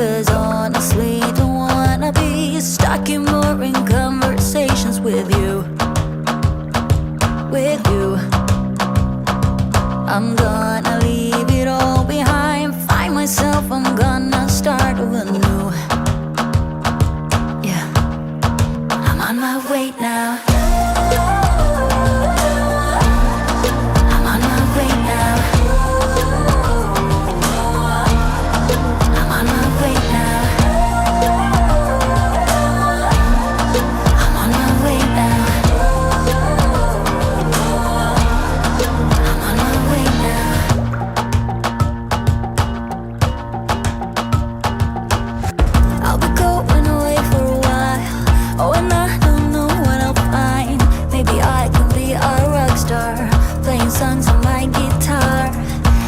'cause honestly don't wanna be stuck in boring conversations with you. I'm gonna leave it all behind, find myself, I'm gonna start over new. Yeah, I'm on my way now. I'm on my way now. I'm on my way now. I'm on my way now. Songs on my guitar.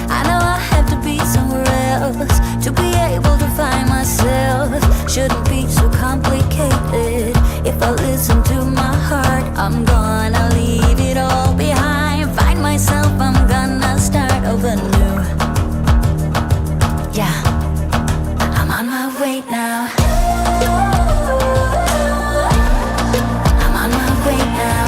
I know I have to be somewhere else to be able to find myself. Shouldn't be so complicated. If I listen to my heart, I'm gonna leave it all behind, find myself, I'm gonna start over new. Yeah, I'm on my way now. I'm on my way now.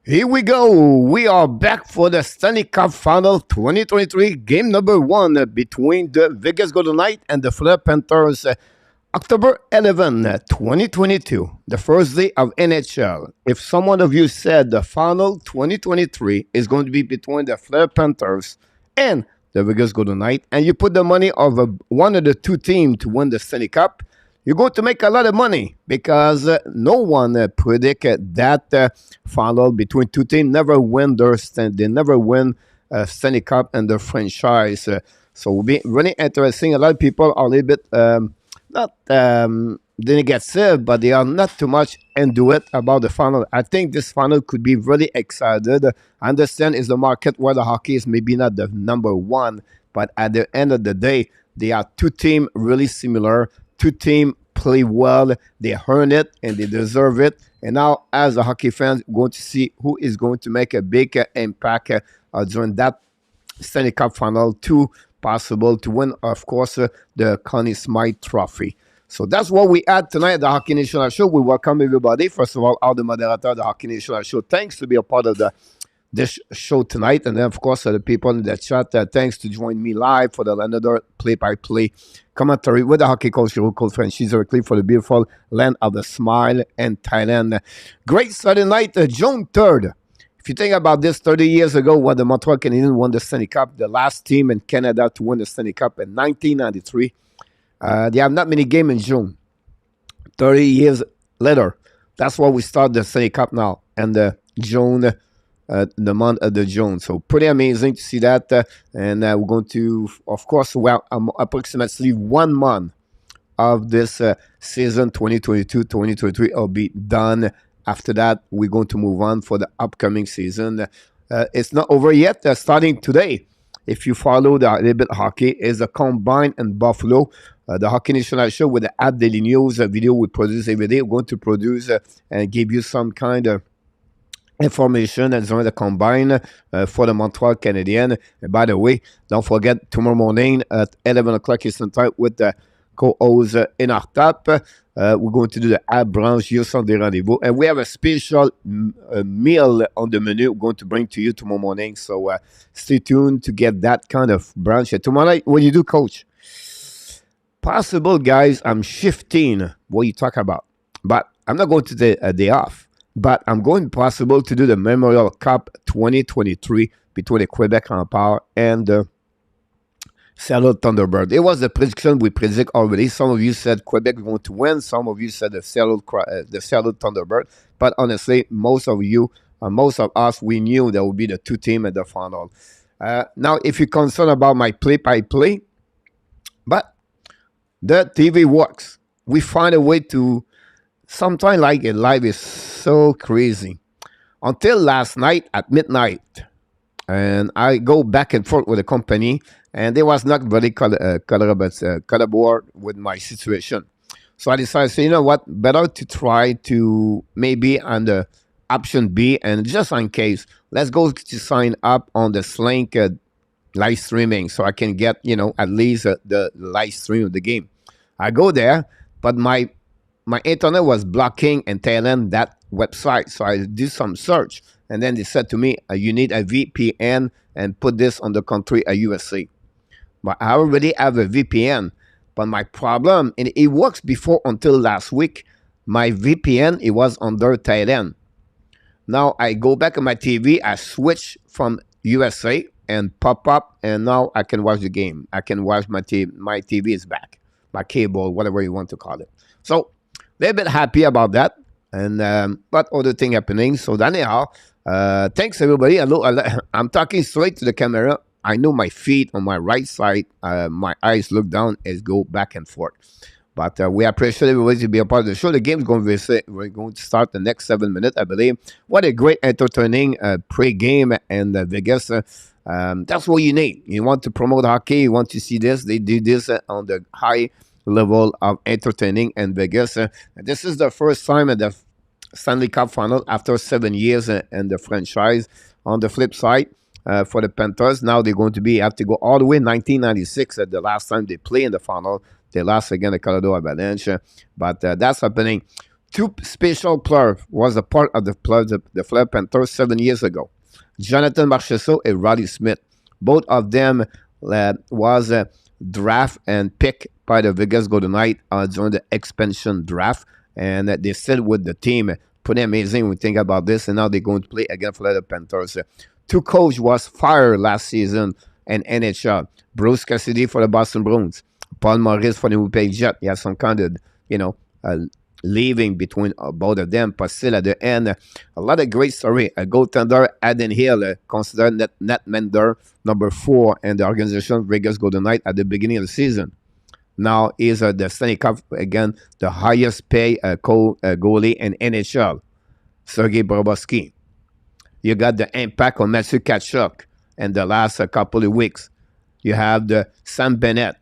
Here we go. We are back for the Stanley Cup Final 2023, game number 1 between the Vegas Golden Knights and the Florida Panthers. October 11, 2022, the first day of NHL. If someone of you said the Final 2023 is going to be between the Florida Panthers and the Vegas Golden Knights, and you put the money of one of the two teams to win the Stanley Cup, you're going to make a lot of money because no one predicted that final between two teams never win they never win Stanley Cup in the franchise. So it will be really interesting. A lot of people are a little bit not didn't get saved, but they are not too much into it about the final. I think this final could be really excited. I understand it's the market where the hockey is maybe not the number 1, but at the end of the day, they are two teams really similar. Two teams play well, they earn it, and they deserve it. And now, as a hockey fan, we're going to see who is going to make a big impact during that Stanley Cup Final possible to win, of course, the Conn Smythe Trophy. So that's what we had tonight at the Hockey National Show. We welcome everybody. First of all the moderator of the Hockey National Show. Thanks to be a part of this show tonight. And then, of course, the people in the chat, thanks to join me live for the another play-by-play commentary with the hockey coach, your local franchise directly for the beautiful land of the smile in Thailand. Great Saturday night, June 3rd. If you think about this, 30 years ago, when the Montreal Canadiens won the Stanley Cup, the last team in Canada to win the Stanley Cup in 1993, they have not many games in June. 30 years later, that's why we start the Stanley Cup now, and June, the month of the June. So pretty amazing to see that. And we're going to, of course, well, approximately 1 month of this season 2022-2023 will be done. After that, we're going to move on for the upcoming season. It's not over yet. Starting today, if you follow the little bit hockey, is a combine in Buffalo. The Hockey National Show with the App Daily News video we produce every day. We're going to produce and give you some kind of information and during the combine for the Montreal Canadiens. And by the way, don't forget tomorrow morning at 11 o'clock Eastern Time with the co-host in our top. We're going to do the Ab branch, your Sunday rendezvous. And we have a special meal on the menu we're going to bring to you tomorrow morning. So stay tuned to get that kind of branch. And tomorrow night, what do you do, Coach? Possible, guys, I'm shifting what you talk about. But I'm not going to take a day off. But I'm going possible to do the Memorial Cup 2023 between the Quebec Empire and the Seattle Thunderbird. It was the prediction we predict already. Some of you said Quebec was going to win. Some of you said the Seattle Thunderbird. But honestly, most of us, we knew there would be the two teams at the final. Now, if you're concerned about my play-by-play, but the TV works. We find a way to, sometimes like it live is so crazy. Until last night at midnight, and I go back and forth with the company, and they was not very collaborate with my situation. So I decided to say, you know what, better to try to maybe on the option B, and just in case, let's go to sign up on the Slink live streaming so I can get, at least the live stream of the game. I go there, but my internet was blocking and telling that website. So I did some search, and then they said to me, you need a VPN and put this on the country USA. But I already have a VPN. But my problem, and it works before until last week, my VPN, it was under Thailand. Now I go back on my TV, I switch from USA and pop up, and now I can watch the game. I can watch my TV. My TV is back. My cable, whatever you want to call it. So they're a bit happy about that. And but other thing happening. So anyhow, thanks everybody. I'm talking straight to the camera. I know my feet on my right side, my eyes look down as go back and forth. But we appreciate everybody to be a part of the show. The game is going to we're going to start the next 7 minutes, I believe. What a great, entertaining pre-game in Vegas. That's what you need. You want to promote hockey. You want to see this. They do this on the high level of entertaining in Vegas. This is the first time at the Stanley Cup Final after 7 years in the franchise. On the flip side, for the Panthers, now they're going to have to go all the way 1996 at the last time they play in the final. They lost again the Colorado Avalanche, but that's happening. Two special players was a part of the Fleur Panthers 7 years ago. Jonathan Marchessault and Roddy Smith. Both of them was draft and picked by the Vegas Golden Knights during the expansion draft, and they still with the team. Pretty amazing when we think about this, and now they're going to play again for the Panthers. Two coach was fired last season in NHL. Bruce Cassidy for the Boston Bruins. Paul Maurice for the Winnipeg Jets. He has some kind of, leaving between both of them, but still at the end, a lot of great story. A goaltender, Adin Hill, considered net mender number 4 in the organization Vegas Golden Knights at the beginning of the season. Now is the Stanley Cup, again, the highest paid goalie in NHL, Sergei Bobrovsky. You got the impact on Matthew Tkachuk in the last couple of weeks. You have the Sam Bennett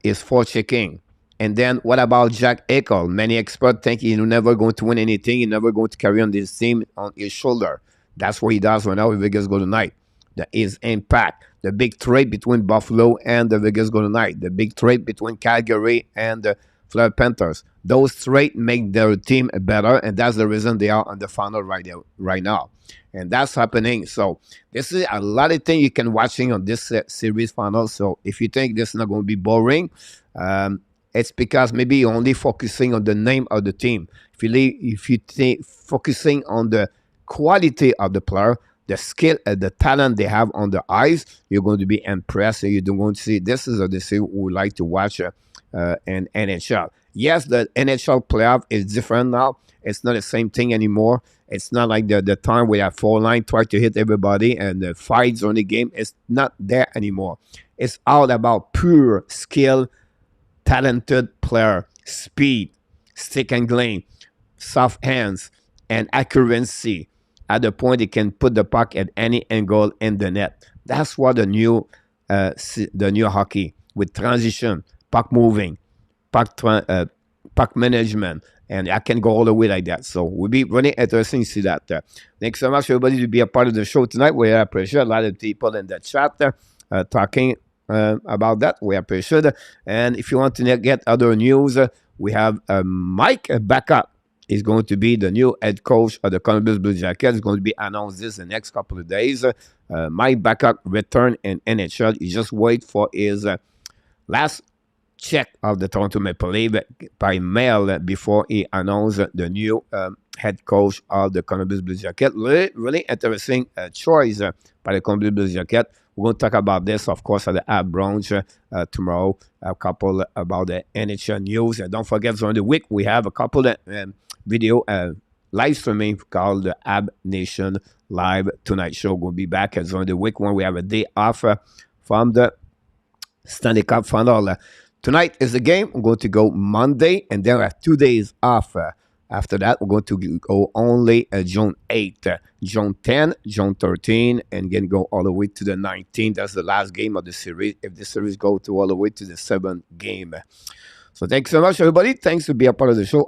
is forechecking. And then what about Jack Eichel? Many experts think he's never going to win anything. He's never going to carry on this team on his shoulder. That's what he does right now with Vegas Golden Knights. His impact. The big trade between Buffalo and the Vegas Golden Knights. The big trade between Calgary and the Florida Panthers. Those trades make their team better, and that's the reason they are on the final right now. And that's happening. So this is a lot of things you can watching on this series final. So if you think this is not going to be boring, it's because maybe you're only focusing on the name of the team. If you think focusing on the quality of the player, the skill, the talent they have on the ice, you're going to be impressed. And you're going to see this is the thing we like to watch in NHL. Yes, the NHL playoff is different now. It's not the same thing anymore. It's not like the time where that 4 line try to hit everybody and the fights on the game. It's not there anymore. It's all about pure skill, talented player, speed, stick handling, soft hands, and accuracy at the point he can put the puck at any angle in the net. That's what the new hockey with transition, puck moving, puck management, and I can go all the way like that. So it will be really interesting to see that. Thanks so much, everybody, to be a part of the show tonight. We appreciate a lot of people in the chat talking about that. We appreciate it. And if you want to get other news, we have Mike Backup is going to be the new head coach of the Columbus Blue Jackets. It's going to be announced this the next couple of days. Mike Backup return in NHL. He just wait for his last check of the Toronto Maple Leafs by mail before he announced the new head coach of the Columbus Blue Jackets. Really interesting choice by the Columbus Blue Jackets. We're going to talk about this, of course, at the Habs brunch tomorrow. A couple about the NHL news. And don't forget, during the week, we have a couple of video live streaming called the Habs Nation Live Tonight Show. We'll be back during the week when we have a day off from the Stanley Cup Final. Tonight is the game. We're going to go Monday, and then we have 2 days off. After that, we're going to go only June 8th, June 10, June 13, and then go all the way to the 19th. That's the last game of the series. If the series go to all the way to the 7th game. So thanks so much, everybody. Thanks to be a part of the show.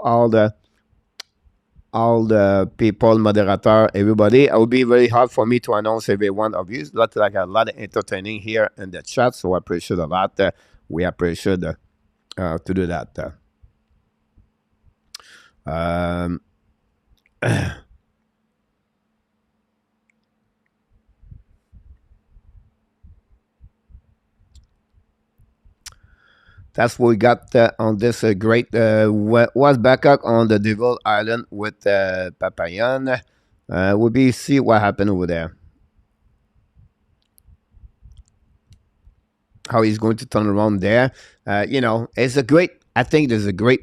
All the people, moderator, everybody. It will be very hard for me to announce every one of you. Like a lot of entertaining here in the chat, so I appreciate a lot. We appreciate to do that. That's what we got on this great was back up on the Devil Island with Papayan. We'll see what happened over there. How he's going to turn around there. It's a great, I think there's a great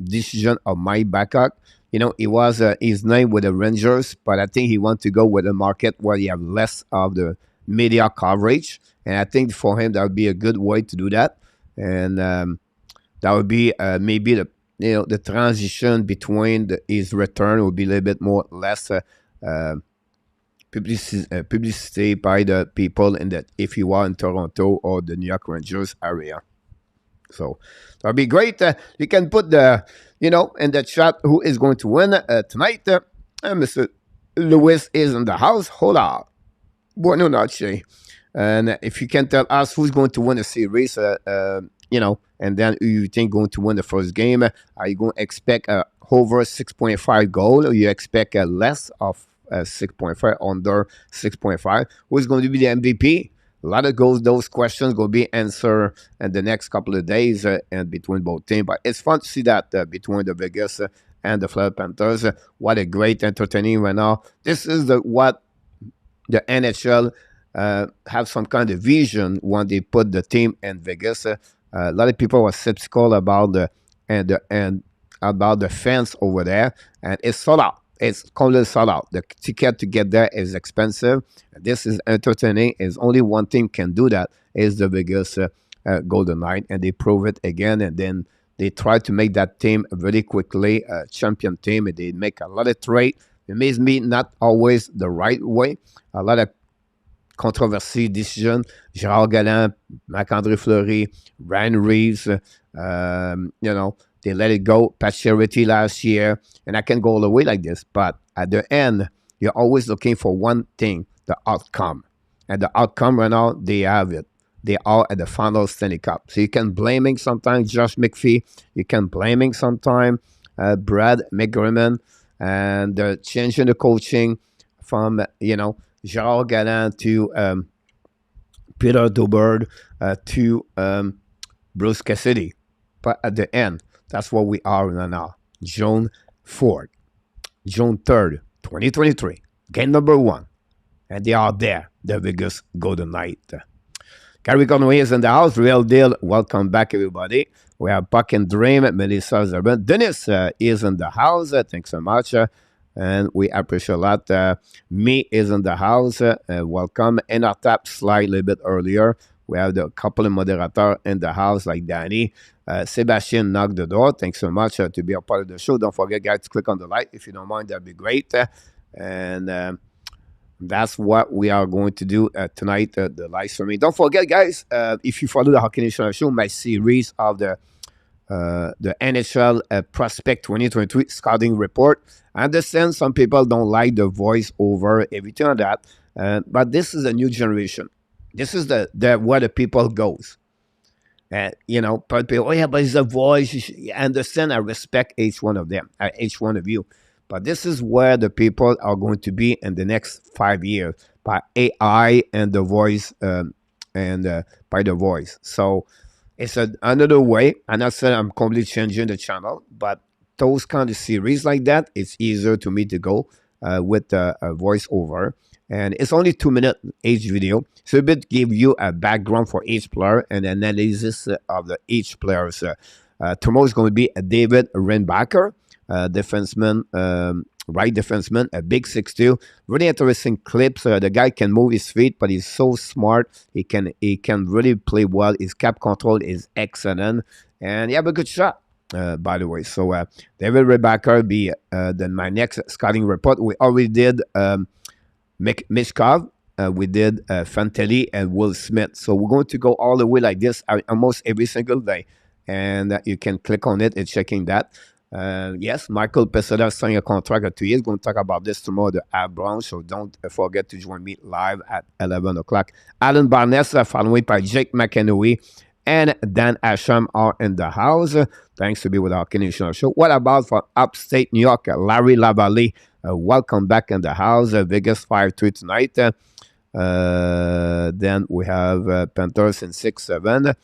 decision of Mike Backup. He was his name with the Rangers, but I think he wants to go with a market where you have less of the media coverage. And I think for him, that would be a good way to do that. And that would be maybe the transition between his return would be a little bit more less publicity by the people in that if you are in Toronto or the New York Rangers area. So that would be great. You can put in the chat who is going to win tonight. Mr. Lewis is in the house. Hold on. Buenos noches. And if you can tell us who's going to win the series, and then who you think going to win the first game, are you going to expect over 6.5 goal, or you expect less of 6.5, under 6.5? Who's going to be the MVP? A lot of those questions will be answered in the next couple of days and between both teams. But it's fun to see that between the Vegas and the Florida Panthers. What a great entertaining right now. This is what the NHL have some kind of vision when they put the team in Vegas. A lot of people were skeptical about the fans over there, and it's sold out. It's completely sold out. The ticket to get there is expensive. This is entertaining. Is only one team can do that. Is the Vegas Golden Knights, and they prove it again. And then they try to make that team very quickly a champion team. And they make a lot of trade. It may be not always the right way. A lot of controversy, decision. Gérard Galland, Marc-André Fleury, Ryan Reeves, they let it go. Pacioretty last year. And I can go all the way like this. But at the end, you're always looking for one thing, the outcome. And the outcome right now, they have it. They are at the final Stanley Cup. So you can blaming sometimes Josh McPhee. You can blaming sometimes Brad McGrimmon. And changing the coaching from, Gérard Galland to Peter Dobberg to Bruce Cassidy. But at the end, that's what we are right now. June 4th, June 3rd, 2023. Game number 1. And they are there, the Vegas Golden Knights. Gary Cournoyer is in the house. Real deal. Welcome back, everybody. We have Puck and Dream, Melissa Zerben. Dennis is in the house. Thanks so much. And we appreciate a lot. Me is in the house. Welcome. And our tap slide a little bit earlier. We have a couple of moderators in the house like Danny. Sebastian knocked the door. Thanks so much to be a part of the show. Don't forget, guys, to click on the like if you don't mind. That'd be great. And that's what we are going to do tonight, the live streaming. Don't forget, guys, if you follow the Hockey Nation Show, my series of the NHL Prospect 2023 Scouting Report. I understand some people don't like the voice over, everything like that. But this is a new generation. This is the where the people goes. You know, but people, oh yeah, but it's a voice. I understand. I respect each one of them, each one of you. But this is where the people are going to be in the next 5 years by AI and the voice, and by the voice. So it's another way. I'm not saying I'm completely changing the channel, but those kind of series like that, it's easier to me to go with a voiceover. And it's only 2 minutes each video. So it bit give you a background for each player and analysis of each players. Tomorrow is going to be a David Renbacker, defenseman, right defenseman, a big 6'2". Really interesting clips. The guy can move his feet, but he's so smart. He can really play well. His cap control is excellent, and he have a good shot. By the way, so David Renbacker will be then my next scouting report. We already did Mishkov, we did Fantelli and Will Smith. So we're going to go all the way like this almost every single day, and you can click on it and checking that. Yes, Michael Pesada signed a contract of 2 years. Going to talk about this tomorrow, the Ab Brown. So don't forget to join me live at 11 o'clock. Alan Barnes, followed by Jake McEnroe and Dan Asham are in the house. Thanks to be with our Canadian show. What about for upstate New York? Larry Lavalle, welcome back in the house. Vegas 5-3 tonight. Then we have Panthers in 6-7.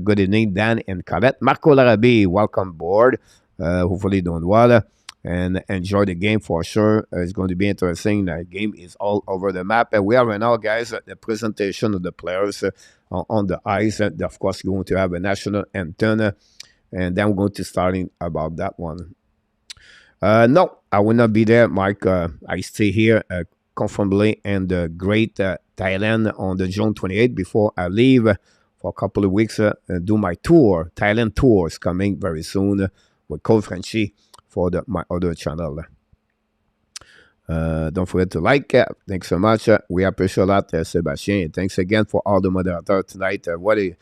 Good evening, Dan and Colette. Marco Larabi, welcome aboard. Hopefully doing well and enjoy the game for sure. It's going to be interesting. The game is all over the map. And we are right now, guys, the presentation of the players on the ice. Of course, you're going to have a national anthem. And then we're going to starting about that one. No, I will not be there, Mike. I stay here comfortably in the great Thailand on the June 28th before I leave for a couple of weeks and do my tour. Thailand tour is coming very soon with Cole Frenchy for my other channel. Don't forget to like. Thanks so much. We appreciate a lot, Sebastian. Thanks again for all the moderators tonight. John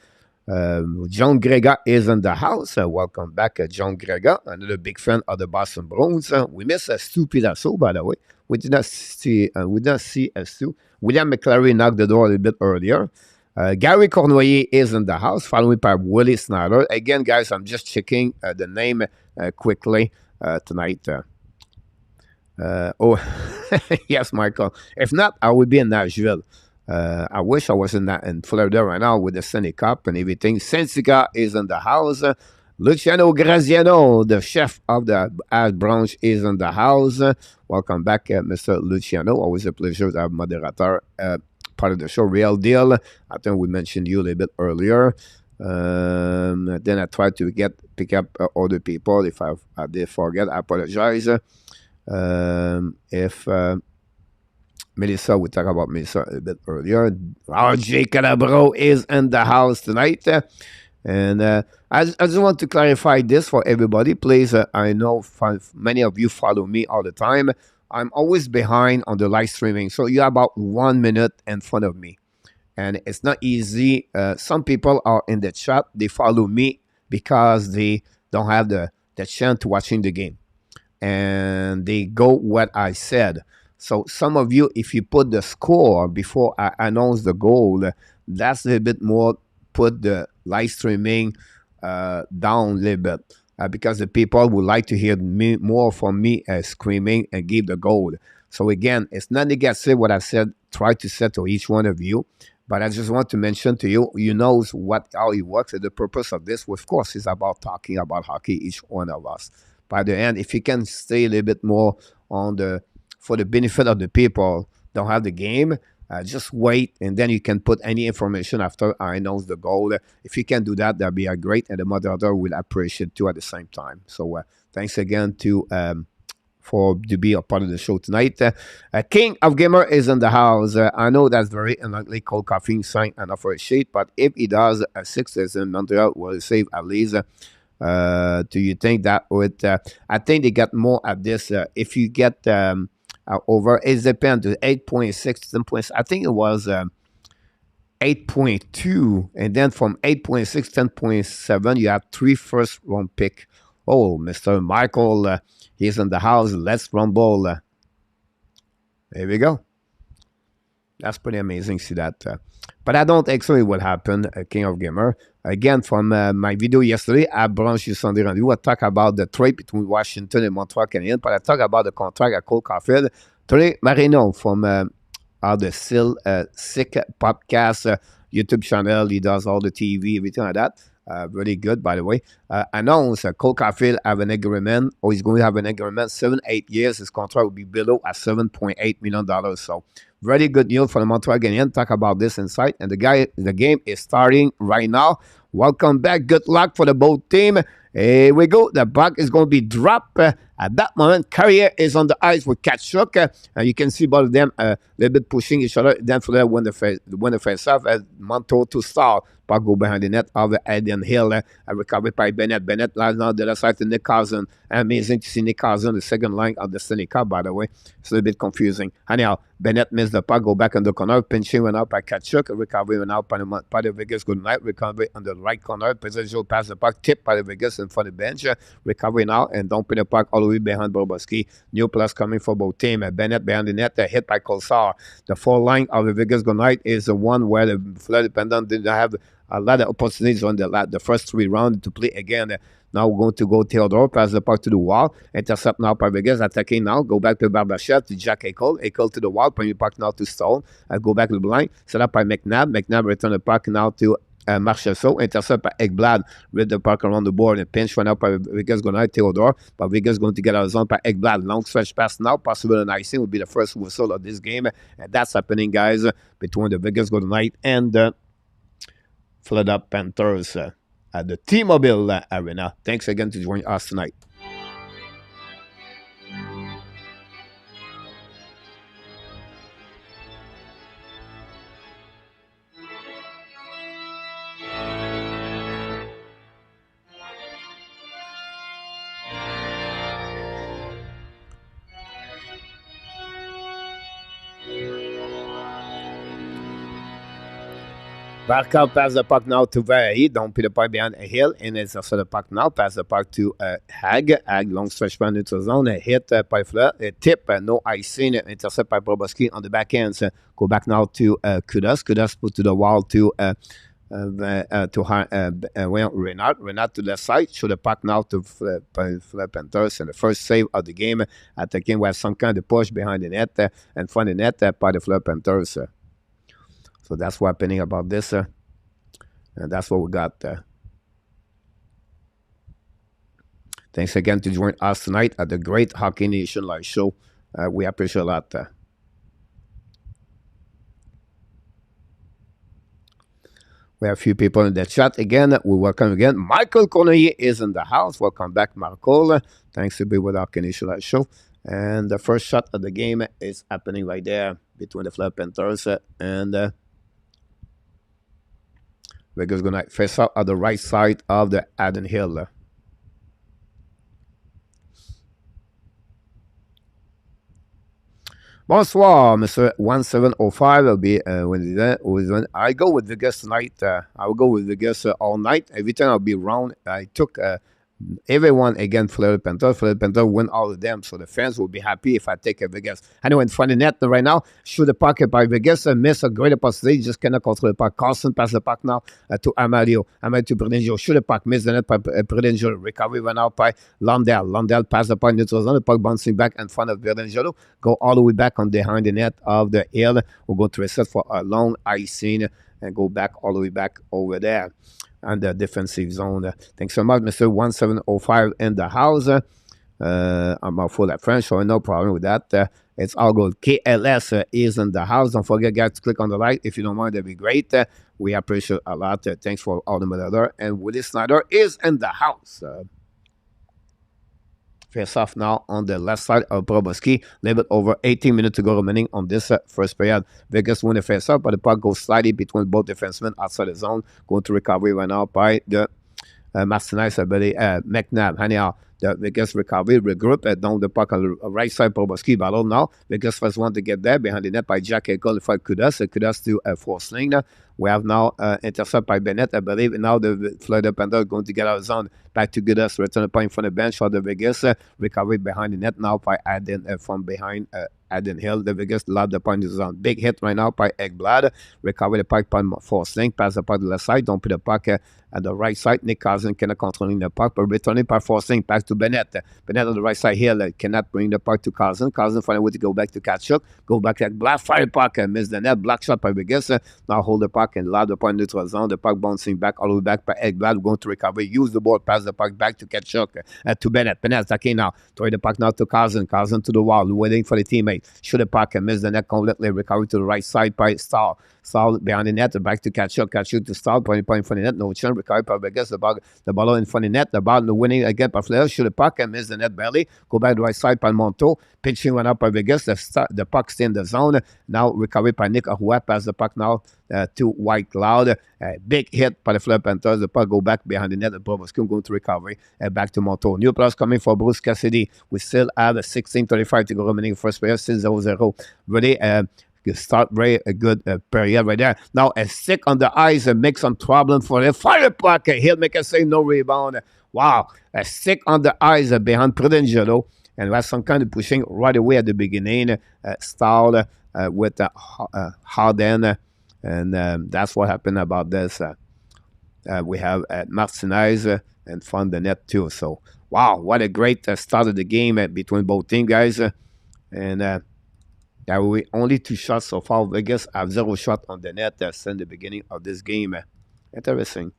Grega is in the house. Welcome back, John Grega. Another big fan of the Boston Bruins. We missed a stupid assault, by the way. We did not see a Stu. William McClary knocked the door a little bit earlier. Gary Cournoyer is in the house, followed by Willie Snyder. Again, guys, I'm just checking the name quickly tonight. Oh, yes, Michael. If not, I would be in Nashville. I wish I was in Florida right now with the Stanley Cup and everything. Sensica is in the house. Luciano Graziano, the chef of the Hash Branch, is in the house. Welcome back, Mr. Luciano. Always a pleasure to have moderator part of the show. Real deal. I think we mentioned you a little bit earlier. Then I tried to pick up other people. If I did forget, I apologize. If Melissa, we talked about Melissa a bit earlier. RJ Calabro is in the house tonight. And I just want to clarify this for everybody. Please, I know many of you follow me all the time. I'm always behind on the live streaming. So you have about 1 minute in front of me. And it's not easy. Some people are in the chat. They follow me because they don't have the chance to watching the game. And they go what I said. So some of you, if you put the score before I announce the goal, that's a little bit more put the live streaming down a little bit. Because the people would like to hear more from me screaming and give the goal. So again, it's not negative what I said, try to say to each one of you. But I just want to mention to you, you know how it works. And the purpose of this, of course, is about talking about hockey, each one of us. By the end, if you can stay a little bit more on for the benefit of the people, don't have the game, just wait, and then you can put any information after I announce the goal. If you can do that, that'd be great, and the moderator will appreciate too at the same time. So thanks again to be a part of the show tonight. King of Gamer is in the house. I know that's very unlikely. Cole Caffeine signed an offer sheet, but if he does, Sixers in Montreal will save at least. Do you think that would? I think they get more at this. If you get over, it depends. 8.6, 10 points. I think it was 8.2, and then from 8.6, 10.7, you have 3 first-round pick. Oh, Mr. Michael, he's in the house. Let's rumble. There we go. That's pretty amazing to see that. But I don't actually what happened, King of Gamer. Again, from my video yesterday, à Branche du Sunday Rendez-vous, I talk about the trade between Washington and Montreal Canadiens, but I talk about the contract at Cole Caulfield. Today, Marino from the Still Sick podcast YouTube channel, he does all the TV, everything like that. Really good, by the way. Announced Cole Caulfield have an agreement, or he's going to have an agreement 7-8 years. His contract will be below at $7.8 million. So, very good news for the Montreal Canadiens. Talk about this inside. And the game is starting right now. Welcome back. Good luck for the both team. Here we go. The puck is going to be dropped. At that moment, Carrier is on the ice with Tkachuk. You can see both of them a little bit pushing each other. Then for that, when the face off, Monto to start. Puck go behind the net of Nhl. Recovered by Bennett. Bennett lies now the other side to Nick Cousin. Amazing to see Nick Cousin, the second line of the Stanley Cup, by the way. It's a little bit confusing. Anyhow, Bennett missed the puck, go back in the corner. Pinching went out by Tkachuk. Recovery went out by the Vegas. Good night. Recovery on the right corner. Presidential pass the puck. Tipped by the Vegas in front of the bench. Recovery now and don't put the puck all the way behind Bobrovsky. New plus coming for both teams. Bennett behind the net. Hit by Kolsar. The full line of the Vegas Good night is the one where the Florida Panthers didn't have a lot of opportunities on the first 3 rounds to play again. Now we're going to go Theodore, pass the puck to the wall, intercept now by Vegas, attacking now, go back to Barbashev, to Jack Eichel to the wall, bring the puck now to Stone, go back to the line, set up by McNabb return the puck now to Marchessault, intercept by Ekblad, with the puck around the board, and pinch went out by Vegas going to Theodore, but Vegas going to get out of zone by Ekblad, long stretch pass now, possible an icing will be the first whistle of this game, and that's happening, guys, between the Vegas Golden Knights and the Florida Panthers at the T-Mobile Arena. Thanks again to join us tonight. Barkov pass the puck now to Very. Don't put the puck behind a hill. And it's also the puck now. Pass the puck to Hag. Hag, long stretch by neutral zone. A hit by Fleur. A tip, no icing. Intercept by Bobrovsky on the back end. Go back now to Kudas. Kudas put to the wall to Renard. Renard to the side. Show the puck now to Fleur Panthers. And the first save of the game. Attacking with some kind of push behind the net. And front of the net by the Fleur Panthers. So that's what's happening about this. And that's what we got. Thanks again to join us tonight at the Great Hockey Nation Live Show. We appreciate a lot. We have a few people in the chat again. We welcome again. Michael Cournoyer is in the house. Welcome back, Michael. Thanks to be with our Hockey Nation Live Show. And the first shot of the game is happening right there between the Florida Panthers and Vegas going to face up at the right side of the Nhl. Bonsoir, Mr. 1705 will be when I go with Vegas tonight. I will go with Vegas all night. Every time I'll be around, I took everyone again, Florida Panthers. Florida Panthers win all of them, so the fans will be happy if I take a Vegas. Anyway, in front of the net right now, shoot the puck by Vegas, miss a great opportunity, just cannot control the puck. Carlson pass the puck now to Amario. Amario to Prudenzio, shoot the puck, miss the net by Prudenzio. Recovery went out by Lundell. Lundell pass the puck neutral zone, the puck bouncing back in front of Prudenzio. Go all the way back on behind the net of the hill. We'll go to reset for a long icing and go back all the way back over there on the defensive zone. Thanks so much, Mr. 1705 in the house. I'm all full of French, so no problem with that. It's all good. KLS is in the house. Don't forget, guys, to click on the like. If you don't mind, that'd be great. We appreciate a lot. Thanks for all the mother. And Willie Snyder is in the house. Face off now on the left side of Bobrovsky. A little bit over 18 minutes to go remaining on this first period. Vegas win the face off, but the puck goes slightly between both defensemen outside the zone. Going to recovery right now by the Martinez, McNabb. Anyhow, the Vegas recovery, regroup, down the puck on the right side, Proboski battle now. Vegas first one to get there, behind the net by Jack Eichel, for Kudas, Kudas to Forsling. We have now intercept by Bennett, I believe, and now the Florida Panthers going to get out of zone, back to Kudas, return the point from the bench for the Vegas, recovery behind the net now by Aden from behind Nhl. The Vegas lob the point is on. Big hit right now by Ekblad. Recover the puck by Forsling. Pass the puck to the left side. Don't put the puck at the right side. Nick Cousin cannot controlling the puck, but returning by Forsling. Back to Bennett. Bennett on the right side here cannot bring the puck to Cousin. Cousin find a way to go back to Kachuk. Go back to Ekblad. Fire puck and miss the net. Block shot by Vegas. Now hold the puck and lob the point neutral zone. The puck bouncing back all the way back by Ekblad. Going to recover. Use the ball. Pass the puck back to Kachuk. To Bennett. Bennett attacking now. Throw the puck now to Cousin. Cousin to the wall. Waiting for the teammate. Shoot the puck and miss the net completely. Recovery to the right side by Stahl. Stahl behind the net. Back to Kachuk. Kachuk to Stahl. Point in front of the net. No chance. Recovery by Vegas. The ball in front of the net. The ball the winning again by Flair. Shoot the puck and miss the net barely. Go back to the right side by Monto. Pitching one up by Vegas. The puck stay in the zone. Now recovery by Nick Ahua. Pass the puck now to White Cloud. Big hit by the Fleur Panthers. The puck go back behind the net. The Boboskin going to recovery. Back to Monto. New plus coming for Bruce Cassidy. We still have a 16:35 to go remaining first period. Still 0-0. Really start very good period right there. Now a stick on the ice make some problem for the fire puck. He'll make a save, no rebound. Wow. A stick on the ice behind Prudengelo. And we have some kind of pushing right away at the beginning. Stahl with Harden. And that's what happened about this. We have Martinez and from the net too. So, wow, what a great start of the game between both teams, guys. And there were only 2 shots so far. Vegas have 0 shot on the net since the beginning of this game. Interesting.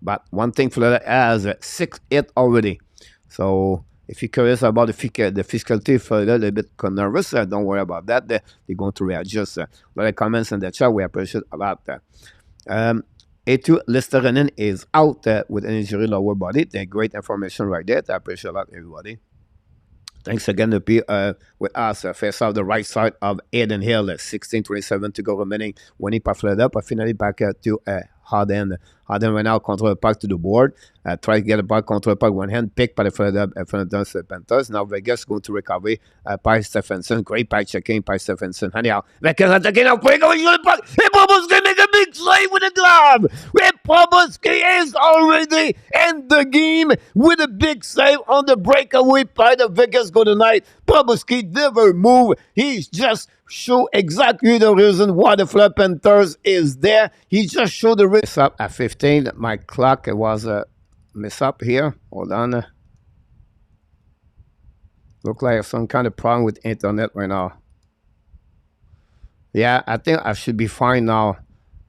But one thing, Florida has 6 hits already. So, if you're curious about the physicality, Florida a little bit nervous, don't worry about that. They're going to readjust. A lot of comments in the chat. We appreciate about that. A2 Listerinen is out with an injury lower body. Great information right there. I appreciate a lot, everybody. Thanks again to be with us. Face off the right side of Aiden Hill. 16:27 to go remaining. Winning by Florida, but finally back to Harden. Harden right now control the puck to the board. Try to get the puck, control the puck, one hand pick by the Florida Panthers. Now Vegas going to recovery by Stephenson. Great pack checking by Stephenson. Anyhow, Vegas attacking now. Going to the puck. Proboski make a big save with a glove. Proboski is already in the game with a big save on the breakaway by the Vegas Golden Knights. Proboski never move. He's just show exactly the reason why the Fleur Panthers is there. He just showed the risk up at 15. My clock was mess up here. Hold on. Look like some kind of problem with internet right now. Yeah, I think I should be fine now.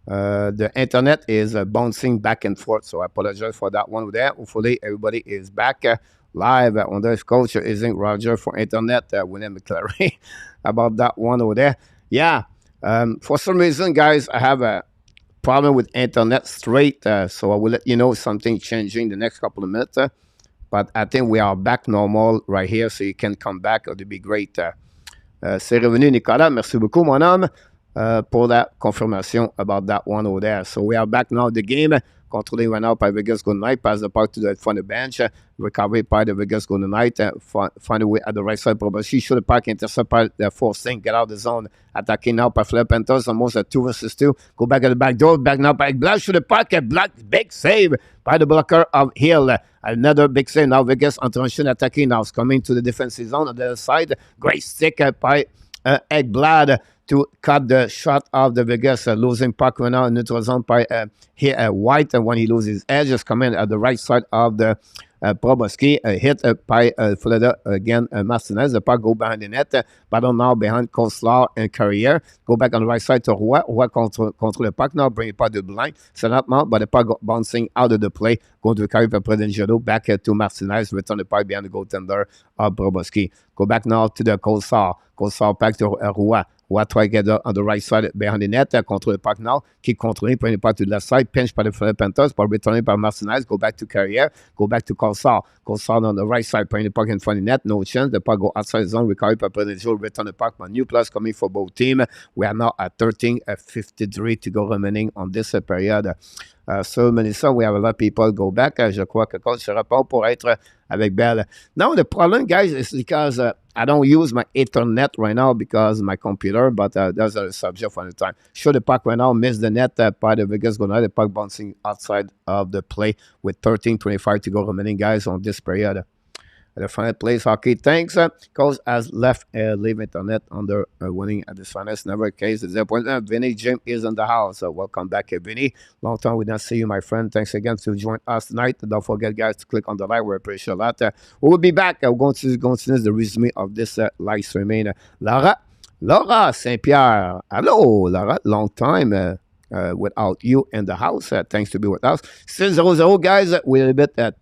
The internet is bouncing back and forth, so I apologize for that one there. Hopefully everybody is back live on this coach isn't Roger for internet. William McClary about that one over there. Yeah, for some reason, guys, I have a problem with internet straight, so I will let you know something changing the next couple of minutes. But I think we are back normal right here, so you can come back. It would be great. C'est revenu, Nicolas. Merci beaucoup, mon homme, pour la confirmation about that one over there. So we are back now. The game controlling right now by Vegas Golden Knights. Pass the puck to the front of the bench. Recovery by the Vegas Golden Knights. Find a way at the right side. Probably shoot the puck. Intercept by the forcing. Get out of the zone. Attacking now by Fleur Panthers. Almost a 2 versus 2. Go back at the back door. Back now by Black. Shoot the puck. Black. Big save by the blocker of Hill. Another big save now. Vegas Intermission attacking now. It's coming to the defensive zone on the other side. Great stick by Ekblad to cut the shot of the Vegas, losing puck right now in neutral zone by White, and when he loses his edge, is coming at the right side of the Proboski, hit by Florida again, Martinez. The puck go behind the net, battle now behind Coleslaw and Cournoyer. Go back on the right side to Roy. Roy control the puck now, bring it back to the blind. Set up now, but the puck bouncing out of the play. Going to carry for Prudengelo, back to Martinez, return the puck behind the goaltender of Proboski. Go back now to the Coleslaw. Coleslaw back to Roy. will try to get on the right side behind the net. Control the puck now. Keep controlling. Putting the puck to the left side. Pinch by the Fleur Panthers. But returning by Martinez. Go back to Carrier. Go back to Colsar. Colsar on the right side. Putting the puck in front of the net. No chance. The puck go outside the zone. Recovery by Presidential. Return the puck. New plus coming for both teams. We are now at 13:53 to go remaining on this period. So, Melissa, we have a lot of people go back. Je crois que coach se répond pour être avec Bell. Now, the problem, guys, is because I don't use my Ethernet right now because my computer, but that's a subject for the time. Sure, the puck right now missed the net by the Vegas Golden Knights. The puck bouncing outside of the play with 13:25 to go remaining, guys, on this period. The final plays hockey. Thanks. Coach has left leave internet under winning at this finals. Never a case. The point. Vinny Jim is in the house. Welcome back, Vinny. Long time we not see you, my friend. Thanks again to join us tonight. Don't forget, guys, to click on the like. We appreciate that. We will be back. We're going to finish the resume of this live streaming. Laura Saint Pierre. Hello, Laura. Long time. Without you in the house. Thanks to be with us. Still 0-0, guys. We're a bit at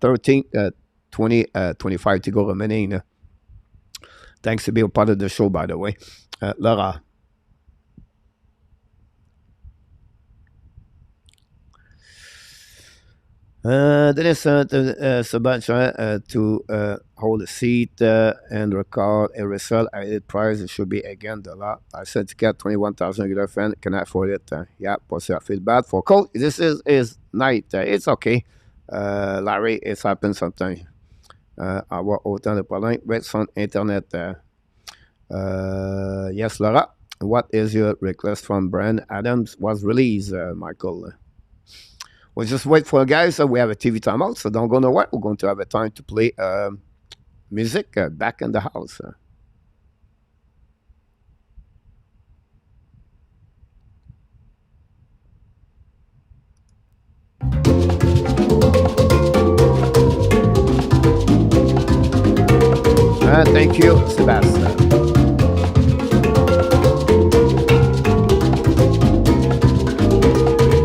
25 to go remaining. Thanks to be a part of the show, by the way. Laura. Dennis Sebastian to hold a seat and record a result. I did price. It should be again the lot. I said to get 21,000 regular fan. Can I afford it? Yeah, plus I feel bad for coach. This is night. It's okay. Larry, it's happened sometimes. Avoir autant de problèmes with son internet. Yes, Laura. What is your request from Brand Adams was released, Michael? We'll just wait for guys. We have a TV timeout, so don't go nowhere. We're going to have a time to play music back in the house. Thank you, Sebastian.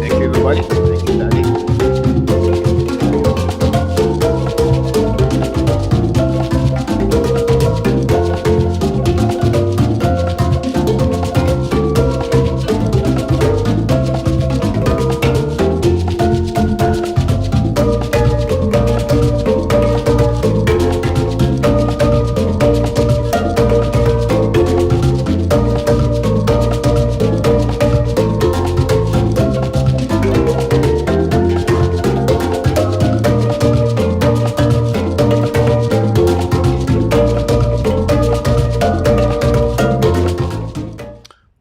Thank you, everybody. Thank you, Danny.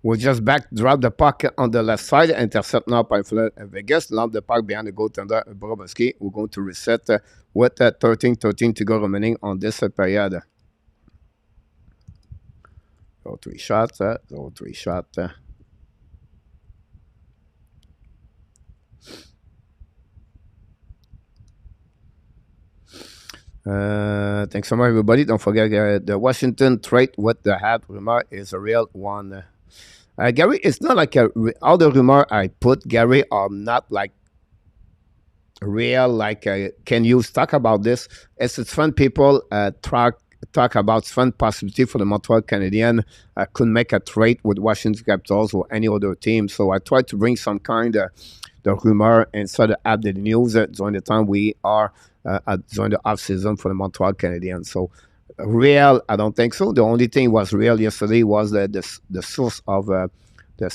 We're just back, drop the puck on the left side, intercept now by Vegas, lump the puck behind the goaltender, Bobrovsky. We're going to reset with 13:13 to go remaining on this period. 0-3 shot, 0-3 shot. Thanks so much, everybody. Don't forget the Washington trade with the Habs rumor is a real one. Gary, it's not like all the rumor I put, Gary, are not like real. Like, can you talk about this? It's fun. People talk about fun possibility for the Montreal Canadiens could make a trade with Washington Capitals or any other team. So I try to bring some kind of the rumor instead of add the news during the time we are during the offseason for the Montreal Canadiens. So real, I don't think so. The only thing was real yesterday was the source of the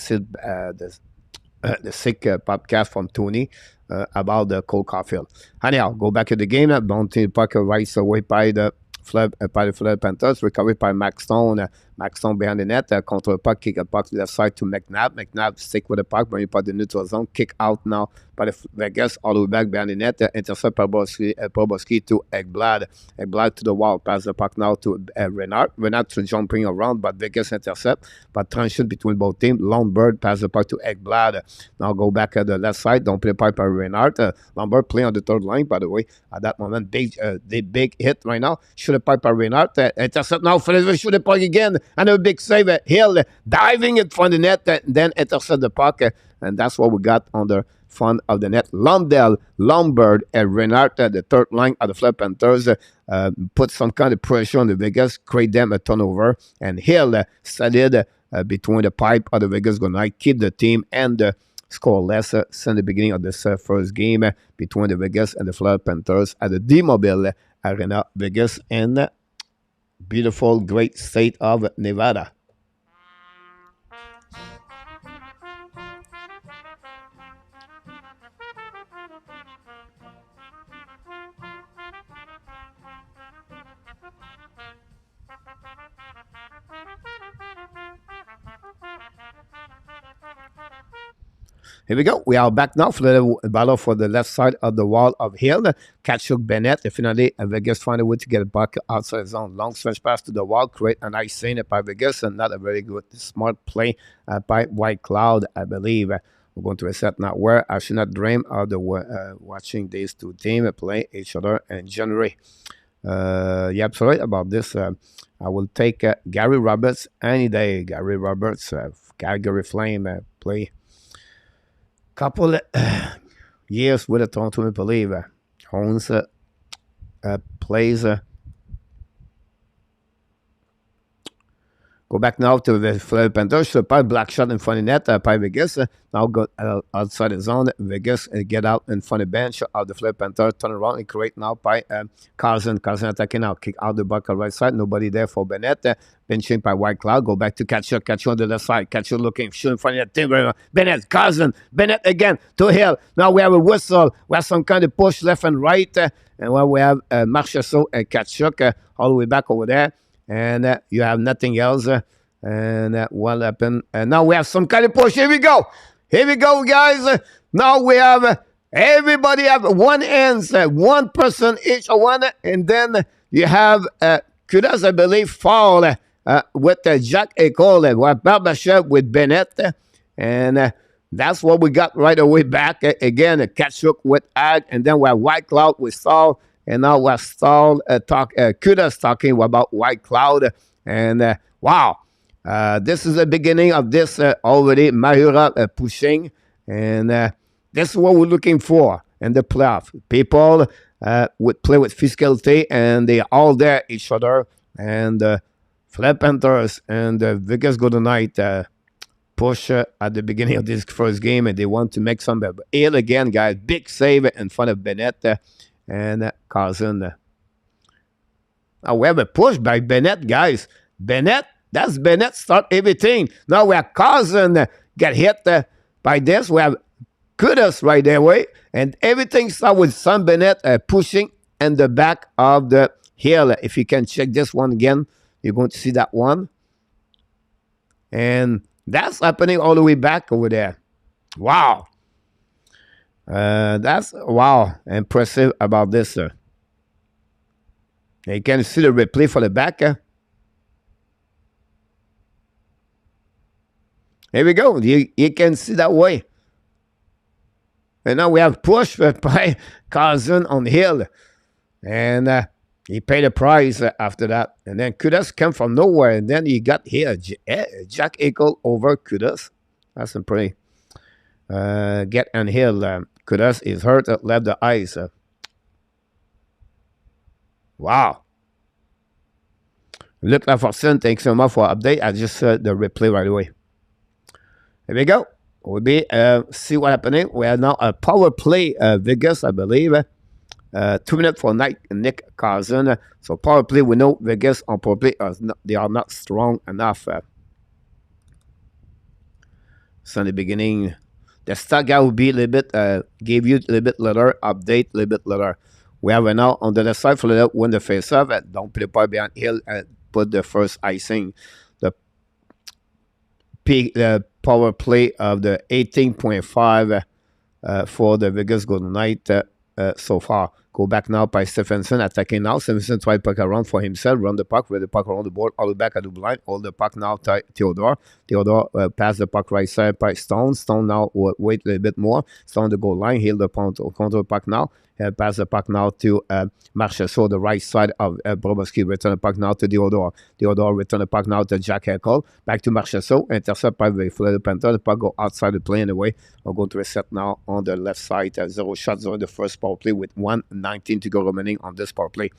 sick podcast from Tony about the Cole Caulfield. Anyhow, go back to the game. Bounty puck right away by the Fleur Panthers, recovered by Max Stone. Max Stone behind the net, control the puck, kick a puck to the left side to McNabb. McNabb stick with the puck, bring it by the neutral zone, kick out now by the Vegas, all the way back behind the net, intercept Bobrovsky to Ekblad. Ekblad to the wall, pass the puck now to Renard. Renard to jumping around, but Vegas intercept, but transition between both teams. Lundberg pass the puck to Ekblad. Now go back at the left side, don't play pipe by Renard. Lundberg play on the third line, by the way. At that moment, big hit right now. Should the pipe by Reinhardt. Intercept now, Phillips shoot the puck again. And a big save. Hill diving in front of the net, then intercept the puck. And that's what we got on the front of the net. Lundell, Lombard, and Reinhardt, the third line of the Florida Panthers, put some kind of pressure on the Vegas, create them a turnover. And Hill studied between the pipe of the Vegas Golden Knights, keep the team and scoreless since the beginning of this first game between the Vegas and the Florida Panthers at the D-Mobile Arena, Vegas, in beautiful, great state of Nevada. Here we go. We are back now for the battle for the left side of the wall of Hill. Tkachuk, Bennett, finally, Vegas find a way to get back outside the zone. Long stretch pass to the wall, create a nice scene by Vegas, and not a very good, smart play by White Cloud, I believe. We're going to reset now where I should not dream of the watching these two teams play each other in January. Yep, sorry about this. I will take Gary Roberts any day. Gary Roberts, Calgary Flame, play couple years with the Toronto Maple Leafs. Owns plays. Go back now to the Florida Panthers. Black shot in front of net by Vegas. Now go outside the zone. Vegas get out in front of the bench of the Florida Panthers. Turn around and create now by Carlson. Carlson attacking now. Kick out the buck on the right side. Nobody there for Bennett. Benching by White Cloud. Go back to Tkachuk. Tkachuk on the left side. Tkachuk looking. Shoot in front of the team. Bennett. Carlson. Bennett again to Hill. Now we have a whistle. We have some kind of push left and right. And while we have Marchessault and Tkachuk all the way back over there. And you have nothing else. And what happened? And now we have some kind of push. Here we go. Here we go, guys. Now we have everybody have one ends, one person each one. And then you have Kudas, I believe, fall with Jack Eichel, Barbashev with Bennett. And that's what we got right away back. Again, Tkachuk with Ag. And then we have White Cloud with Stahl. And now we're Stahl Kudas talking about White Cloud. And wow. This is the beginning of this already. Mahura pushing. And this is what we're looking for in the playoff. People would play with physicality, and they all there each other. And Florida Panthers and Vegas Golden Knights push at the beginning of this first game, and they want to make some. Hill again, guys. Big save in front of Bennett and Carlson. Now we have a push by Bennett, guys. Bennett. That's Bennett start everything. Now we have Carlson get hit by this. We have Kudas right there, way. And everything start with Sam Bennett pushing in the back of the Hill. If you can check this one again, you're going to see that one. And that's happening all the way back over there. Wow. That's, wow, impressive about this. You can see the replay for the back. Here we go. You can see that way. And now we have push by Carlson on Hill. And he paid a price after that. And then Kudas come from nowhere. And then you got here Jack Eichel over Kudas. That's a pretty get on Hill. Kudas is hurt, left the ice. Wow. Luc Laforcine, thanks so much for update. I just saw the replay right away. Here we go. We'll be see what happening. We are now a power play Vegas, I believe. 2 minutes for Nick Carlson. So power play, we know Vegas on power play they are not strong enough. So in the beginning, the stat guy will be a little bit give you a little bit later, update a little bit later. We have now on the left side for the win the face off. Don't put the ball behind Hill and put the first icing. The power play of the 18.5 for the Vegas Golden Knights so far. Go back now by Stephenson, attacking now. Stephenson try to puck around for himself, run the puck, with the puck around the board, all the back at the blind, hold the puck now to Theodore. Theodore pass the puck right side by Stone. Stone now wait a little bit more. Stone the goal line, heal the counter puck now. Pass the puck now to Marchessault, the right side of Bobrovsky. Return the puck now to Theodore. Theodore return the puck now to Jack Eichel. Back to Marchessault. Intercept by the Florida Panthers. The puck go outside the play anyway. We're going to reset now on the left side. 0 shots on the first power play with 1:19 to go remaining on this power play.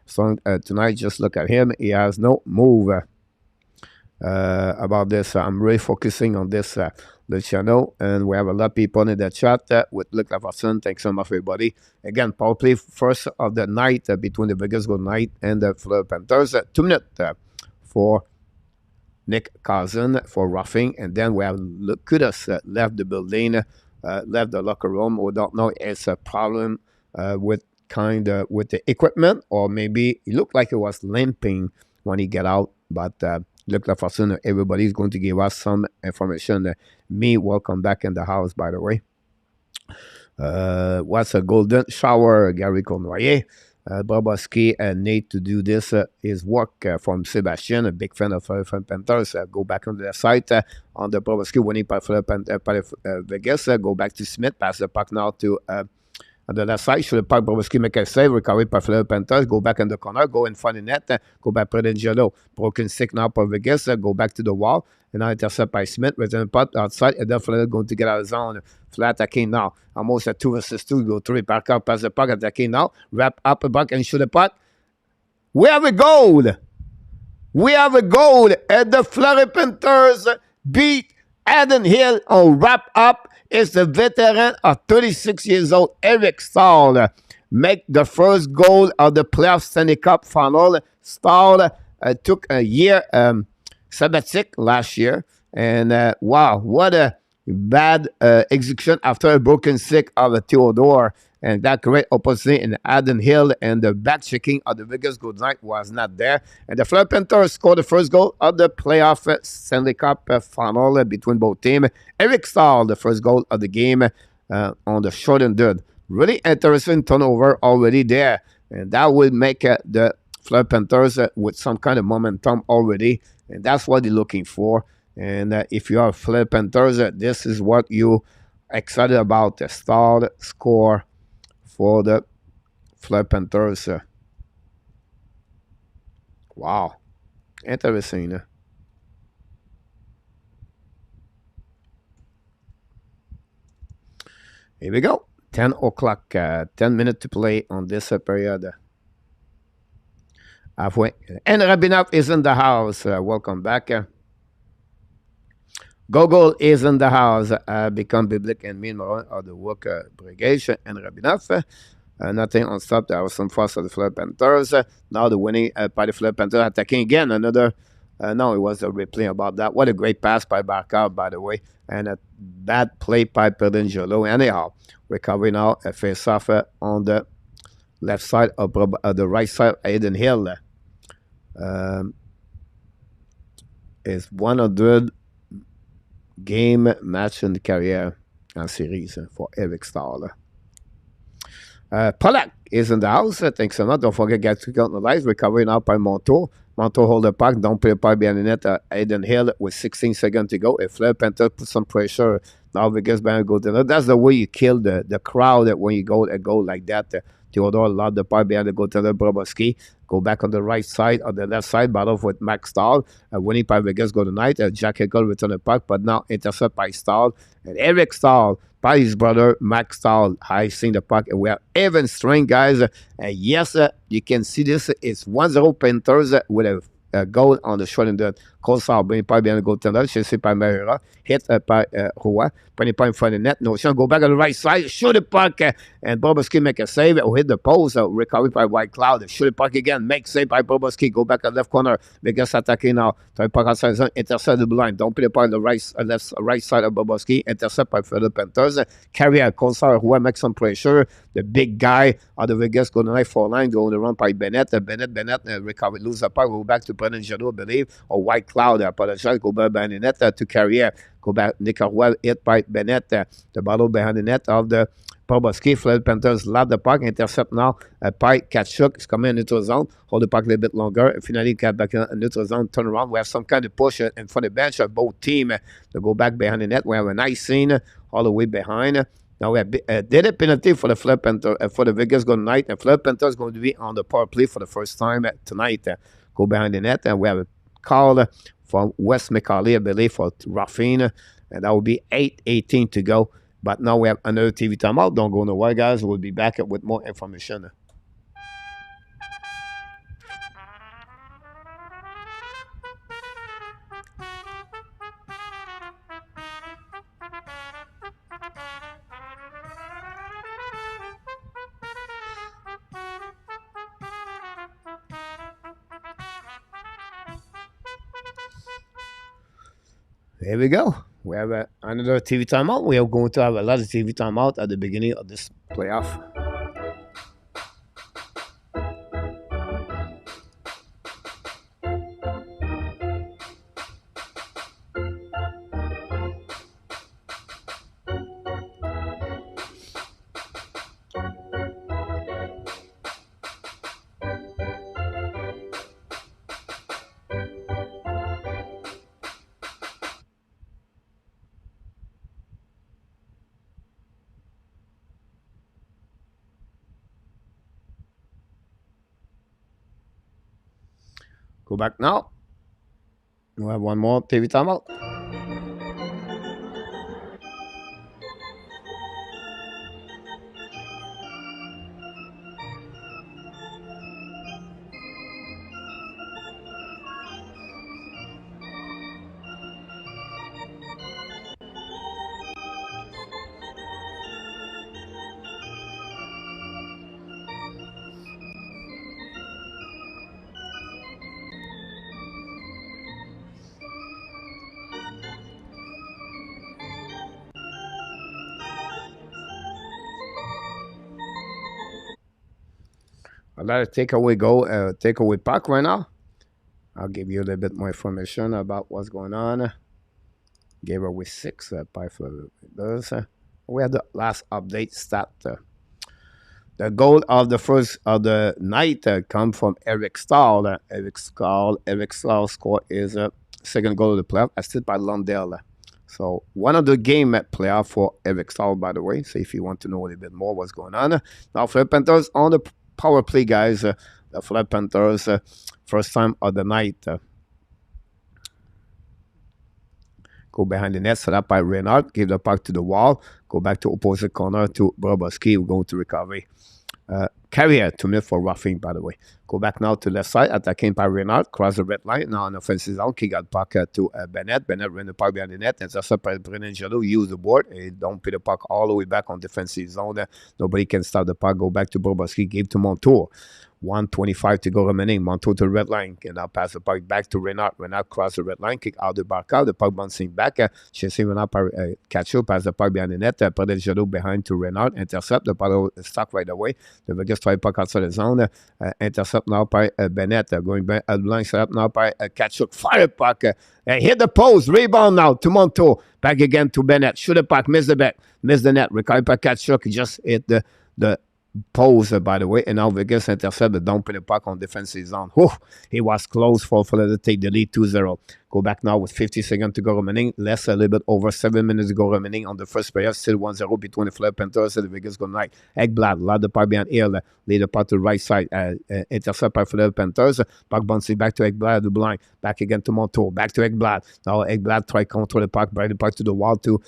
So tonight, just look at him. He has no move about this. I'm really focusing on this Luciano, and we have a lot of people in the chat with Luc Lafortune. Thanks so much, everybody. Again, power play first of the night between the Vegas Golden Knight and the Florida Panthers. 2 minutes for Nick Cousin for roughing, and then we have Kudos left the building, left the locker room. We don't know if it's a problem with the equipment, or maybe it looked like it was limping when he get out, but Luc Lafortune, everybody's going to give us some information. Me, welcome back in the house, by the way. What's a golden shower, Gary Cournoyer? Bobrovsky need to do this, his work from Sebastian, a big fan of Panthers. Go back on the site on the Bobrovsky winning by Vegas. Go back to Smith, pass the puck now to on the left side. Should the puck, Bobrovsky make a save, recovery by Florida Panthers. Go back in the corner, go in front of the net, go back Pedangelo. Broken stick now for Vegas, go back to the wall. And now intercept by Smith, return the puck outside, and then Florida going to get out of zone. Flat attacking now. Almost a 2 versus 2. Go 3 back up, pass the puck, attacking now. Wrap up a puck and shoot the puck. We have a goal. We have a goal. And the Florida Panthers beat Adin Hill on wrap up. It's the veteran of 36 years old, Eric Stahl, make the first goal of the playoff Stanley Cup Final. Stahl took a year sabbatic last year, and wow, what a bad execution after a broken stick of Theodore, and that great opportunity in Adin Hill, and the back checking of the Vegas Golden Knight was not there, and the Florida Panthers scored the first goal of the playoff Stanley Cup Final between both teams. Eric Stahl, the first goal of the game on the shortened third. Really interesting turnover already there, and that will make the Florida Panthers with some kind of momentum already, and that's what they're looking for. And if you are Florida Panthers, this is what you excited about. The Stahl score for the Florida Panthers. Wow, interesting. Here we go. 10 o'clock, 10 minutes to play on this period. Halfway. And Rabinov is in the house. Welcome back. Gogol is in the house. Become Biblic and Mean Moron of the work brigade. And Rabinov. Nothing on stop. There was some force of the Florida Panthers. Now the winning by the Florida Panthers attacking again. Another. No, it was a replay about that. What a great pass by Barkov, by the way. And a bad play by Pedangelo. Anyhow, recovery now. A face-off on the left side of the right side of Adin Hill. Is 100 game match in the career en series for Eric Stahl. Polak is in the house. Thanks so much. Don't forget, guys, to count the lives. Recovery now by Monto. Monto hold the puck. Don't play the puck behind the net. Adin Hill with 16 seconds to go. If Florida Panthers put some pressure, now Vegas behind go to the net. That's the way you kill the crowd when you go a goal like that. Theodore allowed the puck behind the goaltender Bobrovsky. Go back on the right side, on the left side, battle with Max Stahl. Winning by Vegas Golden Knight. Jack Eichel return the puck, but now intercept by Stahl. And Eric Stahl by his brother Max Stahl. I seen the puck. We are even strength, guys. Yes, you can see this. It's 1-0 Panthers with a goal on the short and the Cole Stahl. Bring by behind the goaltender. Chasé by MEILLEUR. Hit by Roy. Bring it in front of the net. No chance. Go back on the right side. Shoot the puck. And Bobrovsky make a save. Or hit the post. Recovery by White Cloud. Shoot the puck again. Make save by Bobrovsky. Go back on the left corner. Vegas attacking now. Try puck outside zone. Intercept the blind. Don't play the puck on the right side of Bobrovsky. Intercept by Florida Panthers. Carry out Cole Stahl. Roy make some pressure. The big guy of the Vegas Golden Knight 4-line. Go on the run by Bennett. Bennett recover. Lose the puck. Go back to Brennan Jadot, I believe. Or White Cloud. I apologize. Go back behind the net to Carrier. Go back. Nick Roy hit by Bennett. The battle behind the net of the Bobrovsky, Fleur Panthers lap the puck, intercept now by Tkachuk. He's coming in neutral zone, hold the puck a little bit longer. Finally, get back in neutral zone, turn around. We have some kind of push in front of the bench of both teams to go back behind the net. We have a nice scene all the way behind. Now we have did a penalty for the Fleur Panthers for the Vegas Golden Knights, and Fleur Panthers is going to be on the power play for the first time tonight. Go behind the net, and we have a call from Wes McCauley, I believe, for roughing, and that will be 8:18 to go. But now we have another TV timeout. Don't go nowhere, guys. We'll be back with more information. Here we go. We have another TV timeout. We are going to have a lot of TV timeout at the beginning of this playoff. Go back now. We have one more TV timeout. I'll let it takeaway puck right now. I'll give you a little bit more information about what's going on. Gave away 6 by Fleurs. We had the last update stat. The goal of the first of the night come from Eric Stahl. Eric Stahl scored his second goal of the playoff, assisted by Lundell. So one of the game at playoff for Eric Stahl, by the way. So if you want to know a little bit more what's going on. Now Fleur Panthers on the power play, guys. The Fleur Panthers first time of the night. Go behind the net, set up by Reinhardt. Give the puck to the wall. Go back to opposite corner to Bobrovsky. We're going to recovery. Carrier to me for roughing, by the way. Go back now to left side. Attacking by Reinhardt. Cross the red line. Now on offensive zone. Kick out puck to Bennett. Bennett ran the puck behind the net. Intercept by Brennan Jadot. Use the board. Don't put the puck all the way back on defensive zone. Nobody can stop the puck. Go back to Bobrovsky. Give to Montour. 1:25 to go remaining. Montour to the red line. And now pass the puck back to Reinhardt. Reinhardt cross the red line. Kick out the back out. The puck bouncing back. Chasing Reinhardt. Catch up. Pass the puck behind the net. Brennan Jadot behind to Reinhardt. Intercept. The puck stuck right away. The Vegas try puck outside the zone. Intercept now by Bennett. Going back at the line. Set up now by Tkachuk. Fire puck. Hit the post. Rebound now to Montour. Back again to Bennett. Shoot the puck. Miss the back. Miss the net. Recovered by Tkachuk. Just hit the pose, by the way, and now Vegas intercept the dump in the puck on defensive zone. Whew, he was close for to take the lead 2-0. Go back now with 50 seconds to go remaining. Less a little bit over 7 minutes to go remaining on the first period. Still 1-0 between the Fleur Panthers and the Vegas Golden Knights. Ekblad, led the puck behind Hill. Lead the puck to the right side. Intercept by Fleur Panthers. Puck bouncing back to Ekblad, the blind. Back again to Montour. Back to Ekblad. Now Ekblad try control the puck. Bring the puck to the wall to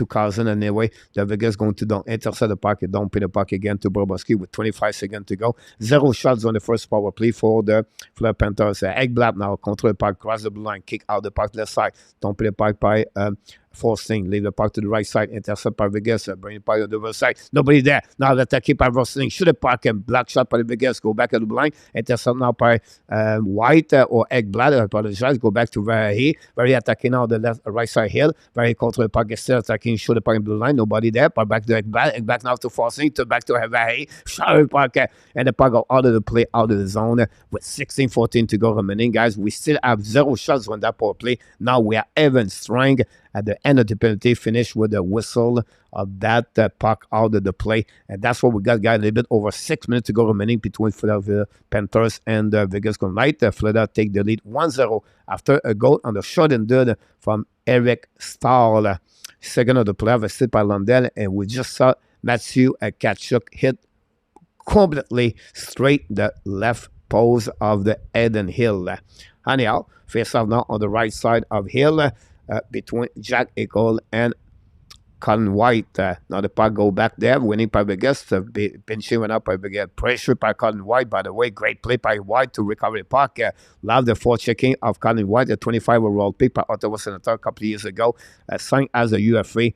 Cousin, and anyway, the Vegas going to don't intercept the puck and don't pay the puck again to Bobrovsky with 25 seconds to go. 0 shots on the first power play for the Fleur Panthers. Ekblad now control the puck, cross the blue line, kick out the puck left side. Don't pay the puck by Forcing, leave the puck to the right side, intercept by Vegas, bring the puck to the other side. Nobody there. Now attack by Forcing, shoot the puck and black shot by the Vegas, go back at the blind, intercept now by White or Ekblad, I apologize, go back to Very attacking now the left, right side hill, Very control the puck, still attacking, shoot the puck in the blue line, nobody there, but back to Ekblad now to Forcing, to back to Very, shot the puck, and the puck go out of the play, out of the zone, with 16-14 to go remaining, guys. We still have 0 shots on that power play. Now we are even strong at the end of the penalty, finish with a whistle of that puck out of the play. And that's what we got, guys. A little bit over 6 minutes to go remaining between Philadelphia Panthers and Vegas Golden Knights. Philadelphia take the lead 1-0 after a goal on the shot and dud from Eric Stahl. Second of the play, assisted by Lundell, and we just saw Matthew Tkachuk hit completely straight the left post of the Eden Hill. Anyhow, face off now on the right side of Hill between Jack Eichel and Colin White. Now the puck go back there, winning by Vegas. Pinching went up by Vegas. Pressure by Colin White. By the way, great play by White to recover the puck. Love the forechecking of Colin White, a 25 overall pick by Ottawa Senator a couple of years ago. Signed as a UFA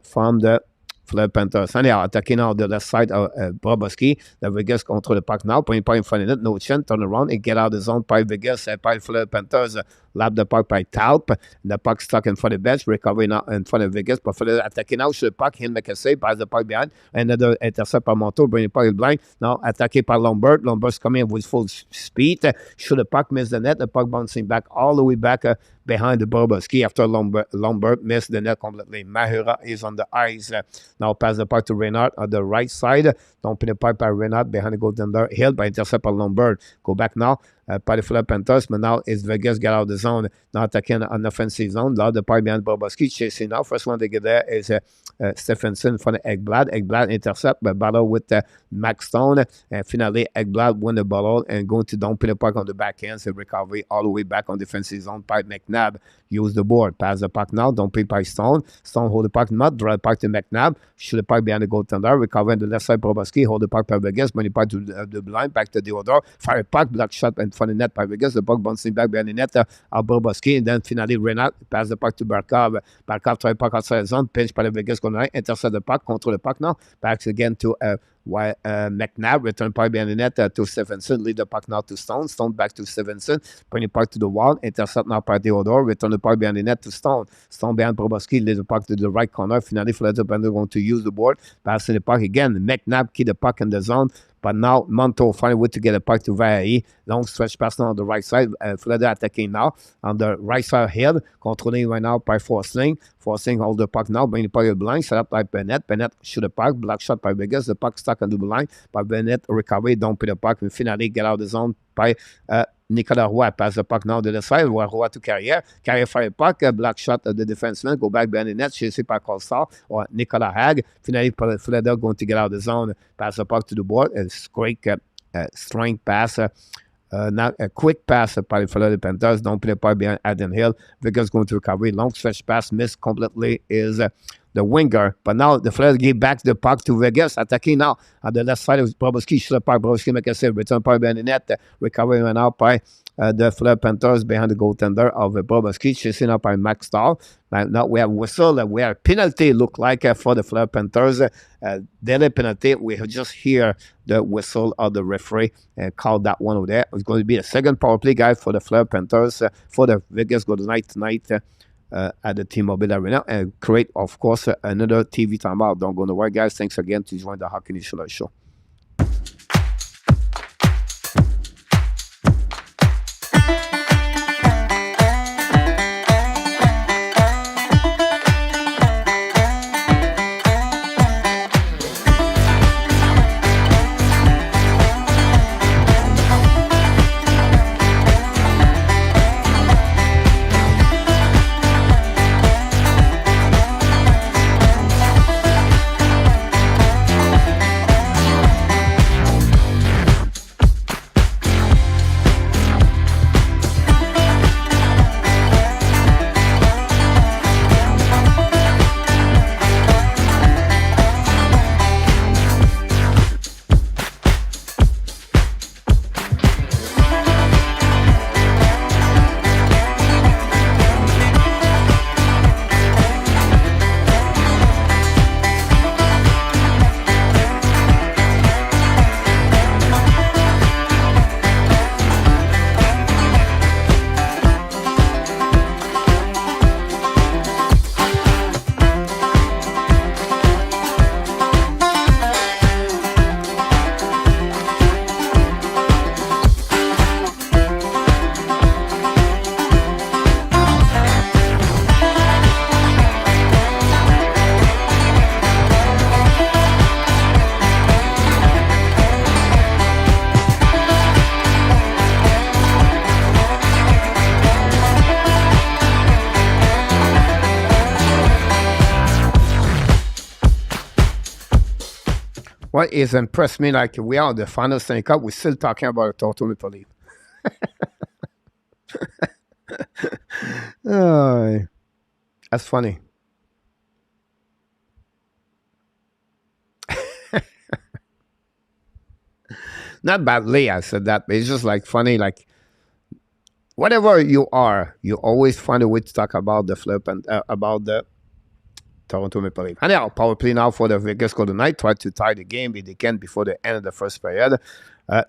from the Philadelphia Panthers. Anyhow, attacking now the left side of Bobrovsky. The Vegas control the puck now. Point in front of it. No chance. Turn around and get out of the zone by Vegas. By Philadelphia Panthers. Lap the puck by Talp. The puck stuck in front of the bench. Recovery now in front of Vegas. But Philadelphia attacking now. Shoot the puck. He'll make a save. Pass the puck behind. Another intercept by Montour. Bring the puck in blind. Now attacked by Lombard. Lombard's coming in with full speed. Shoot the puck. Miss the net. The puck bouncing back all the way back behind the Bobrovsky after Lombard missed the net completely. Mahura is on the ice. Now pass the puck to Reinhardt on the right side. Don't put the puck by Reinhardt behind the goaltender. Held by intercept by Lombard. Go back now. By the Philadelphia Panthers, but now is Vegas get out of the zone, now attacking an offensive zone. Now the puck behind Bobrovsky, chasing now. First one to get there is Stephenson from Ekblad. Ekblad intercept, but battle with Max Stone. And finally, Ekblad win the ball and going to dump the puck on the backhand. So recovery all the way back on defensive zone. By McNabb, use the board. Pass the puck now, dump it by Stone. Stone hold the puck, not draw the puck to McNabb. Shoot the puck behind the goaltender. Recover on the left side, Bobrovsky. Hold the puck by Vegas. Bring the puck to the blind, back to DUARTE. Fire puck, block shot, and from the net by Vegas, the puck bouncing back behind the net of Bobrovsky, and then finally Reinhardt pass the puck to Barkov. Barkov try puck outside the zone, pinch by the Vegas Golden Knights, intercept the puck, control the puck now, backs again to McNabb, return puck behind the net to Stephenson, lead the puck now to Stone, Stone back to Stephenson, bring the puck to the wall, intercept now by Theodore, return the puck behind the net to Stone, Stone behind Bobrovsky, lead the puck to the right corner, finally Philadelphia Panthers going to use the board, passing the puck again, McNabb keep the puck in the zone, but now Montour find a way to get a puck to Valeri. Long stretch pass now on the right side. Philadelphia attacking now on the right side hill. Controlling right now by Forsling. Forsling hold the puck now. Bring the puck blind. Set up by Bennett. Bennett shoot the puck. Block shot by Vegas. The puck stuck on the line. But Bennett recovery. Don't put the puck. And finally get out of the zone by Nicolas Roy. Pass the puck now to the side. Roy to Carrière. Carrière fire puck. Block shot of the defenseman. Go back behind the net. Chased by Colstar or Nicolas Hag. Finally, Philadelphia going to get out of the zone. Pass the puck to the board. Quick strength pass. Not a quick pass by the Philadelphia Panthers. Don't play the puck behind Eden Hill. Vegas going to recovery. Long stretch pass missed completely is the winger. But now the Philadelphia give back the puck to Vegas. Attacking now on the left side of Bobrovsky. Shoot the puck. Bobrovsky make a save. Return puck behind the net. Recovery went out by the Philadelphia Panthers behind the goaltender of Bobrovsky. Chasing up by Max Stahl. Now we have whistle. We have penalty look like for the Philadelphia Panthers. Daily penalty. We just hear the whistle of the referee and call that one over there. It's going to be a second power play, guys, for the Philadelphia Panthers for the Vegas Golden Knights tonight at the T-Mobile Arena, and create, of course, another TV timeout. Don't go nowhere, guys. Thanks again to join the Hockey Initial Show. What is impressed me, like we are the final Stanley Cup, we're still talking about the Toronto Maple Leaf. Oh, that's funny. Not badly, I said that, but it's just like funny, like whatever you are, you always find a way to talk about the flip and about the Toronto Maple Leaf. And now, power play now for the Vegas Golden Knights. Try to tie the game if they can before the end of the first period.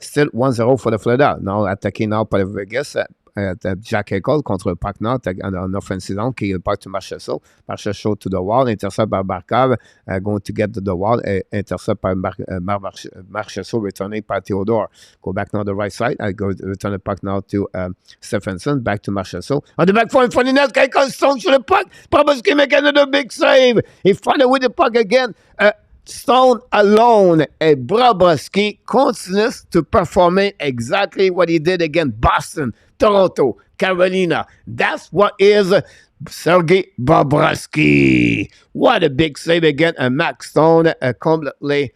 Still 1-0 for the Florida. Now attacking now par Vegas. Jack Eichel contre le Pac Nord en offensive zone qui part to Marchessault. Marchessault to the wall, intercept by Barkov, going to get to the wall, intercept by Marchessault, returning by Theodore. Go back now to the right side, go return the puck now to Stephenson, back to Marchessault. On the back for the net, Eichel strong to the puck, Bobrovsky make another big save. He found it with the puck again. Stone alone, and Bobrovsky continues to perform exactly what he did against Boston, Toronto, Carolina. That's what is Sergei Bobrovsky. What a big save again. And Max Stone completely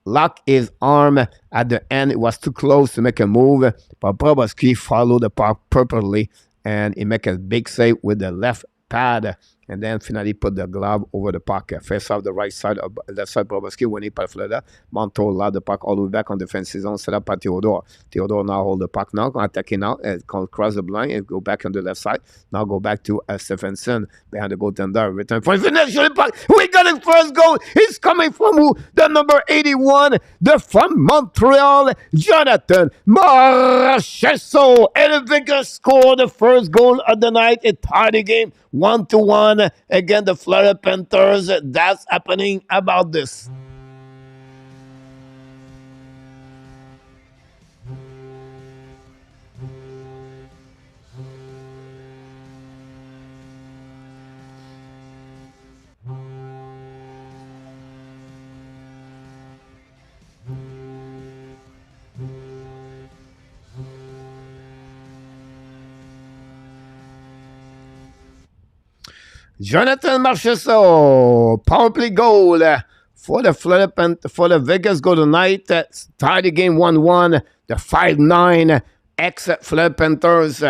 locked his arm at the end. It was too close to make a move, but Bobrovsky followed the puck perfectly, and he make a big save with the left pad. And then finally put the glove over the puck. Face off the right side of left side Bobrovsky winning by Florida. Montour allowed the puck all the way back on defensive zone, set up by Theodore. Theodore now hold the puck now, attacking now, cross the line and go back on the left side. Now go back to Stephenson behind the goaltender. Return for finish the puck. We got his first goal. He's coming from who? The number 81, from Montreal, Jonathan Marchessault. And the Vegas scored the first goal of the night. It tied the game 1-1 against the Florida Panthers. That's happening about this. Jonathan Marchessault, power play goal for the Vegas Golden Knights. Tied the game 1-1. The 5-9 ex-Florida Panthers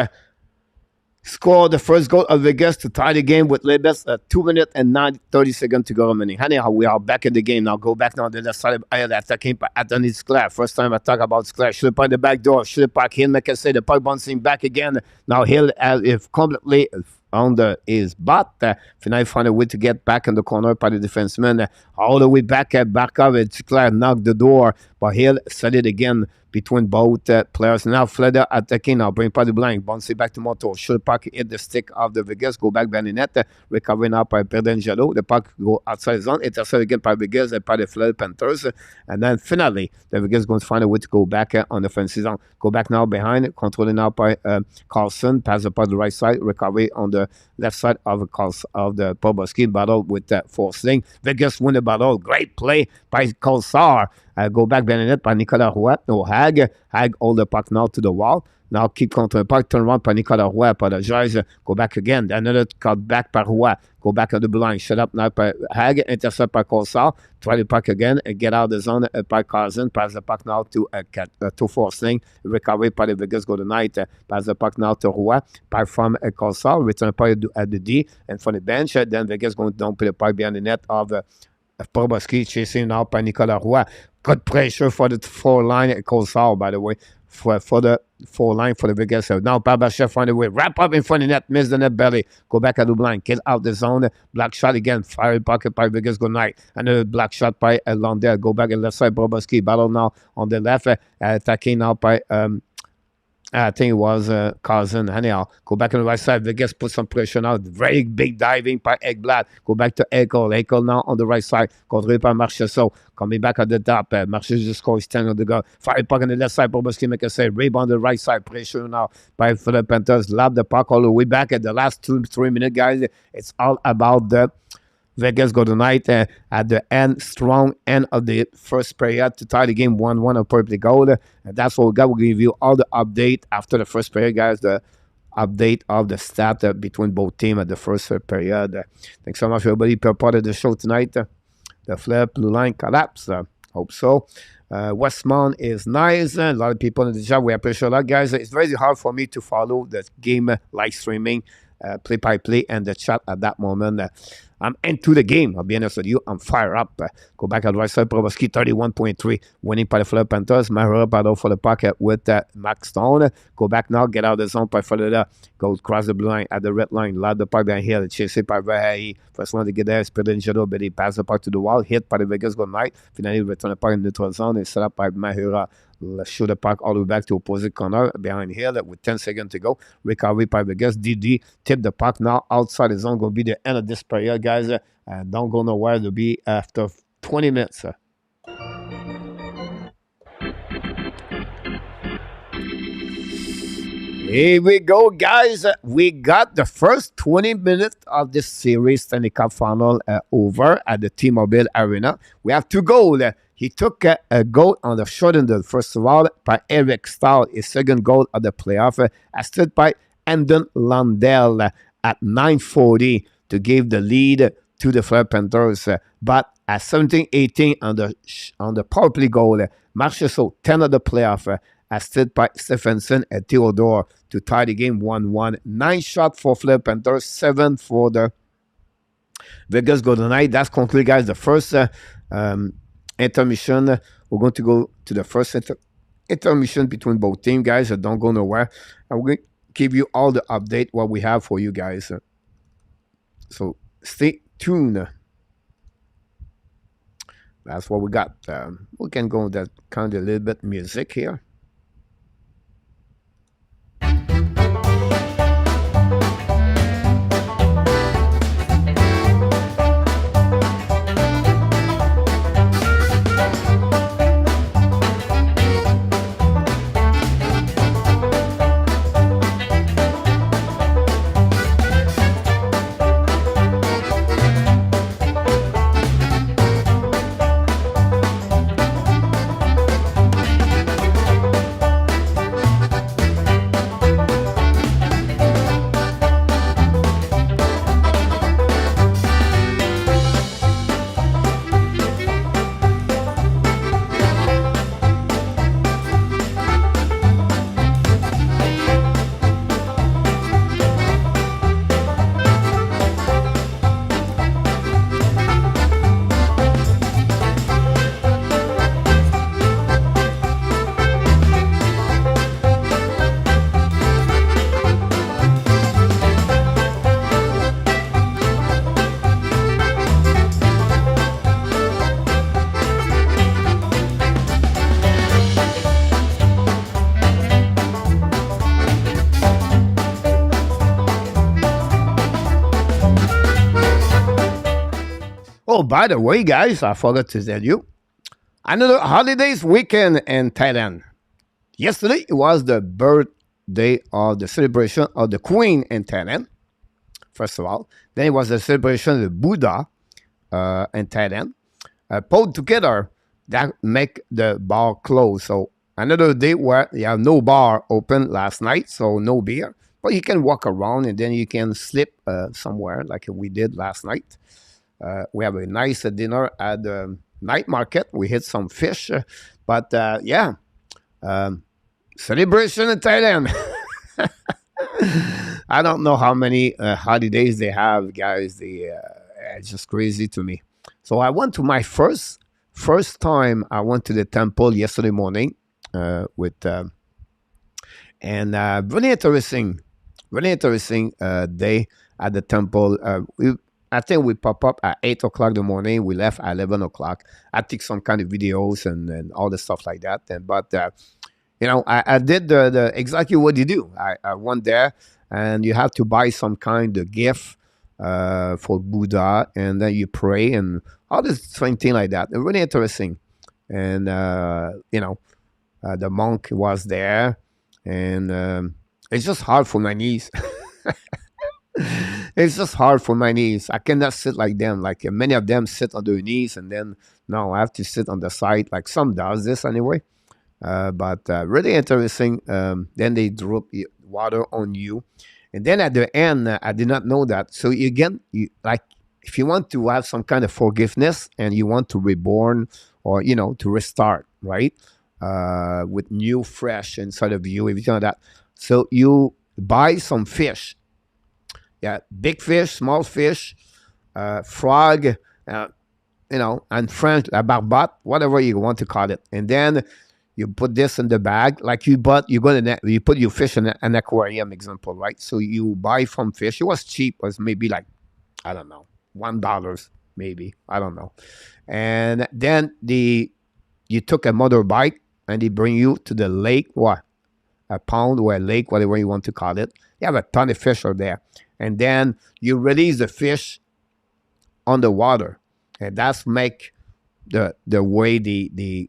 scored the first goal of Vegas to tie the game with Lebes at 2 minutes and 30 seconds to go remaining. Anyhow, we are back in the game now. Go back now to the left side of attacking by Anthony Sclair. First time I talk about Sclair. Should have put the back door. Should have put Hill. Make us say the puck bouncing back again. Now Hill is completely under his butt. Finally found a way to get back in the corner by the defenseman. All the way back at Barkov and Sclair knocked the door, but Hill set it again between both players. Now Florida attacking now, bring the blank, bounce it back to Moto. Should puck hit the stick of the Vegas, go back behind the net, recovering now by Perdangelo. The puck go outside the zone, intercepted again by Vegas and by the Florida Panthers. And then finally, the Vegas going to find a way to go back on the offensive zone. Go back now behind, controlling now by Carlson, pass the puck to the right side, recovery on the left side of the Bobrovsky battle with Forsling. Vegas win the battle. Great play by Colsar. Go back behind the net by Nicolas Roy. No, Hag hold the puck now to the wall. Now keep control the puck, turn around by Nicolas Roy. Apologize. Go back again. Another cut back by Roy. Go back on the blue line. Shut up now by Hag. Intercept by Colsar. Try the puck again and get out of the zone by Carlson. Pass the puck now to Forsling. Recovery by the Vegas Golden Knights. Pass the puck now to Roy. By from Colsar. Return puck at the D and from the bench. Then Vegas going to dump the puck behind the net of Bobrovsky, chasing now by Nicolas Roy. Good pressure for the four-line Colsar, by the way, for the four-line for the Vegas. Now Barbashev find a way. Wrap up in front of the net. Miss the net belly. Go back at the blind. Get out the zone. Black shot again. Fire pocket by Vegas. Good night. Another black shot by Londell. Go back at left side. Bobrovsky battle now on the left. Attacking now by I think it was Carlson. Anyhow, go back on the right side. Vegas put some pressure out. Very big diving by Ekblad. Go back to Eichel. Eichel now on the right side. Controlled by Marchessault. Coming back at the top. Marchessault scores 10 on the goal. Fire puck on the left side. Bobrovsky make a save. Rebound on the right side. Pressure now by the Panthers. Lob the puck all the way back at the last 2-3 minutes, guys. It's all about the Vegas Golden Knights at the end, strong end of the first period to tie the game 1-1 on purple goal. And that's what we got. We'll give you all the update after the first period, guys. The update of the stat between both teams at the first period. Thanks so much, everybody. Per part of the show tonight. The flip blue line collapse. Hope so. Westmount is nice. A lot of people in the chat. We appreciate that, guys. It's very hard for me to follow the game live streaming, play by play, and the chat at that moment. I'm into the game. I'll be honest with you. I'm fired up. Go back advisor Provoski 31.3, winning by the Florida Panthers. Mahura battle for the pocket with Max Stone. Go back now. Get out of the zone by Florida. Go cross the blue line at the red line. Loud the puck down here. Chase it by Vahayi. First one to get there is Pedro Ingedo, but he passed the puck to the wall. Hit by the Vegas Golden Knight. Finally, return the puck in neutral zone. It's set up by Mahura. Let's shoot the puck all the way back to opposite corner behind here with 10 seconds to go. Recovery by Vegas. DD tip the puck now outside the zone. Going to be the end of this period, guys. Don't go nowhere. It'll be after 20 minutes. Here we go, guys. We got the first 20 minutes of this series Stanley Cup Final over at the T-Mobile Arena. We have 2 goals. He took a goal on the short end, first of all, by Eric Stahl. His second goal of the playoff, assisted by Andon Landell at 9:40 to give the lead to the Florida Panthers. But at 17-18 on the power play goal, Marchessault, 10 of the playoff, assisted by Stephenson and Theodore to tie the game 1-1. 9 shots for Florida Panthers, 7 for the Vegas Golden Knight. That's concluded, guys, the first intermission. We're going to go to the first intermission between both teams, guys. Don't go nowhere. I'm going to give you all the update what we have for you guys. So stay tuned. That's what we got. We can go with that kind of a little bit music here. Oh, by the way, guys, I forgot to tell you, another holidays weekend in Thailand. Yesterday, it was the birthday of the celebration of the Queen in Thailand, first of all. Then it was the celebration of the Buddha in Thailand. Both together, that make the bar close. So another day where you have no bar open last night, so no beer. But you can walk around and then you can sleep somewhere like we did last night. We have a nice dinner at the night market. We hit some fish. But yeah, celebration in Thailand. I don't know how many holidays they have, guys. It's just crazy to me. So I went to my first time. I went to the temple yesterday morning with and really interesting day at the temple. I think we pop up at 8 o'clock in the morning. We left at 11 o'clock. I took some kind of videos and all the stuff like that. But you know, I did the exactly what you do. I went there, and you have to buy some kind of gift for Buddha, and then you pray and all this same thing like that. It's really interesting. And you know, the monk was there, and it's just hard for my knees. It's just hard for my knees. I cannot sit like them. Like many of them sit on their knees, and then no, I have to sit on the side. Like some does this anyway. But really interesting. Then they drop water on you, and then at the end, I did not know that. So again, like if you want to have some kind of forgiveness and you want to reborn or to restart, right? With new fresh inside of you, everything like that. So you buy some fish, yeah, big fish, small fish, frog, uh, and French, a barbot, whatever you want to call it. And then you put this in the bag, like you put your fish in an aquarium, example, right? So you buy from fish. It was cheap, it was maybe like, I don't know, $1, maybe, I don't know. And then you took a motorbike and they bring you to the lake, what, a pond or a lake, whatever you want to call it. You have a ton of fish out there. And then you release the fish on the water. And that's make the way they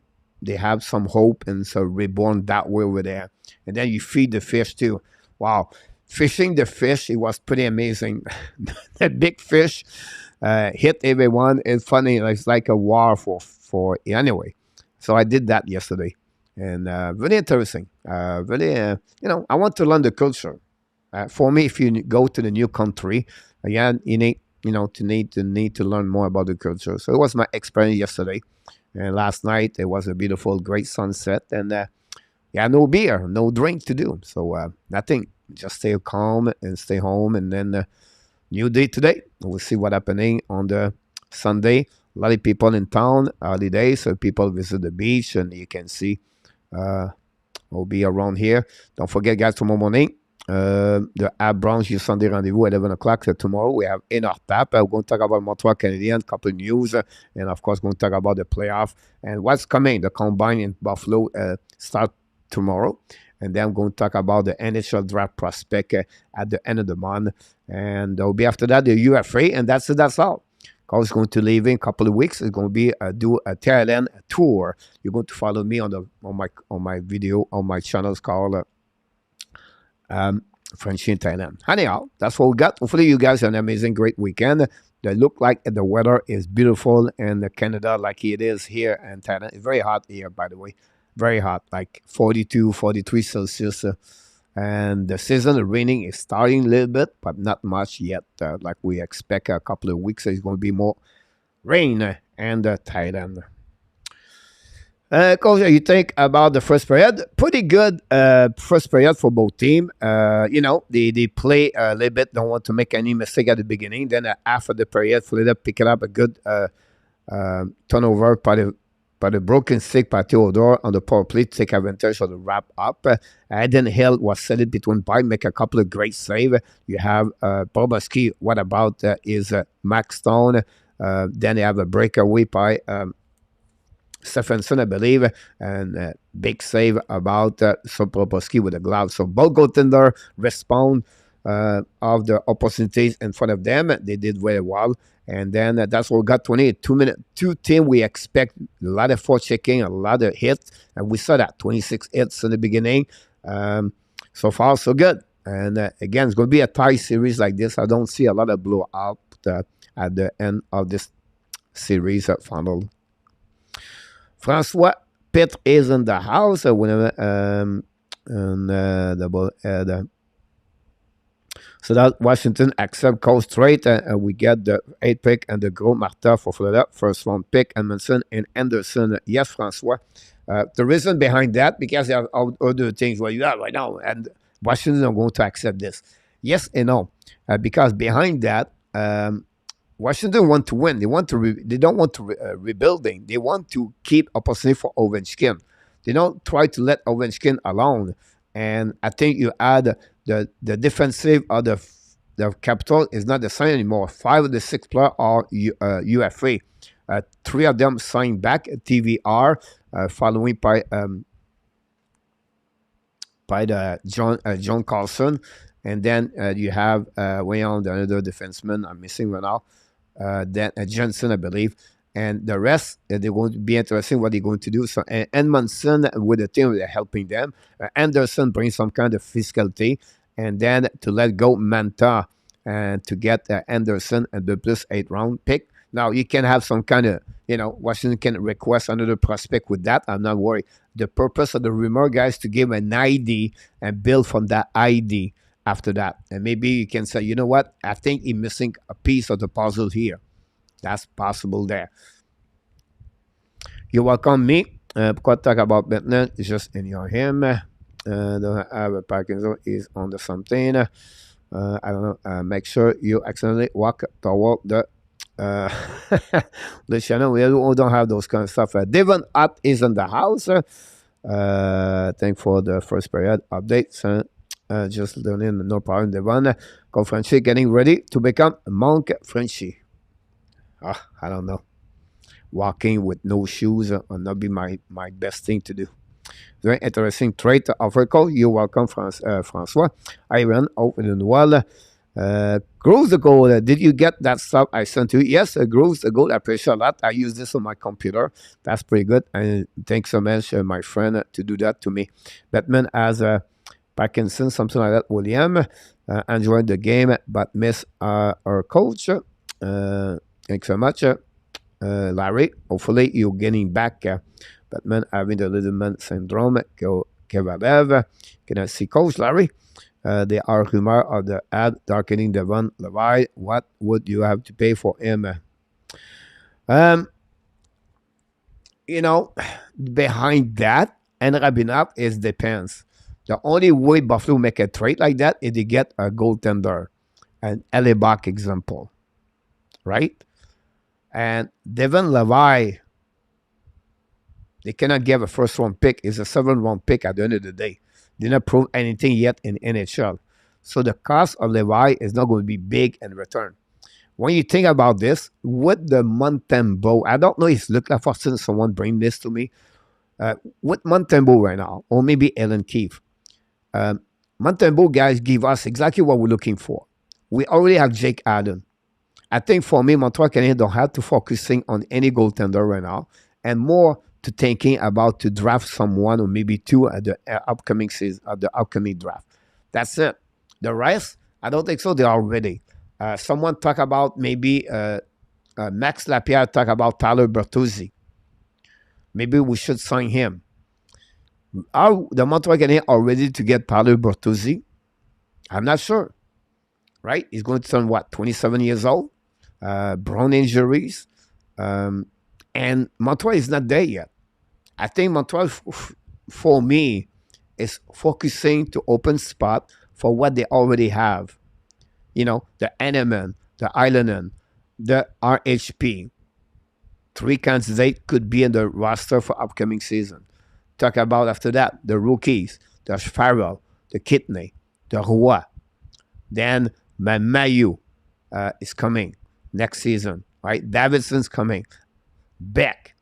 have some hope and so reborn that way over there. And then you feed the fish too. Wow. Fishing the fish, it was pretty amazing. The big fish hit everyone. It's funny. It's like a war for anyway. So I did that yesterday. And really interesting. Really, I want to learn the culture. For me, if you go to the new country, again, you need to learn more about the culture. So it was my experience yesterday, and last night it was a beautiful, great sunset, and no beer, no drink to do. So nothing. Just stay calm and stay home, and then new day today. We'll see what happening on the Sunday. A lot of people in town, holiday, so people visit the beach, and you can see. We'll be around here. Don't forget, guys, tomorrow morning, the App Branch, your Sunday rendezvous at 11 o'clock. So tomorrow we have in our tap. We're going to talk about Montreal Canadiens, couple of news, and of course, going to talk about the playoff and what's coming. The combine in Buffalo start tomorrow. And then I'm going to talk about the NHL draft prospect at the end of the month. And there'll be after that the UFA, and that's it. That's all. I was going to leave in a couple of weeks. It's going to be do a Thailand tour. You're going to follow me on my video on my channels called French in Thailand. Anyhow, that's what we got. Hopefully you guys have an amazing, great weekend. They look like the weather is beautiful in Canada, like it is here in Thailand. It's very hot here, by the way. Very hot, like 42, 43 Celsius. And the season of raining is starting a little bit, but not much yet. Like we expect a couple of weeks, it's going to be more rain in Thailand. Coach, you think about the first period? Pretty good first period for both teams. They play a little bit, don't want to make any mistake at the beginning. Then after the period, Florida pick it up a good turnover by the broken stick by Theodore on the power play to take advantage of the wrap up. Nhl was set it between by, make a couple of great saves. You have Bobrovsky. What about is Max Stone? Then they have a breakaway by Stephenson, I believe, and big save about Bobrovsky with a glove. So both goaltender respond of the opportunities in front of them. They did very well. And then that's what we got, 28 minutes. Two teams, we expect a lot of forechecking, a lot of hits. And we saw that, 26 hits in the beginning. So far, so good. And again, it's going to be a tie series like this. I don't see a lot of blowout at the end of this series final. Francois Pitt is in the house. So that Washington accept call straight. We get the 8th pick and the Gros Martin for Florida. First round pick, Edmondson and Anderson. Yes, Francois. The reason behind that, because there are other things where you are right now, and Washington are going to accept this. Yes and no. Because behind that, Washington want to win. They don't want to rebuilding. They want to keep opportunity for Ovechkin. They don't try to let Ovechkin alone. And I think you add the defensive or the capital is not the same anymore. 5 of the 6 players are UFA. 3 of them signed back TVR, following by the John Carlson. And then you have way on the other defenseman. I'm missing right now. Then Jensen, I believe. And the rest, they're going to be interesting what they're going to do. So Edmondson with the team, they're helping them. Anderson brings some kind of physicality. And then to let go Manta and to get Anderson and the plus 8 round pick. Now, you can have some kind of, Washington can request another prospect with that. I'm not worried. The purpose of the rumor, guys, to give an ID and build from that ID after that. And maybe you can say, you know what? I think he's missing a piece of the puzzle here. That's possible there. You're welcome, me. Pourquoi talk about maintenant? Just ignore him. Don't have a Parkinson is on the something. I don't know. Make sure you accidentally walk toward the Luciano. We don't have those kind of stuff. Devon Up is in the house. Thank for the first period updates. Just learning, no problem. Devon, go Frenchy, getting ready to become Monk Frenchy. I don't know. Walking with no shoes will not be my best thing to do. Very interesting trait of recall. You're welcome, Francois. Iron out in the wall. Grows the goal. Did you get that stuff I sent you? Yes, grows the goal. I appreciate a lot. I use this on my computer. That's pretty good. And thanks so much, my friend, to do that to me. Batman has Parkinson, something like that. William enjoyed the game, but miss our coach. Thanks so much, Larry. Hopefully, you're getting back. Batman having the little man syndrome. Kevalev. Can I see Coach Larry? There are rumors of the ad darkening Devon Levi. What would you have to pay for him? Behind that, and Rabinov is depends. The only way Buffalo make a trade like that is to get a goaltender, an Elebach example, right? And Devon Levi, they cannot give a first-round pick. It's a seventh-round pick at the end of the day. Didn't prove anything yet in NHL. So the cost of Levi is not going to be big in return. When you think about this, with the Montembeault, I don't know if look like for someone bring this to me. With Montembeault right now, or maybe Ellen Keefe. Montembeault guys give us exactly what we're looking for. We already have Jake Allen. I think for me, Montreal Canadiens don't have to focusing on any goaltender right now, and more to thinking about to draft someone or maybe two at the upcoming season, at the upcoming draft. That's it. The rest, I don't think so. They are ready. Someone talk about maybe Max Lapierre talk about Tyler Bertuzzi. Maybe we should sign him. Are the Montreal Canadiens are ready to get Tyler Bertuzzi? I'm not sure. Right? He's going to turn, 27 years old? Brown injuries. And Montreal is not there yet. I think Montreal, for me, is focusing to open spot for what they already have. The Eneman, the Islanen, the RHP. 3 candidates could be in the roster for upcoming season. Talk about after that, the rookies, the Farrell, the Kidney, the Roy. Then MEILLEUR is coming next season, right? Davidson's coming. Beck.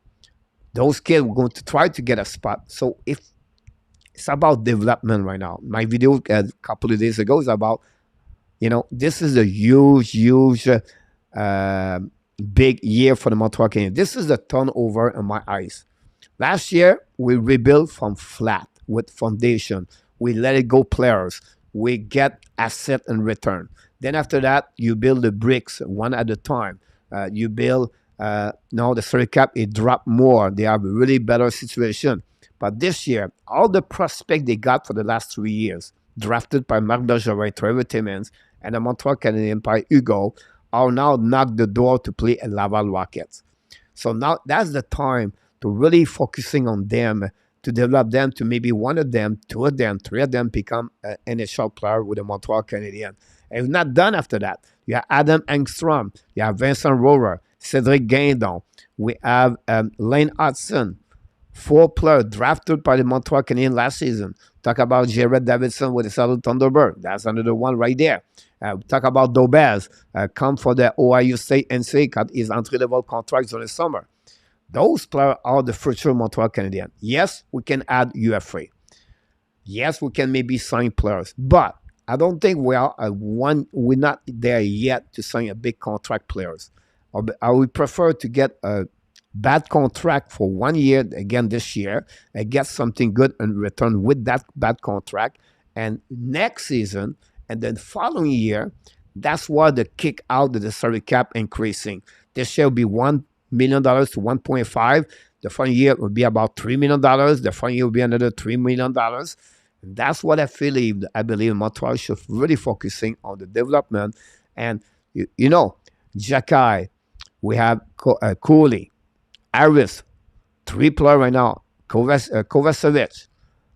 Those kids were going to try to get a spot. So if it's about development right now. My video a couple of days ago is about, this is a huge, big year for the Montreal Canadiens. This is the turnover in my eyes. Last year, we rebuilt from flat with foundation. We let it go players. We get asset in return. Then after that, you build the bricks one at a time. You build, now the salary cap, it dropped more. They have a really better situation. But this year, all the prospects they got for the last 3 years, drafted by Marc Bergevin, Trevor Timmins, and the Montreal Canadiens by Hugo, are now knocked the door to play at Laval Rockets. So now that's the time to really focusing on them, to develop them to maybe one of them, 2 of them, 3 of them become an NHL player with the Montreal Canadiens. And it's not done after that. You have Adam Engstrom, you have Vincent Rohrer, Cedric Guindon, we have Lane Hudson, 4 players drafted by the Montreal Canadiens last season. Talk about Jared Davidson with the Seattle Thunderbird. That's another one right there. Talk about Dobez, come for the Ohio State NCAA, cut his entry-level contracts in the summer. Those players are the future Montreal Canadiens. Yes, we can add UFA. Yes, we can maybe sign players. But I don't think we're not there yet to sign a big contract players. I would prefer to get a bad contract for 1 year, again this year, and get something good in return with that bad contract. And next season, and then following year, that's why the kick out of the salary cap increasing. This year will be $1 million to 1.5. The following year will be about $3 million. The following year will be another $3 million. And that's what I believe Montreal should really focusing on the development. And, Jacky, we have Cooley, Harris, 3 players right now. Kovacevic,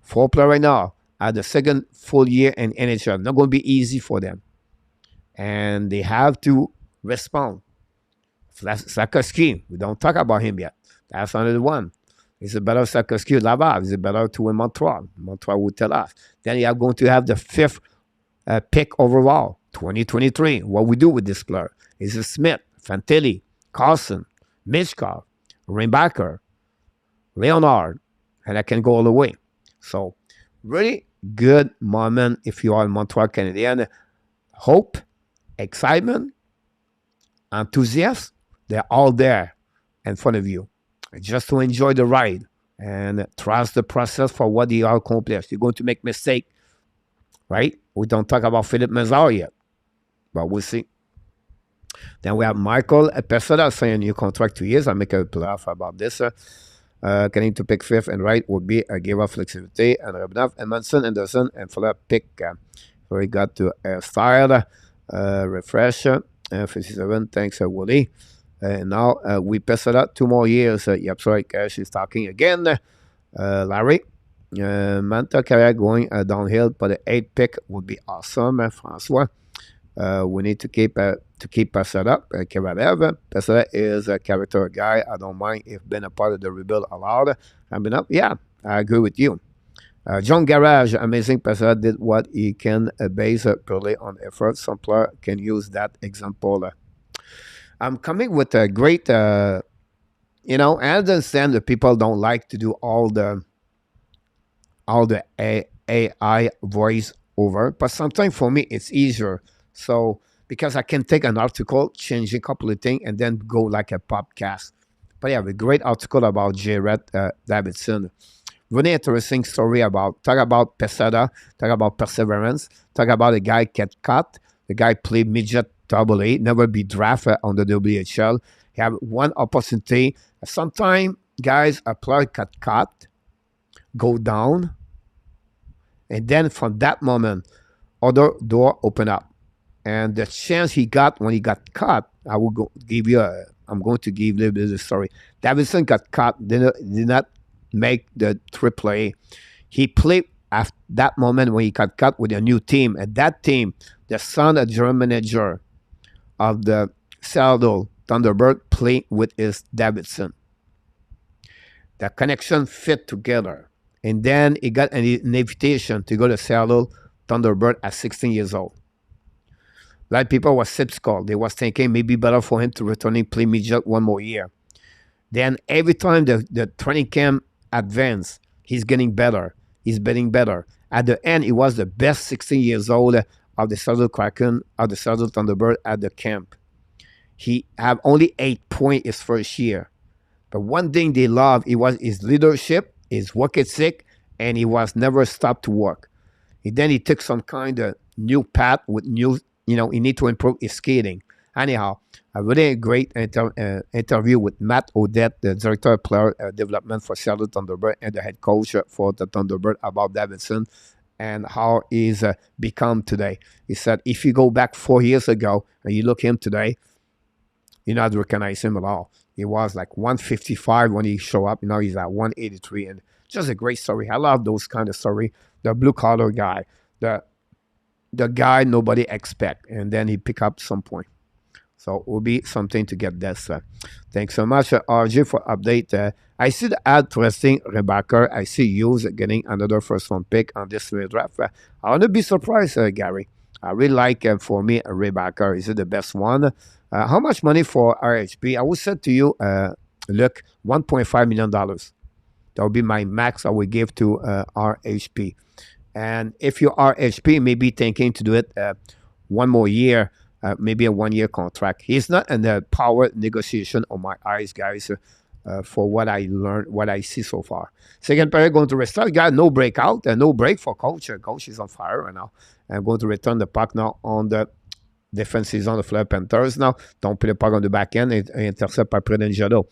4 players right now. At the second full year in NHL. Not going to be easy for them. And they have to respond. Sakoski, we don't talk about him yet. That's another one. Is it better Sakoski Laval? Is it better to win Montreal? Montreal will tell us. Then you are going to have the 5th pick overall, 2023. What we do with this player? Is it Smith, Fantilli, Carlson, Mishkov, Reinbacher, Leonard, and I can go all the way. So, really good moment if you are a Montreal Canadian. Hope, excitement, enthusiasm, they're all there in front of you. Just to enjoy the ride and trust the process for what you are accomplished. You're going to make mistakes, right? We don't talk about Philippe Mazar yet, but we'll see. Then we have Michael Pesada signing a new contract 2 years. I'll make a laugh about this. Getting to pick 5th and right would be a give up flexibility and Rebnov, Edmondson, Anderson, and for that pick. So we got to style, refresh, 57. Thanks, Woody. And now we pass it out 2 more years. Yep, sorry, she's talking again. Larry. Manta career going downhill, but the 8th pick would be awesome. Francois. We need to keep Passat up. Kevalev. Passat is a character guy. I don't mind if been a part of the rebuild allowed. I've been up. Yeah, I agree with you. John Garage, amazing. Passat did what he can based purely on effort. Some player can use that example. I'm coming with a great, I understand that people don't like to do all the AI voice over, but sometimes for me it's easier. So because I can take an article, change a couple of things, and then go like a podcast. But yeah, a great article about Jared Davidson. Really interesting story talk about Pesada, talk about perseverance, talk about a guy get caught. The guy played midget AA, never be drafted on the WHL. He have one opportunity. Sometimes guys apply get caught, go down, and then from that moment, other door open up. And the chance he got when he got caught, I'm going to give you a little bit of the story. Davidson got caught, did not make the AAA. He played at that moment when he got caught with a new team. And that team, the son of the general manager of the Seattle Thunderbird, played with his Davidson. The connection fit together. And then he got an invitation to go to Seattle Thunderbird at 16 years old. A lot of people were skeptical. They was thinking maybe better for him to return and play midget 1 more year. Then every time the training camp advanced, he's getting better. He's getting better. At the end, he was the best 16 years old of the Seattle Kraken, of the Seattle Thunderbird at the camp. He had only 8 points his first year. But one thing they loved, it was his leadership, his work ethic, and he was never stopped to work. And then he took some kind of new path with new, he need to improve his skating. Anyhow, a really great interview with Matt Odette, the director of player development for Seattle Thunderbird and the head coach for the Thunderbird about Davidson and how he's become today. He said, if you go back 4 years ago and you look him today, you not recognize him at all. He was like 155 when he showed up. Now he's at 183. And just a great story. I love those kind of story. The blue-collar guy, the guy nobody expect, and then he pick up some point. So it will be something to get this. Thanks so much, RJ, for update. I see the ad interesting, Rebecca. I see you getting another first-round pick on this draft. I want to be surprised, Gary. I really like, for me, Rebecca. Is it the best one? How much money for RHP? I would say to you, look, $1.5 million. That would be my max I would give to RHP. And if you are RHP, maybe thinking to do it 1 more year, maybe a 1 year contract. He's not in the power negotiation on my eyes, guys, for what I learned, what I see so far. Second period going to restart. Got no breakout and no break for coach. Coach is on fire right now. I'm going to return the puck now on the defensive zone of the Panthers now. Don't put the puck on the back end. Intercept by Preden Jadot.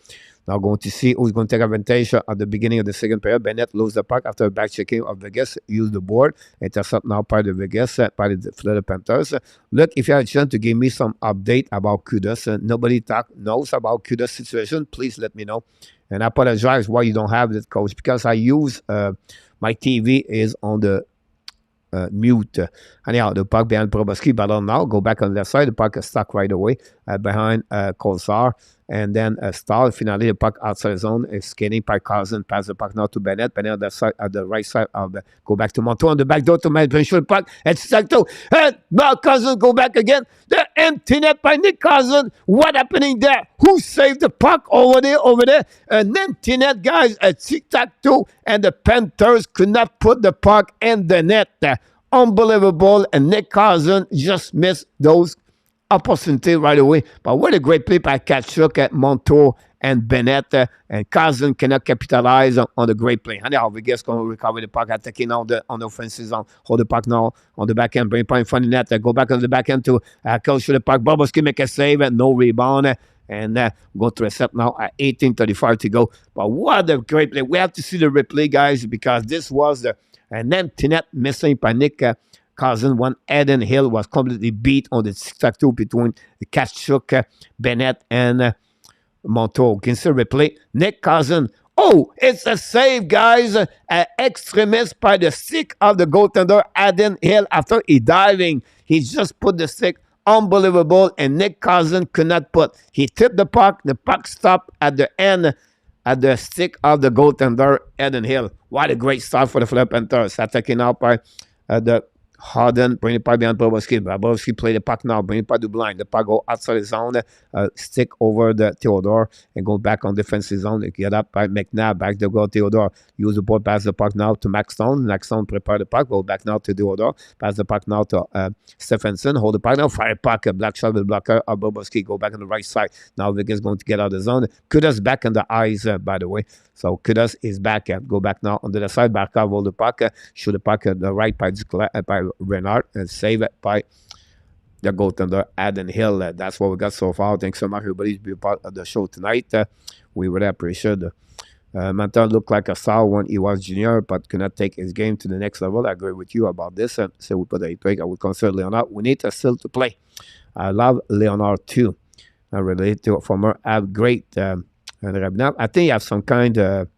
Now going to see who's going to take advantage at the beginning of the second period. Bennett loses the puck after back checking of Vegas. Use the board. Intercept now by the Vegas, by the Florida Panthers. Look, if you have a chance to give me some update about Kudos, nobody knows about Kudos situation, please let me know. And I apologize why you don't have it, coach, because I use my TV is on the mute. Anyhow, the puck behind Proboski, battle now. Go back on the left side. The puck is stuck right away behind Kolsar. And then Stahl, finally, the puck outside the zone is skating by Cousin. Pass the puck now to Bennett. Bennett on the side, at the right side of the, go back to Montour on the back door to the puck. It's stuck to, and now Cousin go back again. The empty net by Nick Cousin. What happening there? Who saved the puck over there? An empty net, guys. A tic-tac-toe. And the Panthers could not put the puck in the net. Unbelievable. And Nick Cousin just missed those opportunity right away. But what a great play by Kachuk at Montour and Bennett. And Cousin cannot capitalize on the great play. Anyhow, Vegas going to recover the puck, attacking on the offensive zone. Hold the puck now on the back end, bring it in front of the net. Go back on the back end to coach the puck. Boboski make a save and no rebound. And go to reset now at 18:35 to go. But what a great play. We have to see the replay, guys, because this was an empty net missing by Nick Cousin. One Eden Hill was completely beat on the tic-tac-toe between Kachuk, Bennett, and Montour. Can you see the replay? Nick Cousin. Oh, it's a save, guys. Extremist by the stick of the goaltender, Eden Hill. After he diving, he just put the stick. Unbelievable. And Nick Cousin could not put. He tipped the puck. The puck stopped at the end, at the stick of the goaltender, Eden Hill. What a great start for the Florida Panthers. Attacking out by the Harden, bring the puck behind Boboski. Boboski play the puck now, bring the puck to blind. The puck go outside the zone, stick over the Theodore, and go back on defensive zone. Get up by McNabb, back to go Theodore. Use the ball, pass the puck now to Max Stone. Max Stone prepare the puck, go back now to Theodore. Pass the puck now to Stephenson. Hold the puck now, fire puck, a black shot with blocker of Boboski. Go back on the right side. Now Vegas going to get out of the zone. Kudas back in the eyes, by the way. So Kudas is back. Go back now on the left side. Barkov hold the puck. Shoot the puck at the right by Renard and save it by the goaltender Eden Hill. That's what we got so far. Thanks so much, everybody, to be a part of the show tonight. We really appreciate it. Mantel looked like a star when he was junior, but could not take his game to the next level. I agree with you about this. So we put a break. I would consider Leonard. We need to still to play. I love Leonard too. I relate to former have great. I think you have some kind of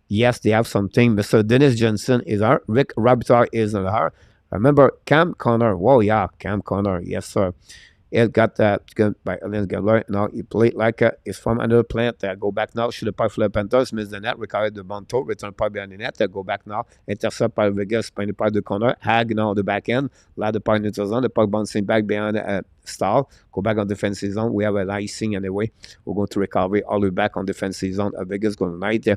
yes, they have something. Mr. Dennis Johnson is our. Rick Robitaille is our. Remember Cam Connor. Whoa, yeah, Cam Connor. Yes, sir. It got good by Ellen Gabler. Now he played like it's from another plant. Go back now. Shoot the puck for the Panthers. Miss the net. Recover the Montour. Return puck behind the net. Go back now. Intercept by Vegas. Spin the puck to corner. Hag now on the back end. Lad the puck into the zone. The puck bouncing back behind Stahl. Go back on defensive zone. We have a icing anyway. We're going to recover all the way back on defensive zone. Vegas going tonight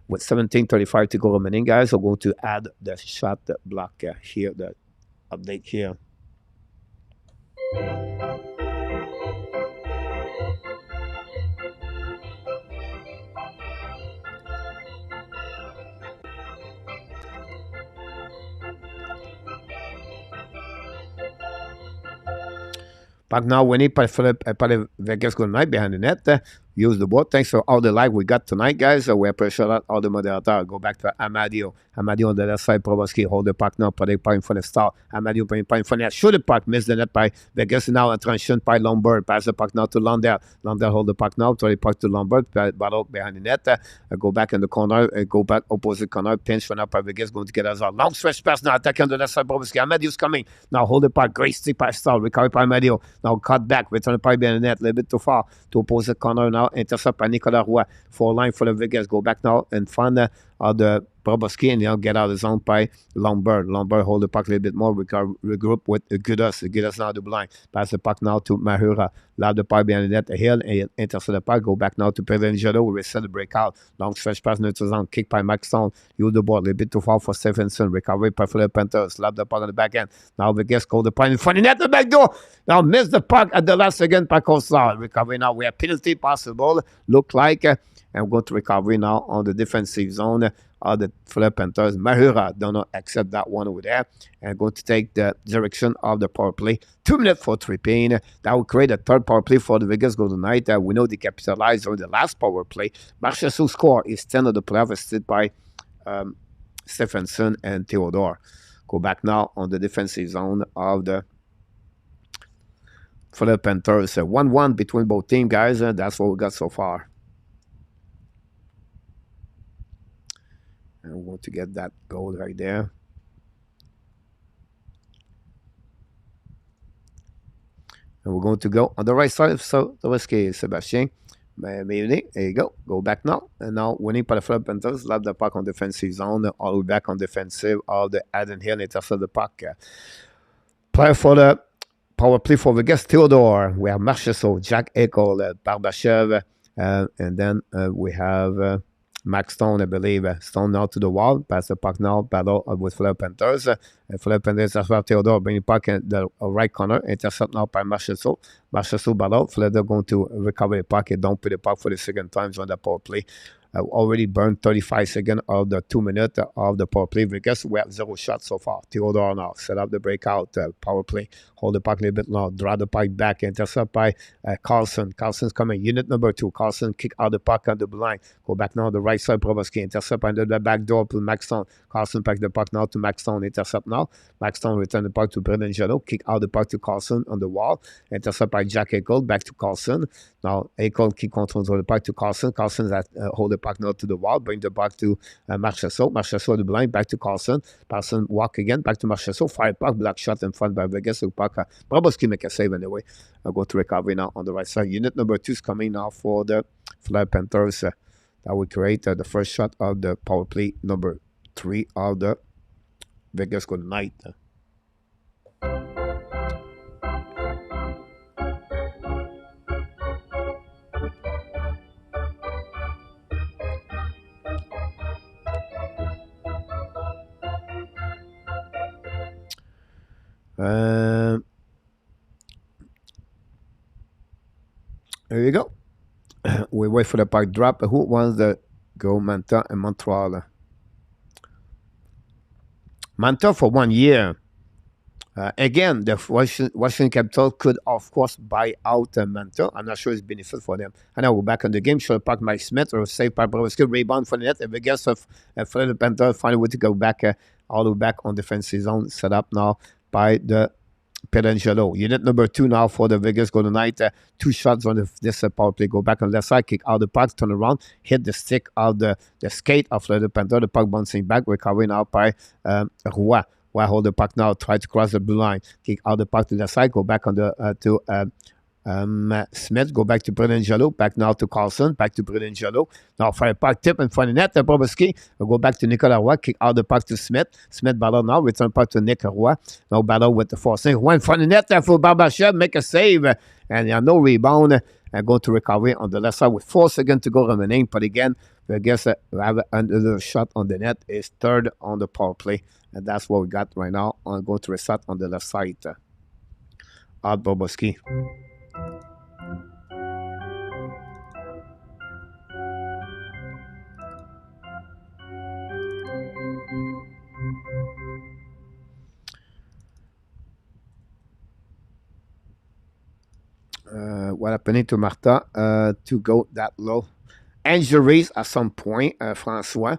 with 17:35 to go remaining, guys. We're going to add the shot block here. The update here. Puck now winning by Vegas good night behind the net. Use the board. Thanks for all the like we got tonight, guys. We appreciate that. All the moderators. Go back to Amadio. Amadio on the left side. Proboski hold the puck now. Put the puck in front of Star. Amadio bring the puck in front of net. Shoot the puck. Miss the net by Vegas. Now a transition by Lombard. Pass the puck now to Lundell. Lundell hold the puck now. Throw the puck to Lombard. Battle behind the net. Go back in the corner. Go back opposite corner. Pinch for now by Vegas. Going to get us out. Long stretch pass now. Attack on the left side. Proboski. Amadio's coming. Now hold the puck. Great stick by Star. Recover by Amadio. Now cut back. Return the puck behind the net. A little bit too far. To opposite corner now. Intercept by Nicolas Roy. 4 line for the Vegas. Go back now and find the Proboski and get out of the zone by Lombard. Lombard hold the puck a little bit more. Regroup with Gudas. Gudas now to blind. Pass the puck now to Mahura. Lab the puck behind the net. A hill and intercept the puck. Go back now to Pedro. Reset the breakout. Long stretch pass into the zone. Kick by Max Stone. Use the ball a little bit too far for Stephenson. Recovery by the Panthers. Slap the puck on the back end. Now Vegas call the puck in front of the net. The back door. Now miss the puck at the last second by Costa. Recovery now. We have penalty possible. Look like. And we're going to recovery now on the defensive zone of the Florida Panthers. Mahura don't not accept that one over there. And going to take the direction of the power play. 2 minutes for 3 pain. That will create a third power play for the Vegas Golden Knight. We know they capitalized on the last power play. Marchessault score is 10 of the play assisted by Stephenson and Theodore. Go back now on the defensive zone of the Florida Panthers. 1-1 between both teams, guys. That's what we got so far. And we want to get that goal right there. And we're going to go on the right side. So, Sébastien. There you go. Go back now. And now winning par le Fleur Panthers. Lave the puck on defensive zone. All the way back on defensive. All the Nhl intercept the puck. Player for the power play for Vegas, Theodore. We have Marchessault, Jack Eichel, Barbachev. And then we have Max Stone, I believe. Stone now to the wall. Pass the puck now. Battle with Fleur Panthers. Fleur Panthers intercept Theodore. Bring the puck in the right corner. Intercept now by Marchessault. Marchessault battle. Fleur going to recover the puck and don't put the puck for the second time on the power play. Already burned 35 seconds of the 2 minutes of the power play. Because we have 0 shots so far. Theodore now set up the breakout power play. Hold the puck a little bit long. Draw the puck back. Intercept by Carlson. Carlson's coming. Unit number 2. Carlson kick out the puck on the blind. Go back now the right side. Provoski intercept under the back door to Max Stone. Carlson pack the puck now to Max Stone. Intercept now. Max Stone return the puck to Brendan Jalo. Kick out the puck to Carlson on the wall. Intercept by Jack Eichel. Back to Carlson. Now Eichel keep control the puck to Carlson. Carlson's hold the puck now to the wall. Bring the puck to Marchessault. Marchessault the blind. Back to Carlson. Carlson walk again. Back to Marchessault. Fire puck. Block shot in front by Vegas. The puck. Provoski make a save anyway. I'll go to recovery now on the right side. Unit number 2 is coming now for the Fleur Panthers. That will create the first shot of the power play number 3 of the Vegas Golden Knight. There you go. We wait for the puck drop. Who wants the go? Manta and Montreal. Manta for 1 year. Again, the Washington Capitals could, of course, buy out Manta. I'm not sure it's benefit for them. And now we're back on the game. Should puck Mike Smith or save by Provoski. Rebound for the net. If I guess for the Panthers, find a way to go back all the way back on defensive zone. Set up now by the Pedangelo. Unit number 2 now for the Vegas Golden Knight. 2 shots on this power play. Go back on the left side, kick out the puck, turn around, hit the stick of the skate of the Panther. The puck bouncing back, recovering out by Roy. Roy hold the puck now, try to cross the blue line, kick out the puck to the side, go back on the to Smith, go back to Pedangelo, back now to Carlson, back to Pedangelo. Now fire puck tip in front of net. Provoski will go back to Nicolas Roy, kick out the puck to Smith. Smith battle now, return puck to Nick Roy. Now battle with the forcing. One in front of net for Barbachev, make a save, and no rebound. And go to recovery on the left side with 4 seconds to go remaining. But again, I guess another shot on the net is 3rd on the power play. And that's what we got right now. I'm going to reset on the left side. Out Boboski. What happened to Martha to go that low? Injuries at some point, Francois.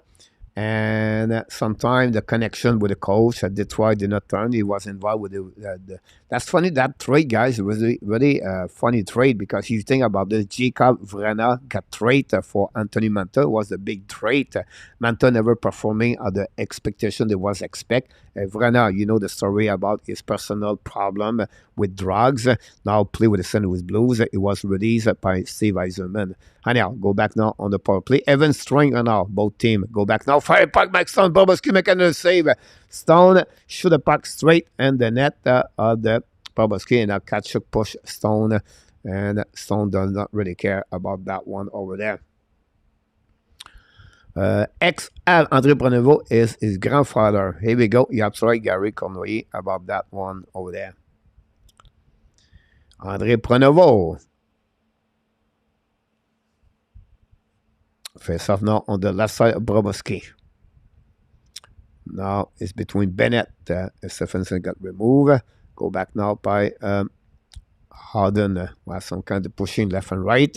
And sometimes the connection with the coach at Detroit did not turn. He was involved with the that's funny. That trade, guys, was really funny trade because you think about this. Jacob Vrana got traded for Anthony Manta. Was a big trade. Manta never performing at the expectation they was expect. Vrana, you know the story about his personal problem with drugs. Now play with the St. Louis Blues. It was released by Steve Yzerman. Anyhow, go back now on the power play. Evan Stringer now, both team go back now. Fire puck back Stone. Boboski make another save. Stone shoot the puck straight in the net of the Boboski, and now Kachuk push Stone, and Stone does not really care about that one over there. André Pronovo is his grandfather. Here we go. You have right, Gary Cournoyer, about that one over there. André Pronovo. Face off now on the left side of Boboski. Now it's between Bennett. Stephenson got removed. Go back now by Harden. Some kind of pushing left and right.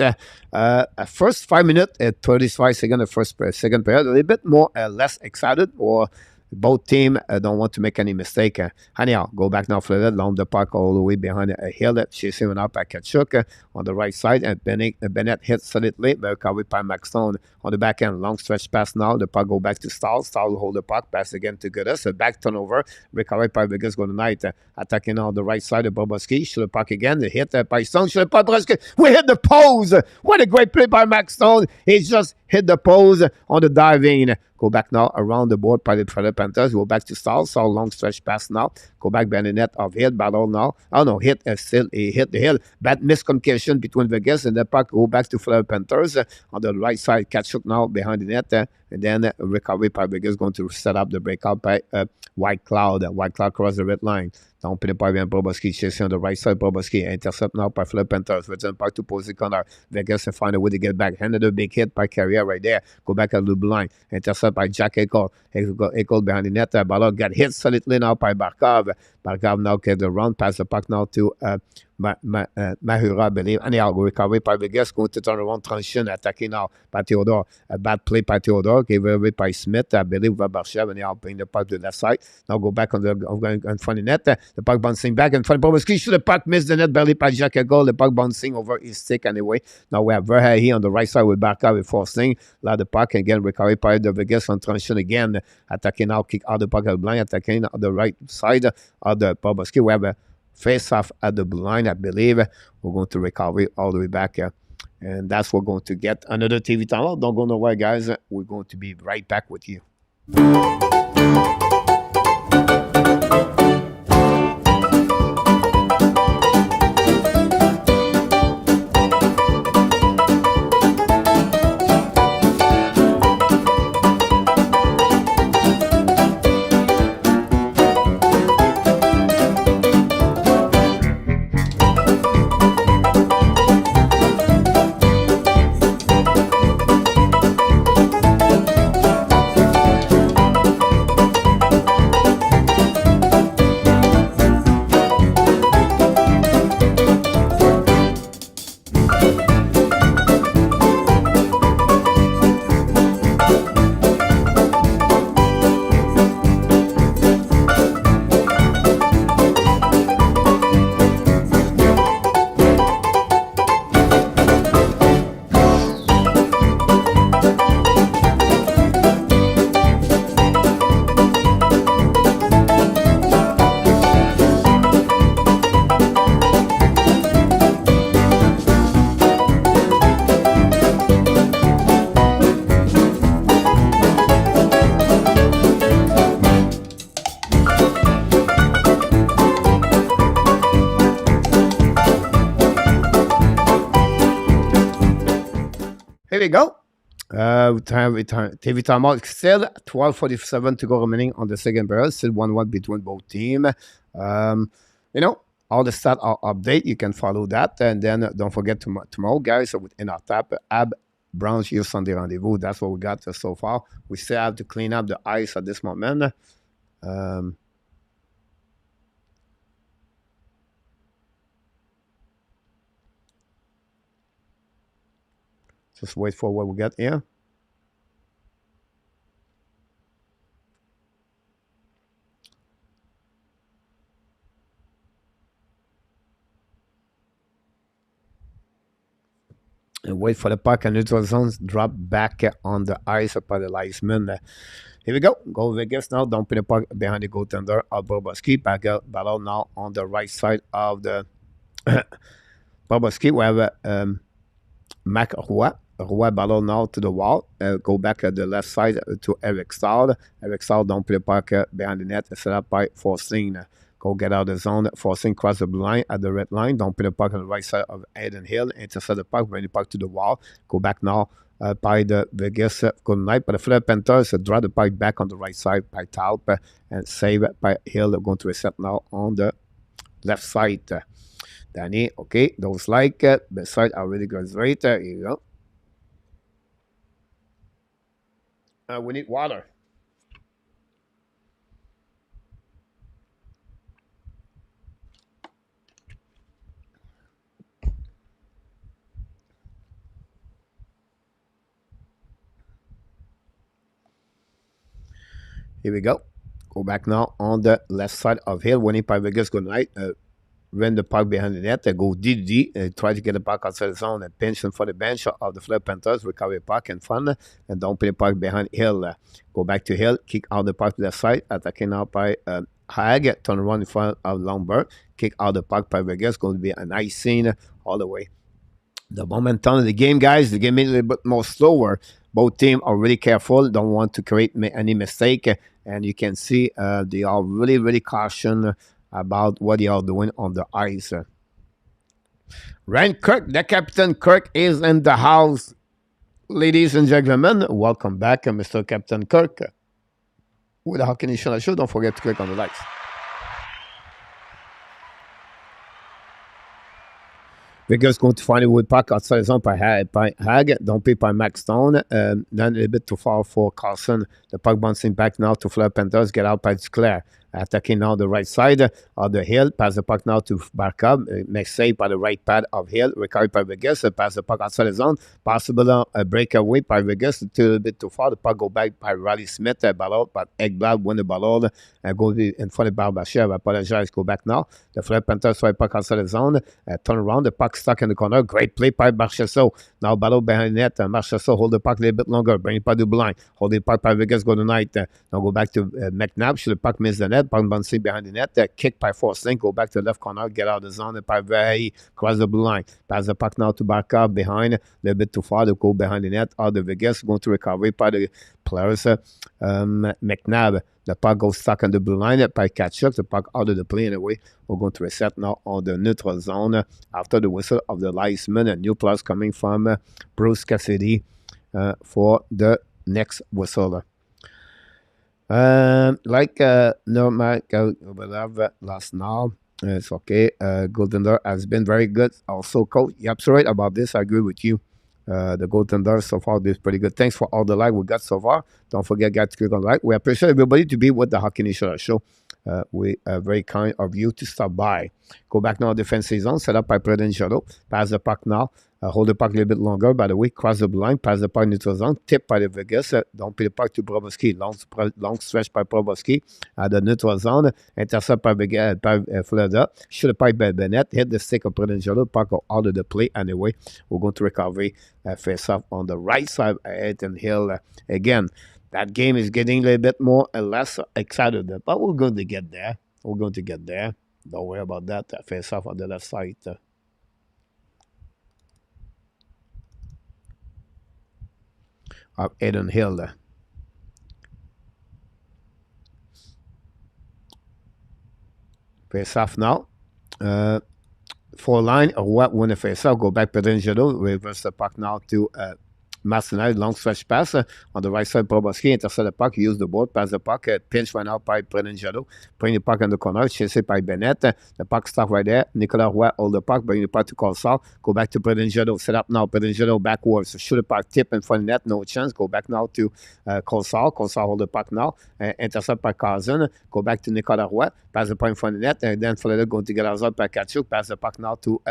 First 5 minutes at 35 seconds. The second period, a little bit more less excited, or both team don't want to make any mistake. Anyhow, go back now for that along the park all the way behind a hill. Chasing it up by Kachuk on the right side, and Bennett hits solidly. Recovered by McStone on the back end. Long stretch pass now. The puck go back to Stahl. Stahl will hold the puck. Pass again to Goodus. A back turnover. Recovered by Vegas Golden Knight. Attacking on the right side of Bobrovsky. Shoot the puck again. The hit by Stone. Shoot the puck. Bobrovsky. We hit the pose. What a great play by McStone. He just hit the pose on the diving. Go back now around the board by the Panthers. Go back to Stahl. Stahl long stretch pass now. Go back behind the net of Hill. Battle now. Oh no, hit still. He hit the Hill. Bad miscommunication between Vegas and the puck. Go back to Florida Panthers on the right side. Kachuk now behind the net. And then recovery by Vegas going to set up the breakout by White Cloud. White Cloud cross the red line. Down pin by Bobrovsky chasing on the right side. Bobrovsky intercept now by Florida Panthers. Return back to Posey Connor. Vegas and find a way to get back. Another big hit by Carrier right there. Go back at the blue line. Intercept by Jack Eichel. Eichel behind the net. Ballon got hit solidly now by Barkov. Barkov now gets the run. Pass the puck now to Mahura, I believe. Anyhow, recovery by Vegas. Going to turn around transition. Attacking now by Theodore. A bad play by Theodore. Gave away by Smith. I believe Vabarshev. Anyhow, bring the puck to the left side. Now go back on the in front of the net. The puck bouncing back in front of Bobrovsky. Shoot the puck. Missed the net barely by Jack Eichel. The puck bouncing over his stick anyway. Now we have Verhey here on the right side with Barkov with forcing. Now the puck again. Recovery by the Vegas on transition again. Attacking now. Kick out the puck at the blind. Attacking on the right side of the Bobrovsky. We have a face-off at the blue line, I believe. We're going to recover all the way back. And that's what we're going to get another TV timeout. Don't go nowhere, guys. We're going to be right back with you. Here we go. TV timeout. Still 12:47 to go remaining on the second period. Still 1-1 between both teams. All the stats are update. You can follow that. And then don't forget tomorrow, guys, within our tap, Ab Browns your Sunday rendezvous. That's what we got so far. We still have to clean up the ice at this moment. Just wait for what we get here. And wait for the puck and neutral zones drop back on the ice by the linesman. Here we go. Go Vegas now. Dumping the puck behind the goaltender of Bobrovsky. Battle now on the right side of the Bobrovsky. We have Mac Roy. Roy battle now to the wall. Go back at the left side to Eric Stahl. Eric Stahl don't play the puck behind the net. Set up by Forcing. Go get out of the zone. Forcing cross the blue line at the red line. Don't play the puck on the right side of Aiden Hill. Intercept the puck. Bring the puck to the wall. Go back now by the Vegas Golden Knight. But the Florida Panthers draw the puck back on the right side by Talp and save by Hill. They're going to reset now on the left side. Danny, okay, those beside are really great. Here you go. We need water. Here we go. Go back now on the left side of Hill. Winning by Vegas. Good night. Run the puck behind the net. Go D. Try to get the puck outside the zone and pinch in for the bench of the Fleur Panthers. Recover the puck and fun. And don't play the puck behind Hill. Go back to Hill. Kick out the puck to the side. Attacking now by Hag. Turn around in front of Longberg. Kick out the puck by Vegas. Going to be a nice scene all the way. The momentum of the game, guys. The game is a little bit more slower. Both teams are really careful. Don't want to create any mistake. And you can see they are really, really cautious about what they are doing on the ice. Ryan Kirk, the Captain Kirk, is in the house. Ladies and gentlemen, welcome back, Mr. Captain Kirk. With the Hockey Nation Show, don't forget to click on the likes. Vegas going to find a wood puck outside the zone by Hag. Don't play by Max Stone. Then a little bit too far for Carlson. The puck bouncing back now to Fleur Panthers. Get out by Duclair. Attacking now the right side of the Hill. Pass the puck now to Barkov. Makes save by the right pad of Hill. Recovered by Vegas. Pass the puck outside the zone. Possible breakaway by Vegas. A little bit too far. The puck go back by Riley Smith. Ball out. But Ekblad win the ball out. Go in front of Barbashev. I apologize. Go back now. The Fleur Panthers try puck outside the zone. Turn around. The puck stuck in the corner. Great play by Marchessault. Now battle behind the net. Marchessault hold the puck a little bit longer. Bring it by the blind. Hold the puck by Vegas. Go tonight. Now go back to McNabb. Should the puck miss the net? Puck bouncing behind the net. Kick by Forsling. Go back to the left corner. Get out of the zone. By Very. Cross the blue line. Pass the puck now to Barkov. Behind. A little bit too far to go behind the net. Out of Vegas. Going to recover by the players. McNabb. The puck goes stuck on the blue line by Kachuk. The puck out of the play anyway. We're going to reset now on the neutral zone after the whistle of the linesman. A new plus coming from Bruce Cassidy for the next whistle. Like Norman last now. It's okay. Goaltender has been very good. Also, coach. You're absolutely right about this. I agree with you. The goaltender so far is pretty good. Thanks for all the like we got so far. Don't forget, guys, to click on the like. We appreciate everybody to be with the Hockey Nation Show. We are very kind of you to stop by. Go back now, defensive zone, set up by Prudential. Pass the puck now. Hold the puck a little bit longer. By the way, cross the blue line, pass the puck neutral zone, tip by the Vegas. Don't pay the puck to Bobrovsky. Long stretch by Bobrovsky at the neutral zone. Intercept by Florida. Shoot the puck by Bennett. Hit the stick of Prudential. Puck out of the play anyway. We're going to recover face off on the right side. Ethan Hill again. That game is getting a little bit more and less excited, but we're going to get there. We're going to get there. Don't worry about that. Face off on the left side. Of Eden Hill. Face off now. Four line or what when the face off. Go back Pedringelo. Reverse the puck now to Martinez, long stretch pass on the right side. Bobrovsky intercept the puck, use the board, pass the puck, pinch right now by Pedringelo. Bring the puck in the corner, chase it by Bennett. The puck stuck right there. Nicolas Roy hold the puck, bring the puck to Colsal. Go back to Pedringelo, set up now. Pedringelo backwards, shoot the puck, tip in front of net, no chance. Go back now to Colsal. Colsal hold the puck now. Intercept by Carson. Go back to Nicolas Roy, pass the puck in front of net, and then Florida going to get outside by Kachuk. Pass the puck now to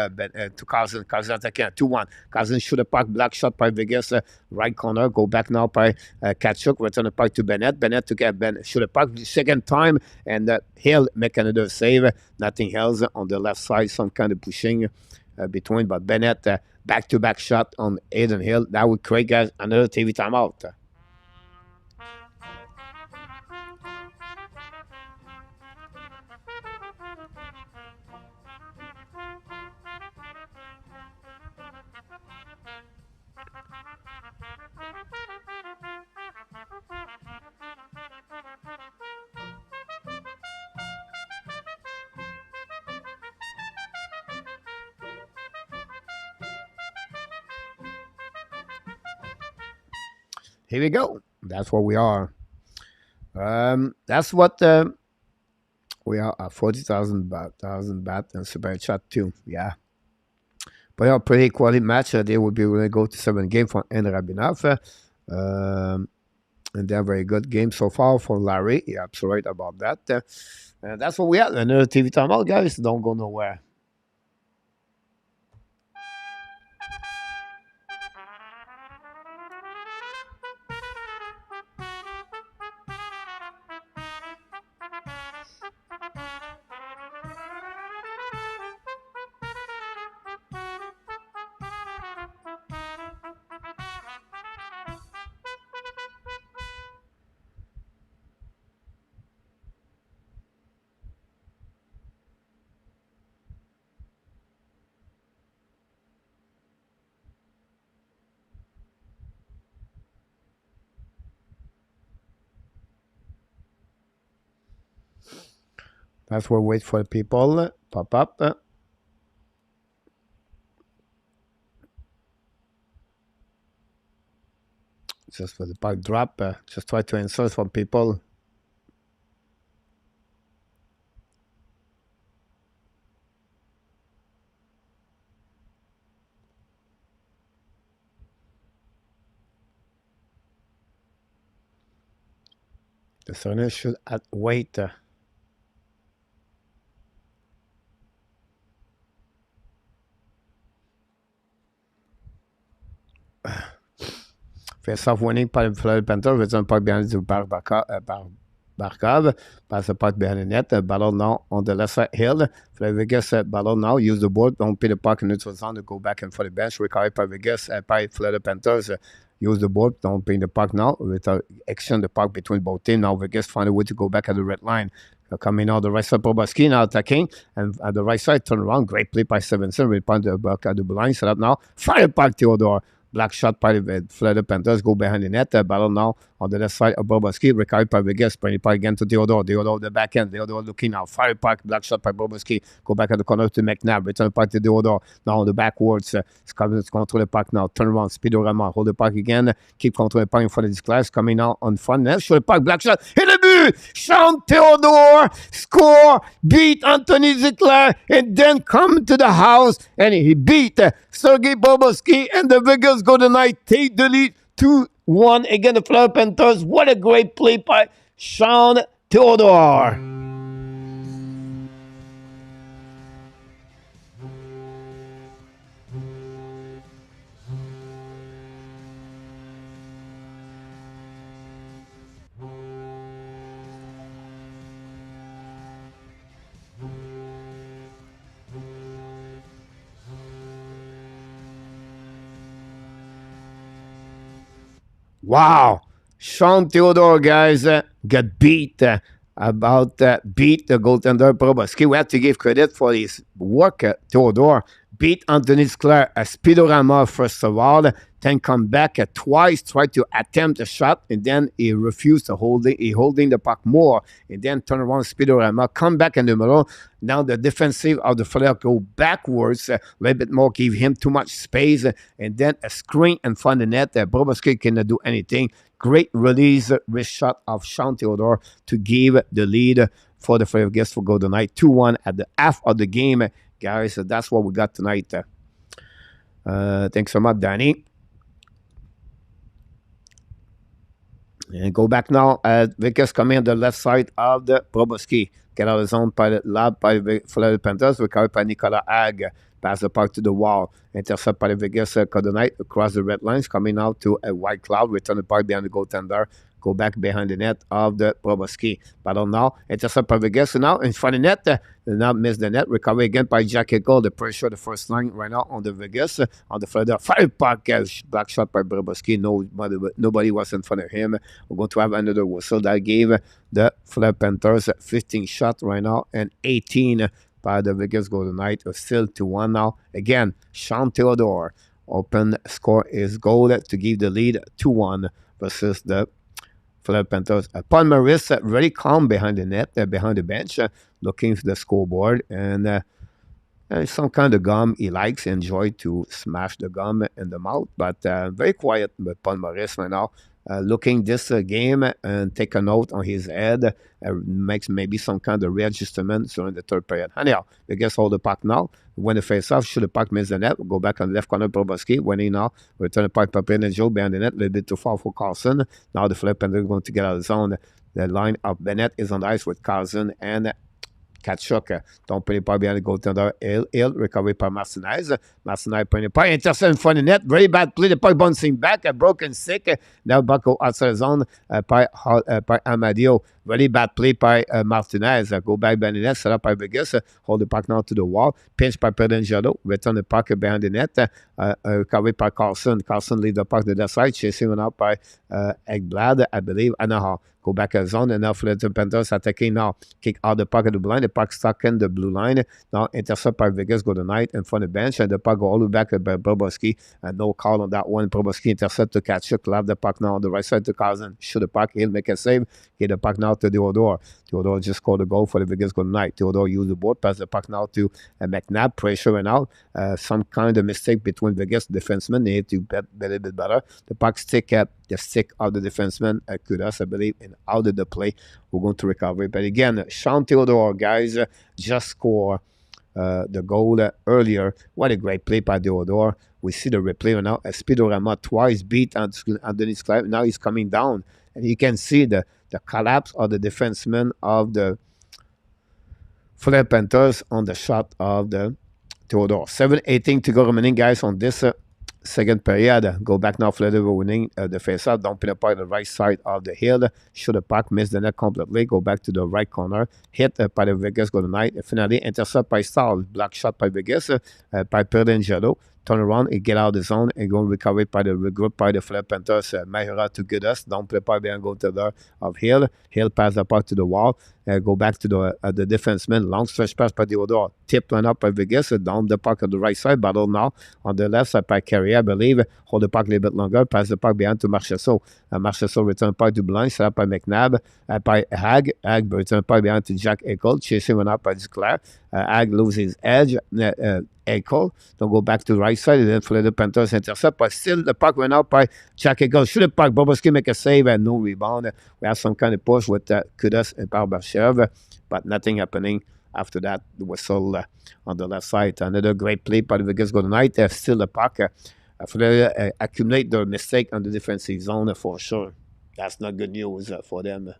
Carson. Carson attacking 2-1. Carson shoot the puck, black shot by Vegas. Right corner, go back now by Kachuk, return the puck to Bennett. Bennett to get shoot the puck second time, and Hill make another save. Nothing else on the left side, some kind of pushing between, but Bennett back-to-back shot on Eden Hill. That would create, guys, another TV timeout. Here we go. That's what we are. That's what we are at 40,000 baht and super chat too. Yeah. But yeah, pretty quality match. They will be really go to 7 games for Rabinov. And they're very good game so far for Larry. Yeah, absolutely right about that. And that's what we have. Another TV timeout, guys. Don't go nowhere. As we wait for the people pop up. Just for the puck drop. Just try to insert from people. The center should wait. Face-off winning par le Florida Panthers. Return the puck behind the Barkov. Pass the puck behind the net. Ballon now on the left side hill. Vegas ballon now. Use the board. Don't pay the puck in neutral zone to go back and for the bench. Recover by Vegas. By Florida Panthers. Use the board. Don't pay the puck now. Exchange the puck between both teams. Now Vegas find a way to go back at the red line. Coming out the right side, Bobrovsky now attacking. And at the right side, turn around. Great play by Stevenson. Repoint the puck at the blue line. Set up now. Fire puck, Theodore. Black shot by the Florida Panthers. Go behind the net. Battle now on the left side of Bobrovsky. Recovered by Vegas. Bring it again to Theodore. Theodore the back end. Theodore looking now. Fire puck. Black shot by Bobrovsky. Go back at the corner to McNabb. Return the puck to Theodore. Now on the backwards. Control the puck now. Turn around. Speedorama. Hold the puck again. Keep controlling the puck in front of this glass. Coming now on front net. Show the puck. Black shot. Hit the but. Sean Theodore. Score. Beat Anthony Zickler. And then come to the house. And he beat Sergei Bobrovsky. And the Vegas Golden Knights take the lead 2-1 against the Florida Panthers. What a great play by Sean Theodore. Wow, Sean Theodore, guys, got beat beat the goaltender Bobrovsky. We have to give credit for his work. Theodore beat Anthony Zickler, a speedorama first of all, then come back twice, tried to attempt a shot, and then he refused to hold it. He holding the puck more, and then turn around speedorama, come back in the middle. Now the defensive of the Florida go backwards a little bit more, give him too much space, and then a screen in front of the net. Bobrovsky cannot do anything. Great release, wrist shot of Sean Theodore to give the lead for the Florida Guests for Golden Knight 2-1 at the half of the game. Guys, that's what we got tonight. Thanks so much, Danny. And go back now. Vickers coming on the left side of the Bobrovsky. Get out of zone by the lab by the Florida Panthers. Recovered by Nicolas Ag. Pass the puck to the wall. Intercept by the Vegas Golden Knight across the red lines. Coming out to a white cloud. Return the puck behind the goaltender. Go back behind the net of the Bobrovsky. Battle now. Intercept by Vegas now in front of the net. Now miss the net. Recovery again by Jack Eichel. The pressure, the first line right now on the Vegas. On the Florida. Fire puck. Black shot by Bobrovsky. Nobody was in front of him. We're going to have another whistle. That gave the Florida Panthers 15 shots right now and 18 by the Vegas Golden Knights. Still 2-1 now. Again, Sean Theodore open score his goal to give the lead 2-1 versus the Florida Panthers. Paul Maurice very calm behind the net, behind the bench, looking for the scoreboard, and some kind of gum he likes, enjoy to smash the gum in the mouth, but very quiet with Paul Maurice right now. Looking this game and take a note on his head, makes maybe some kind of readjustment during the third period. Anyhow, we guess hold the puck now. When the face-off, should the puck miss the net, we'll go back on the left corner, Bobrovsky. Winning now, return the puck, Papin and Joe behind the net, a little bit too far for Carlson. Now the flip, and they're going to get out of the zone. The line of Bennett is on the ice with Carlson and Kachuk. Don't put it behind the goaltender. Hill recovery by Martinez. Martinez putting it by intercept in front of the net. Very bad play. The puck bouncing back. A broken stick. Now back outside the zone by Amadio. Very bad play by Martinez. Go back behind the net. Set up by Vegas. Hold the puck now to the wall. Pinch by Pedangelo. Return the puck behind the net. Recovery by Carlson. Carlson leaves the puck to the side. Chasing out by Ekblad, I believe. Anaha. Go back at the zone, and now Florida Panthers attacking now. Kick out the puck of the blind. The puck stuck in the blue line. Now intercept by Vegas Golden Knight in front of the bench, and the puck go all the way back to Bobrovsky. And no call on that one. Bobrovsky intercept to Tkachuk, have the puck now on the right side to Cousin. Shoot the puck, he'll make a save. Get the puck now to Theodore. Theodore just scored a goal for the Vegas Golden Knight. Theodore used the board, pass the puck now to McNabb, pressure and out. Some kind of mistake between Vegas defensemen. They need to bet a little bit better. The puck stick at the stick of the defenseman, Kudas, I believe, and out of the play. We're going to recover. But again, Sean Theodore, guys, just scored the goal earlier. What a great play by Theodore. We see the replay now. Speedorama twice beat Anthony Sclav. Now he's coming down. And you can see the collapse of the defenseman of the Florida Panthers on the shot of the Theodore. 7:18 to go remaining, guys, on this second period. Go back now. Florida winning the face-off. Dumping the puck on the right side of the hill. Shoot the puck, miss the net completely. Go back to the right corner. Hit by the Vegas Golden Knight. Finally, intercept by Stahl. Block shot by Vegas by Perlingelo. Turn around and get out of the zone and go and recover it by the regroup by the Florida Panthers. Meilleura to Gudas. Don't play by behind goal to the of Hill. Hill pass the puck to the wall. Go back to the defenseman. Long stretch pass by Theodore. Tip line up by Vegas. Down the puck on the right side. Battle now on the left side by Carrier, I believe. Hold the puck a little bit longer. Pass the puck behind to Marchessault. Marchessault return puck to blind. Set up by McNabb. By Hag. Hag return puck behind to Jack Eichel. Chasing one up by Duclair. Hag loses his edge. Eichel. Don't go back to the right side. And then Florida Panthers intercept. But still the puck went out by Jack Eichel. Shoot the puck. Bobrovsky make a save and no rebound. We have some kind of push with Kudas and Barbashev. But nothing happening after that. The whistle on the left side. Another great play by the Vegas Golden Knight. Still the puck. Florida accumulate their mistake on the defensive zone for sure. That's not good news for them.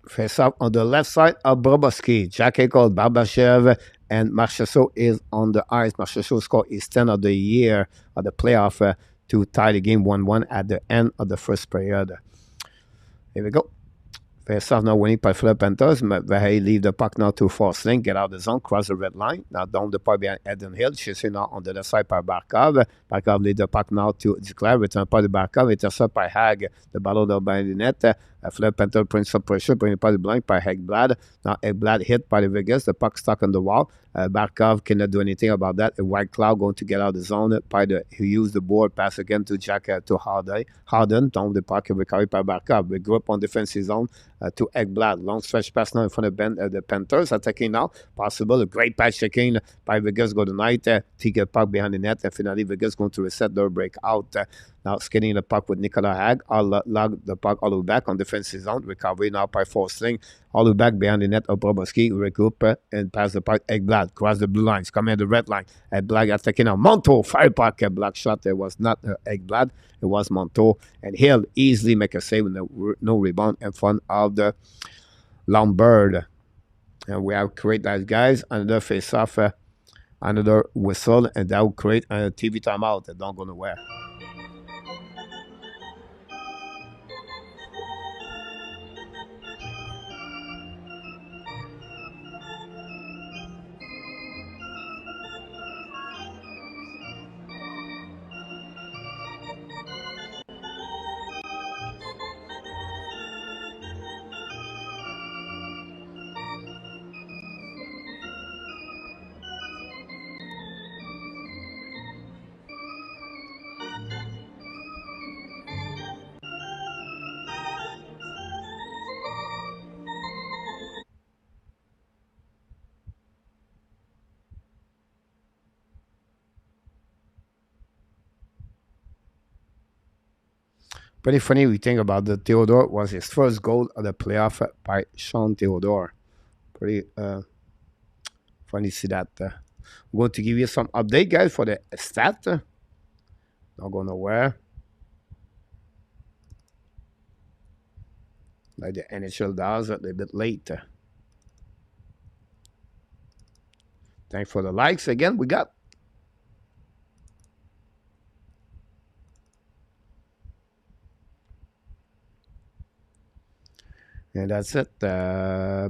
Face up on the left side of Bobrovsky. Jack Eichel, Barbashev, and Marchessault is on the ice. Marchessault scored his 10th of the year of the playoff to tie the game 1-1 at the end of the first period. Here we go. Face off now winning by Florida Panthers. Verhey leave the puck now to Forsling. Get out of the zone. Cross the red line. Now down the puck behind Eden Hill. Chasing now on the left side by Barkov. Barkov lead the puck now to Duclair. Return puck to Barkov. Intercept by Hag. The battle down by the net. Florida Panthers brings some pressure. Bring the puck to blank by Hegblad. Now Hegblad hit by the Vegas. The puck stuck on the wall. Barkov cannot do anything about that. A white cloud going to get out of the zone. He used the board. Pass again to Jack to Harden. Down the puck and recovered by Barkov. We grew up on defensive zone to Hegblad. Long stretch pass now in front of the Panthers. Attacking now. Possible. A great pass checking by Vegas Golden Knight. Take a puck behind the net. And finally Vegas going to reset their breakout. Now skating the puck with Nicolas Hag. Log the puck all the way back on defensive zone. Recovery now by Forsling. All the way back behind the net of Bobrovsky. Regroup and pass the puck. Hegblad cross the blue lines. Come in the red line. Hegblad attacking now. Monto fire puck. A black shot. It was not Hegblad. It was Monto. And Hill easily make a save with no rebound in front of the Lombard. And we have create that, guys. Another face off. Another whistle. And that will create a TV timeout. That don't go nowhere. Pretty funny we think about the Theodore was his first goal of the playoff by Sean Theodore. Pretty funny to see that. I'm going to give you some update, guys, for the stat. Not going nowhere. Like the NHL does, a little bit late. Thanks for the likes again. We got. And that's it.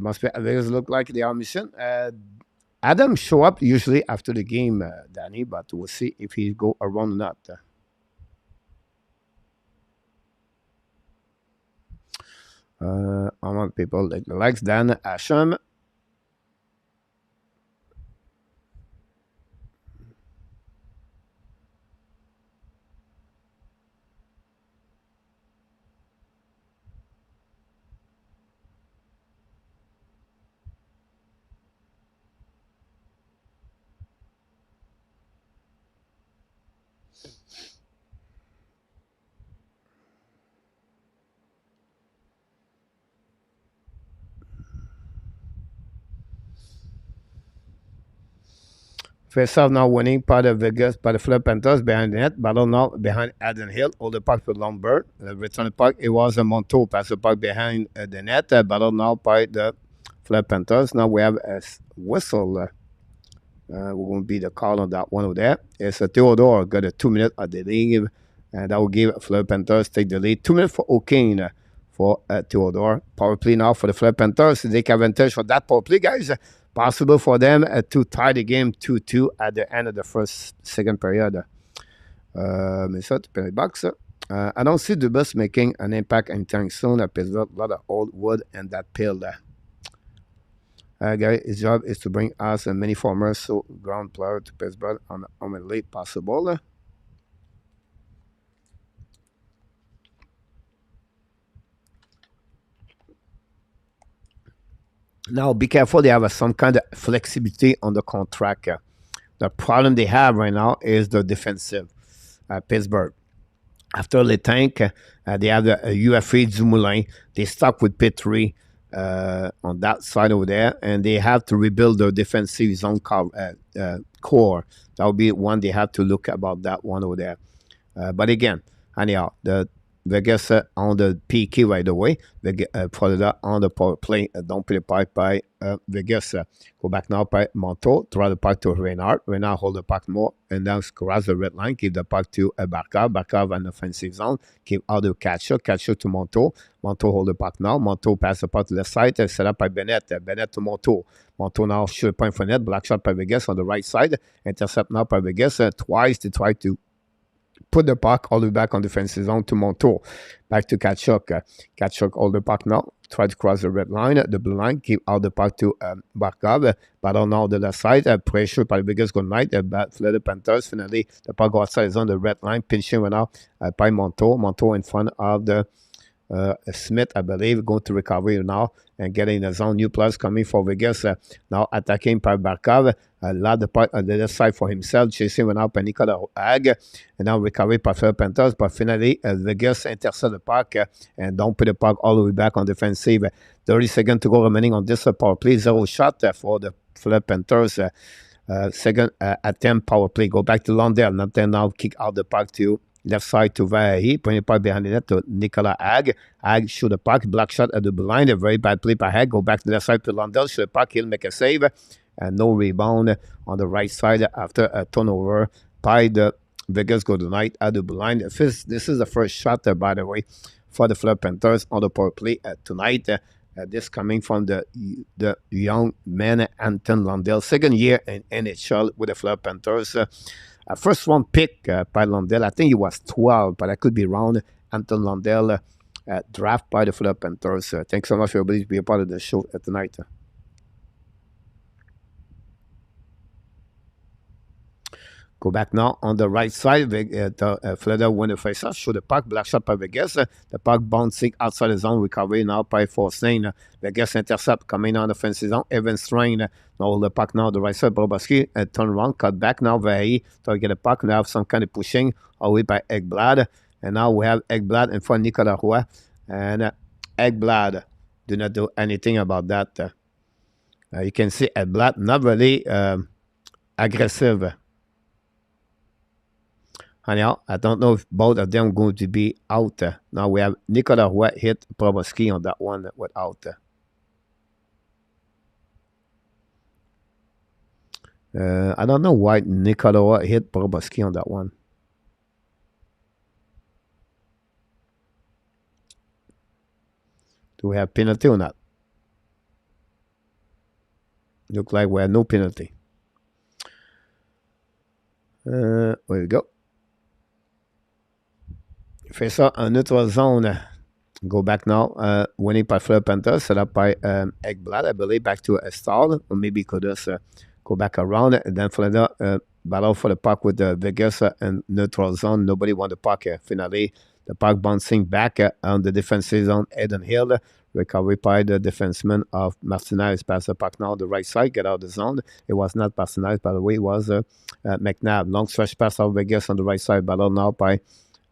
Must be Vegas look like they are missing. Adam show up usually after the game, Danny, but we'll see if he go around or not. I want people like the likes Dan Asham. First off, now winning by the Vegas, by the Fleur Panthers behind the net. Battle now behind Adam Hill. All the puck for Lombard. The return puck, it was a Monteau pass the puck behind the net. Battle now by the Fleur Panthers. Now we have a whistle. We're going to be the call on that one over there. It's a Theodore got a 2 minute at the league. And that will give Fleur Panthers take the lead. 2 minutes for O'Kane for Theodore. Power play now for the Fleur Panthers. They take advantage for that power play, guys. Possible for them to tie the game 2-2 at the end of the second period. Mais ça, tu peux box. I don't see Dubas making an impact anytime soon at Pittsburgh. A lot of old wood and that pill there. Guy, his job is to bring us many former ground player to Pittsburgh on the late possible. Now, be careful. They have some kind of flexibility on the contract. The problem they have right now is the defensive. Pittsburgh. After Le Tank, they have the UFA Dumoulin. They stuck with Petrie on that side over there, and they have to rebuild their defensive zone core. That will be one they have to look about that one over there. But again, anyhow, the Vegas on the PK right away. Florida on the power play. Don't play the puck by Vegas. Go back now by Monteau. Throw the puck to Renard. Renard hold the puck more. And then cross the red line. Give the puck to Barkov. Barkov in the offensive zone. Give out the catcher. Catcher to Monteau. Monteau hold the puck now. Monteau pass the puck to the side. Set up by Bennett. Bennett to Monteau. Monteau now shoot point for net. Black shot by Vegas on the right side. Intercept now by Vegas. Twice to try to put the puck all the way back on defensive zone to Monteau. Back to Tkachuk. Tkachuk all the puck now. Try to cross the red line, the blue line. Keep out the puck to Barkov. Battle now the left side. Pressure by the biggest good night. Fleur Panthers. Finally, the puck outside is on the red line. Pinching right now by Monteau. Monteau in front of the Smith, I believe, going to recovery now and getting the zone. New plus coming for Vegas. Now attacking by Barkov. Allowed the puck on the left side for himself. Chasing right now by Nicolas Hag. And now recovery by Fleur Panthers. But finally, Vegas intercept the puck and don't put the puck all the way back on defensive. 30 seconds to go remaining on this power play. 0 shot for the Fleur Panthers. Second attempt power play. Go back to Lundell. Now kick out the puck to left side to Vahi, putting the puck behind the net to Nicolas Hag. Hag shoot the puck, block shot at the blind. A very bad play by Hag. Go back to the left side to Lundell, shoot the puck, he'll make a save. And no rebound on the right side after a turnover by the Vegas Golden Knight at the blind. This is the first shot, by the way, for the Fleur Panthers on the power play tonight. This coming from the young man, Anton Lundell, second year in NHL with the Fleur Panthers. First round pick by Lundell. I think he was 12, but I could be wrong. Anton Lundell, draft by the Fleur Panthers. Thanks so much for everybody to be a part of the show tonight. Go back now on the right side. Florida win the face-off. Show the puck. Black shot by Vegas. The puck bouncing outside the zone. Recovery now by Forstein. Vegas intercept coming on the offensive zone. Evans Strain. Now the puck now the right side. Bobrovsky turn around. Cut back now. Very to get the puck. Now have some kind of pushing away by Ekblad. And now we have Ekblad in front of Nicolas Roy. And Ekblad do not do anything about that. You can see Ekblad not really aggressive. Anyhow, I don't know if both of them going to be out. Now we have Nicolas Roy hit Bobrovsky on that one without. I don't know why Nicola hit Bobrovsky on that one. Do we have penalty or not? Look like we have no penalty. There we go. Face up en neutral zone. Go back now. Winning by Fleur Panthers, set up by Ekblad, I believe, back to a stall. Or maybe could just go back around. And then Florida battle for the puck with Vegas and neutral zone. Nobody won the puck. Finally, the puck bouncing back on the defensive zone. Eden Hill. Recovery by the defenseman of Martinez. Pass the puck now on the right side. Get out of the zone. It was not Martinez, by the way. It was McNabb. Long stretch pass out Vegas on the right side. Battle now by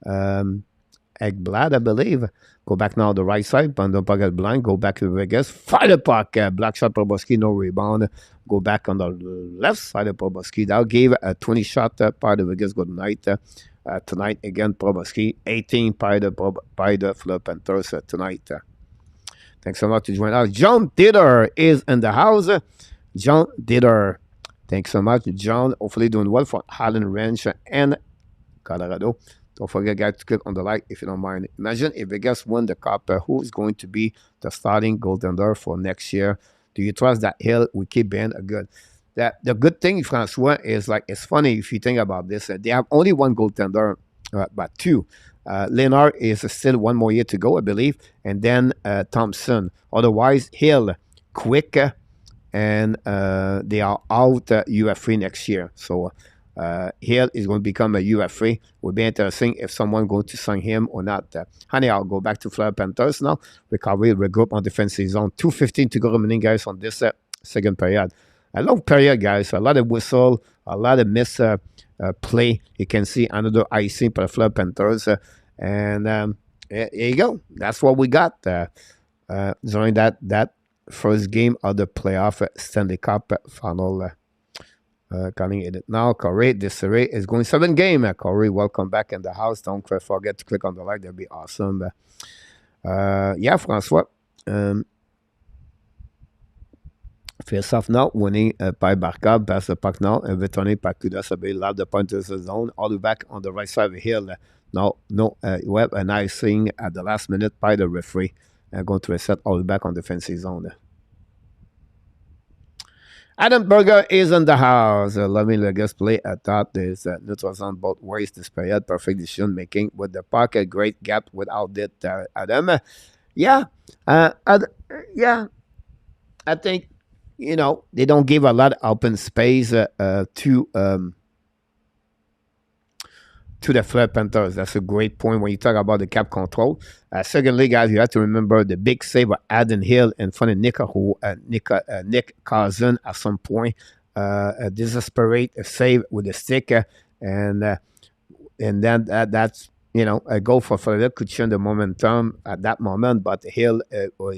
Ekblad, I believe. Go back now on the right side. Bundle puck at blind. Go back to Vegas. Fire the puck. Black shot Bobrovsky. No rebound. Go back on the left side of Bobrovsky. That gave a 20 shot by the Vegas good night. Tonight again, Bobrovsky. 18 by the Fleur Panthers tonight. Thanks so much to join us. John Didder is in the house. John Didder. Thanks so much, John. Hopefully doing well for Highland Ranch and Colorado. Don't forget, guys, to click on the like if you don't mind. Imagine if Vegas win the Cup, who is going to be the starting goaltender for next year? Do you trust that Hill will keep being a good? The good thing, Francois, is like it's funny if you think about this. They have only one goaltender, but two. Leonard is still one more year to go, I believe, and then Thompson. Otherwise, Hill, Quick, and they are out UFA next year. So Hill is going to become a UFA. Will be interesting if someone going to sign him or not. Honey, I'll go back to Fleur Panthers now. Recovery, regroup on defensive zone. 2:15 to go remaining, guys, on this second period. A long period, guys. A lot of whistle, a lot of miss play. You can see another icing for the Fleur Panthers. And here you go. That's what we got during that first game of the playoff Stanley Cup Final. Coming in it now. Corey Desiree is going 7 game. Corey, welcome back in the house. Don't forget to click on the like. That'd be awesome. Yeah, Francois. Face off now, winning by Barca, pass the puck now, and returning by Kudas, love the point of the zone, all the way back on the right side of the hill. Now, we have a nice thing at the last minute by the referee, going to reset all the way back on the defensive zone. Adam Berger is in the house. Loving the guest play. I thought there's neutral zone both ways this period. Perfect decision making with the puck. A great gap without it, Adam. Yeah, I think, you know, they don't give a lot of open space to the Fleur Panthers. That's a great point when you talk about the cap control. Secondly, guys, you have to remember the big save of Adam Hill in front of Nick Cousin at some point. A desperate save with the stick. And then that's, you know, a goal for Florida could change the momentum at that moment. But Hill,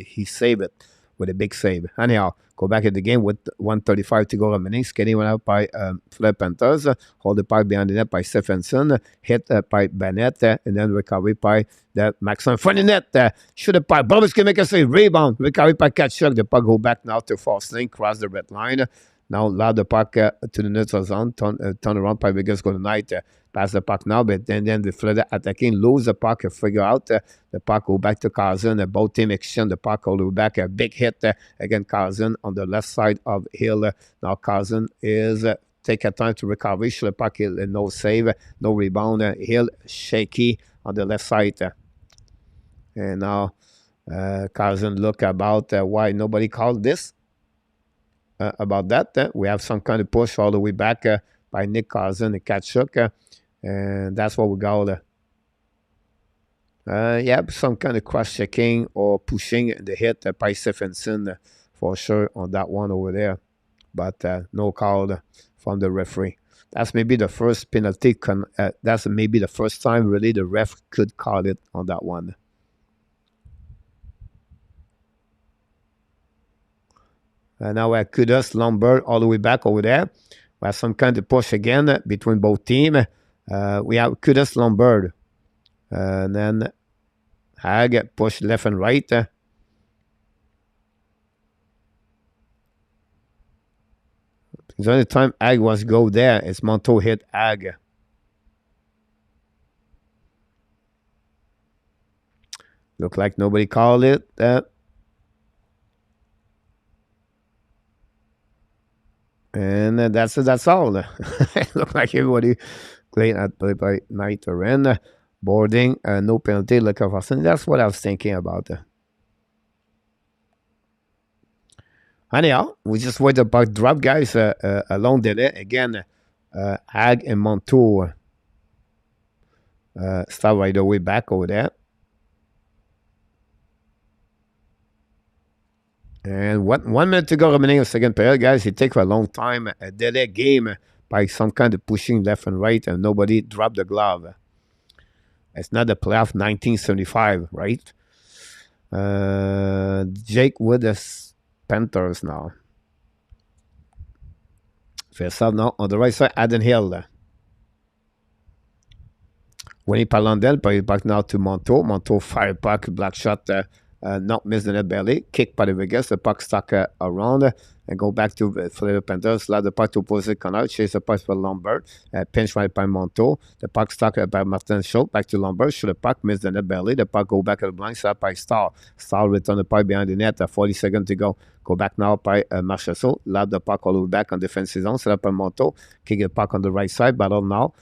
he saved it with a big save. Anyhow, go back at the game with 1:35 to go remaining. Skating went out by Fleur Panthers. Hold the puck behind the net by Stephenson. Hit by Bennett. And then recovery by the Maxon. Front of the net. Shoot the puck. Bobrovsky can make a save. Rebound. Recovery by Kachuk. The puck go back now to Forsling. Cross the red line. Now allow the puck to the neutral zone. Turn around by Vegas Golden Knight. Pass the puck now, but then the Florida attacking, lose the puck, figure out the puck, go back to Cousin. Both team exchange the puck all the way back. A big hit again, Cousin on the left side of Hill. Now Cousin is take a time to recover. Shoot the puck, no save, no rebound. Hill shaky on the left side. And now Cousin look about why nobody called this. About that, we have some kind of push all the way back by Nick Cousin and Kachuk. And that's what we got. Yeah, some kind of cross-checking or pushing the hit by Stephenson for sure on that one over there. But no call from the referee. That's maybe the first penalty. That's maybe the first time really the ref could call it on that one. And now we have Kudos, Lombard all the way back over there. We have some kind of push again between both teams. We have Kudos, Lombard. And then Hag push left and right. The only time Ag was go there is Monto hit Ag. Look like nobody called it. And that's all. It looked like everybody playing at by night or boarding, no penalty, like offseason. That's what I was thinking about. Anyhow, we just wait about drop, guys. A long delay again. Ag and Montour start right away back over there. And 1 minute to go remaining in the second period, guys. It takes a long time. A delay game by some kind of pushing left and right, and nobody dropped the glove. It's not the playoff 1975, right? Jake with the Panthers now. First up now on the right side, Nhl. When he Palandel, but he's back now to Monto. Monto fire back, black shot. Not miss the net belly. Kick by the Vegas. The puck stuck around and go back to the Panthers. Slide the puck to opposite corner. Chase the puck for Lombard. Pinch right by Monto. The puck stuck by Martin Schultz. Back to Lombard. Shoot the puck. Miss the net belly. The puck go back at the blind side by Star. Star return the puck behind the net. 40 seconds to go. Go back now by Marchessault. Lob the puck all the way back on defensive zone. Set up by Monto. Kick the puck on the right side. Battle now.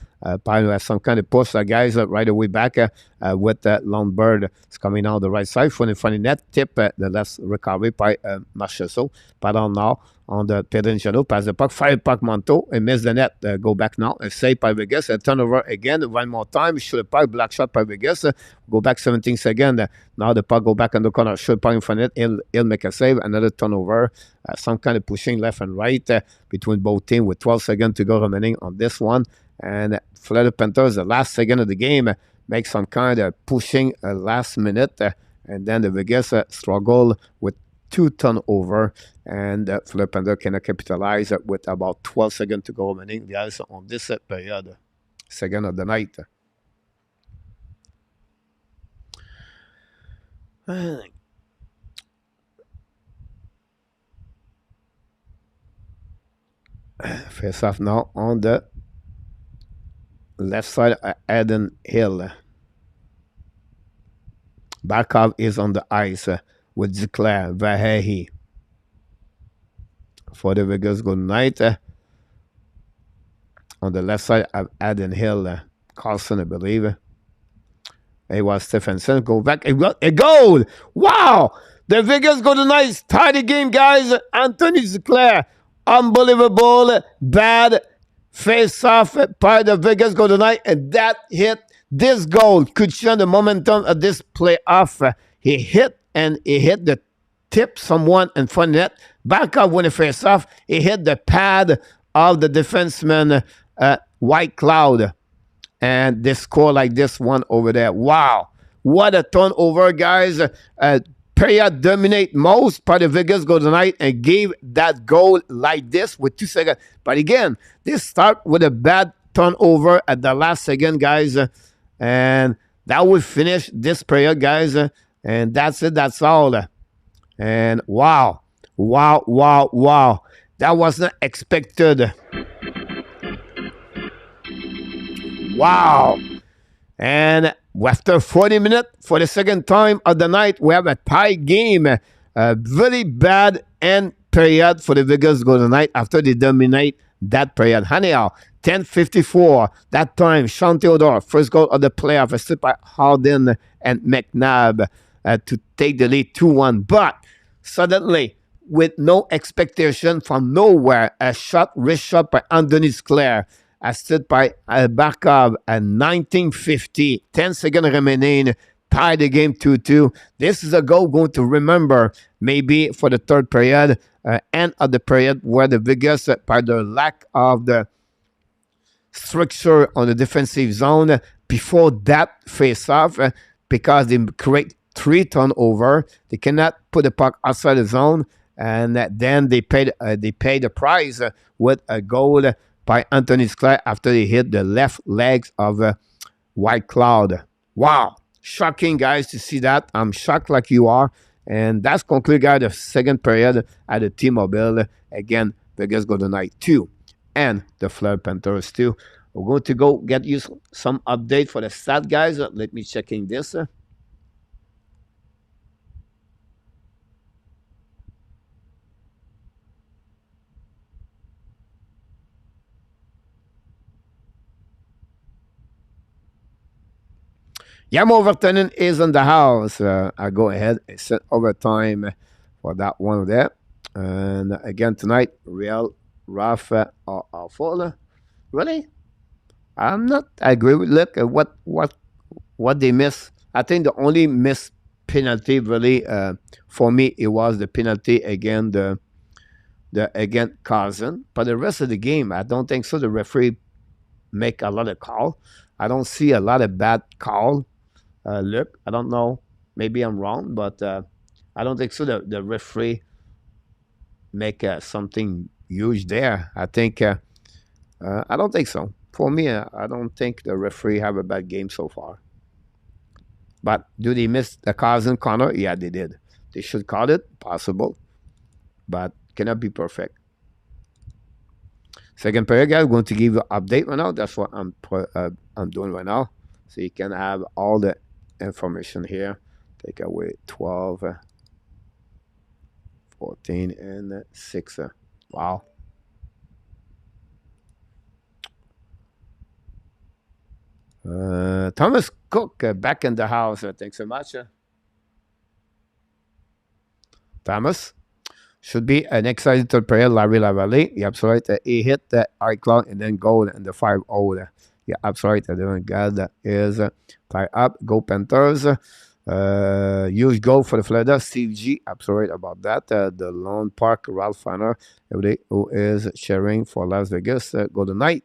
Pioneer has some kind of push. Guys right away back with Lombard. It's coming out the right side. Funny net. Tip the left recovery by Marchessault. Battle now on the Pedrinjano. Pass the puck. Fire puck Monto. And miss the net. Go back now. Save by Vegas. Turnover again. One more time. Shoot the puck. Black shot by Vegas. Go back 17 seconds. Now the puck go back on the corner. Shoot puck in front of it. He'll make a save. Another turnover. Some kind of pushing left and right between both teams with 12 seconds to go remaining on this one. And Florida Panthers, the last second of the game, make some kind of pushing last minute. And then the Vegas struggle with 2 turnovers. And Florida Panthers cannot capitalize with about 12 seconds to go remaining. Guys, on this period, second of the night. Face off now on the left side, Nhl. Barkov is on the ice with Ziclair, Vahehi. For the Vegas Golden Knight. On the left side, Nhl, Carlson, I believe. It was Stephenson. Go back. A goal! Wow! The Vegas Golden Knights tie the game, guys. Anthony Ziclair. Unbelievable, bad face-off by the Vegas Golden Knights, and that hit. This goal could show the momentum of this playoff. He hit the tip someone in front of net. Back up when he face-off. He hit the pad of the defenseman White Cloud, and they score like this one over there. Wow, what a turnover, guys! Period dominate most by the Vegas Golden Knights and gave that goal like this with 2 seconds. But again, this start with a bad turnover at the last second, guys. And that will finish this period, guys. And that's it. That's all. And wow. That was not expected. Wow. And after 40 minutes, for the second time of the night, we have a tie game. Very bad end period for the Vegas Golden Knights after they dominate that period. Anyhow, 10:54. That time, Sean Theodore, first goal of the playoff, assisted by Harden and McNabb to take the lead 2-1. But suddenly, with no expectation from nowhere, a wrist shot by Anthony Ziclair, assisted by Barkov at 19:50. 10 seconds remaining. Tie the game 2-2. This is a goal going to remember maybe for the third period, end of the period where the Vegas, by the lack of the structure on the defensive zone before that face-off, because they create 3 turnover, they cannot put the puck outside the zone, and then they pay the price with a goal by Anthony Ziclair after he hit the left legs of White Cloud. Wow. Shocking, guys, to see that. I'm shocked like you are. And that's concluded, guys, the second period at the T-Mobile. Again, Vegas Golden Knight 2 and the Fleur Panthers 2. We're going to go get you some update for the stat, guys. Let me checking this. Yam Overtonen is in the house. I go ahead and set overtime for that one there. And again tonight, Real, Rafa, or Fuller. Really? I'm not. I agree with look at what they miss. I think the only missed penalty really for me it was the penalty against the against Carson. But the rest of the game, I don't think so. The referee make a lot of call. I don't see a lot of bad call. Look, I don't know. Maybe I'm wrong, but I don't think so. The referee make something huge there. I think I don't think so. For me, I don't think the referee have a bad game so far. But do they miss the Carson corner? Yeah, they did. They should call it, possible, but cannot be perfect. Second period, guys, going to give you an update right now. That's what I'm doing right now. So you can have all the information here. Take away 12, 14, and 6. Wow. Thomas Cook back in the house. Thanks so much. Thomas. Should be an exciting third player, Larry Lavallee. You're absolutely right. He hit the iCloud and then goal in the 5-0. Yeah, absolutely. Doing good. That is tie up. Go Panthers. Huge goal for the Florida. Steve G. Absolutely about that. The Lone Park Ralph Fanner, who is sharing for Las Vegas. Golden Knight.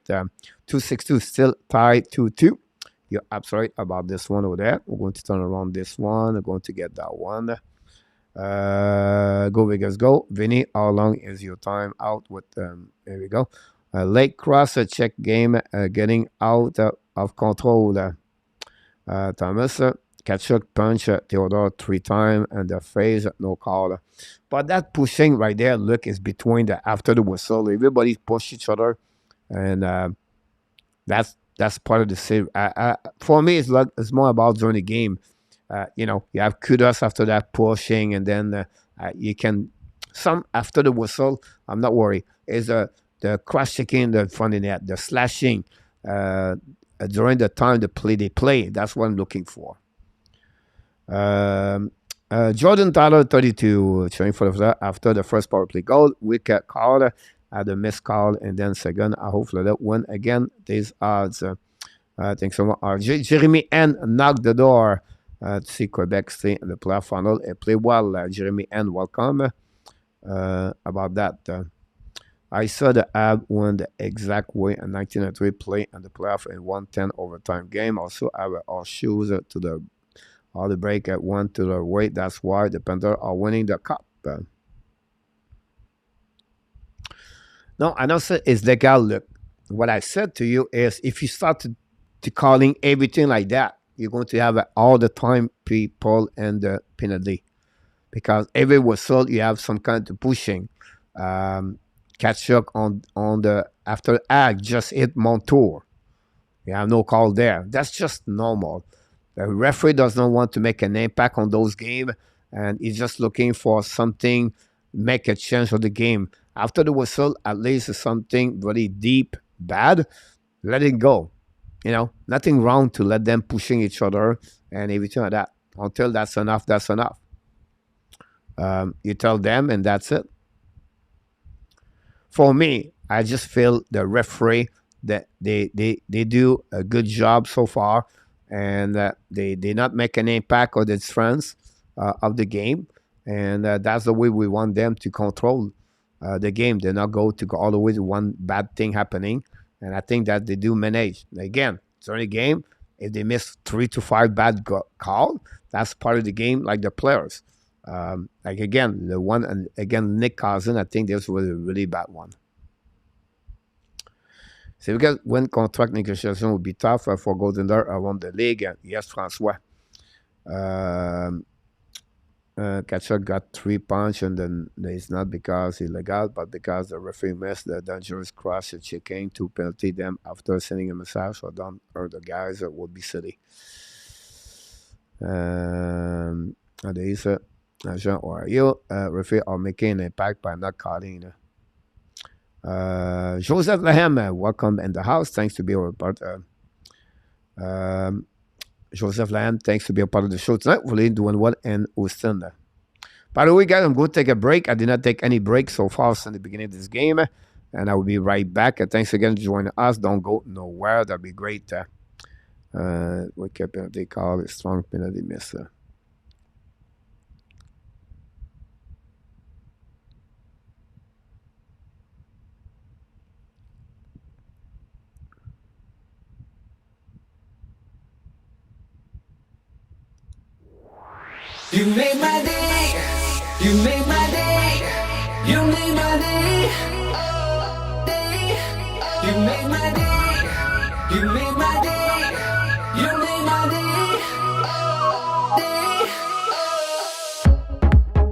2-6-2 still tied 2-2. You're absolutely about this one over there. We're going to turn around this one. We're going to get that one. Go Vegas, go. Vinny, how long is your time out with there we go. Lake Cross check game getting out of control. Thomas Kachuk punch Theodore 3 times and the face no call. But that pushing right there, look, is between the after the whistle. Everybody push each other, and that's part of the save. For me, it's more about during the game. You have kudos after that pushing, and then you can some after the whistle. I'm not worried. Is the cross checking in the front of the net, the slashing during the time they play. That's what I'm looking for. Jordan Tyler 32 cheering for the after the first power play goal. Wicket call had a missed call, and then second. I hope that win again. These odds. Thanks so much. Jeremy N knocked the door. To see Quebec stay in the playoff final and play well. Jeremy N, welcome. About that, I saw the Habs won the exact way in 1903 play in the playoff in 110 overtime game. Also, our shoes to the all the break at 1 to the way. That's why the Panthers are winning the cup. No, I know it's legal. Look, what I said to you is if you start to calling everything like that, you're going to have all the time people and the penalty because every whistle you have some kind of pushing. Kachuk on the after act just hit Montour. You have no call there. That's just normal. The referee does not want to make an impact on those games, and he's just looking for something, make a change of the game. After the whistle, at least something really deep, bad, let it go. Nothing wrong to let them pushing each other and everything like that. Until that's enough, that's enough. You tell them, and that's it. For me, I just feel the referee that they do a good job so far, and they not make an impact on the strengths of the game, and that's the way we want them to control the game. They not go all the way to one bad thing happening. And I think that they do manage. Again, during the game, if they miss 3 to 5 bad call, that's part of the game, like the players. Like again, the one, and again, Nick Cousin, I think this was a really bad one. So because when contract negotiation will be tough for Golden Door around the league, yes, Francois. Catcher got 3 punch, and then it's not because illegal, but because the referee missed the dangerous cross at checking to penalty them after sending a message or the guys that would be city. Deze agent or you referee are making an impact by not calling. Joseph Lahem, welcome in the house. Thanks to be a part. Joseph Lamb, thanks to be a part of the show tonight. We're doing well in Houston. By the way, guys, I'm going to take a break. I did not take any breaks so far since the beginning of this game, and I will be right back. Thanks again for joining us. Don't go nowhere. That'd be great. What penalty call? Strong penalty miss. You made my day, you made my day, you made my day, you made my day, you made my day, you made my day,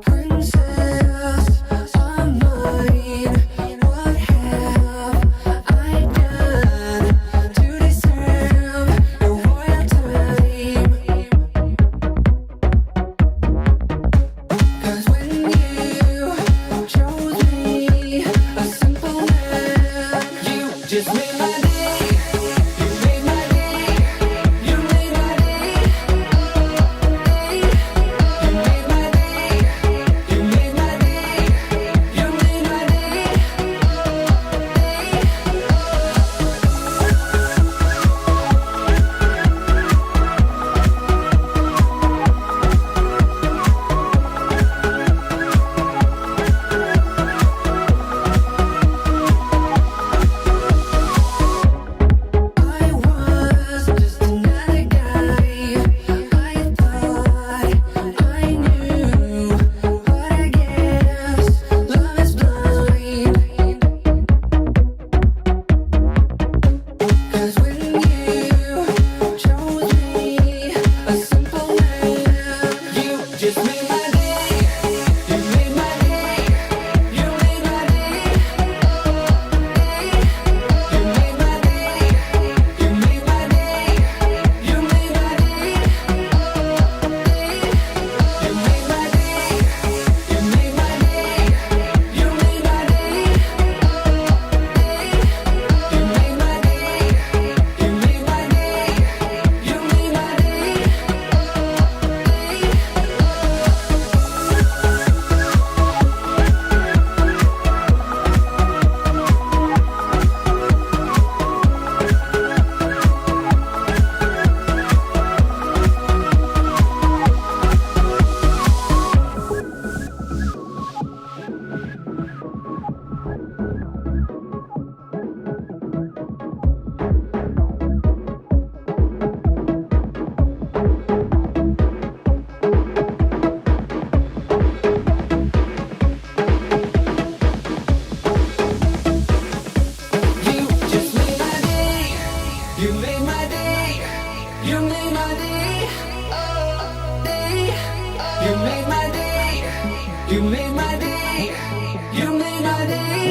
Princess of mine, what have I done to deserve your royalty? Just made my day, you made my day, you made my day, you made my day, you made my day, you made my day. You made my day, you made my day,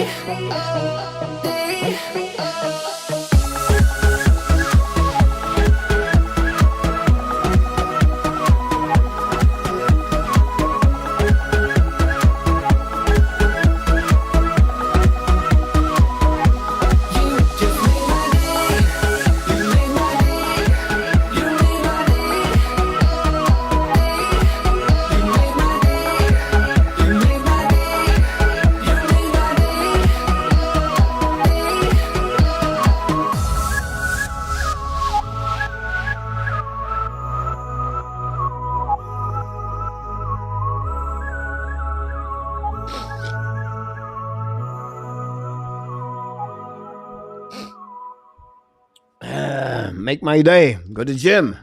Make my day. Go to the gym.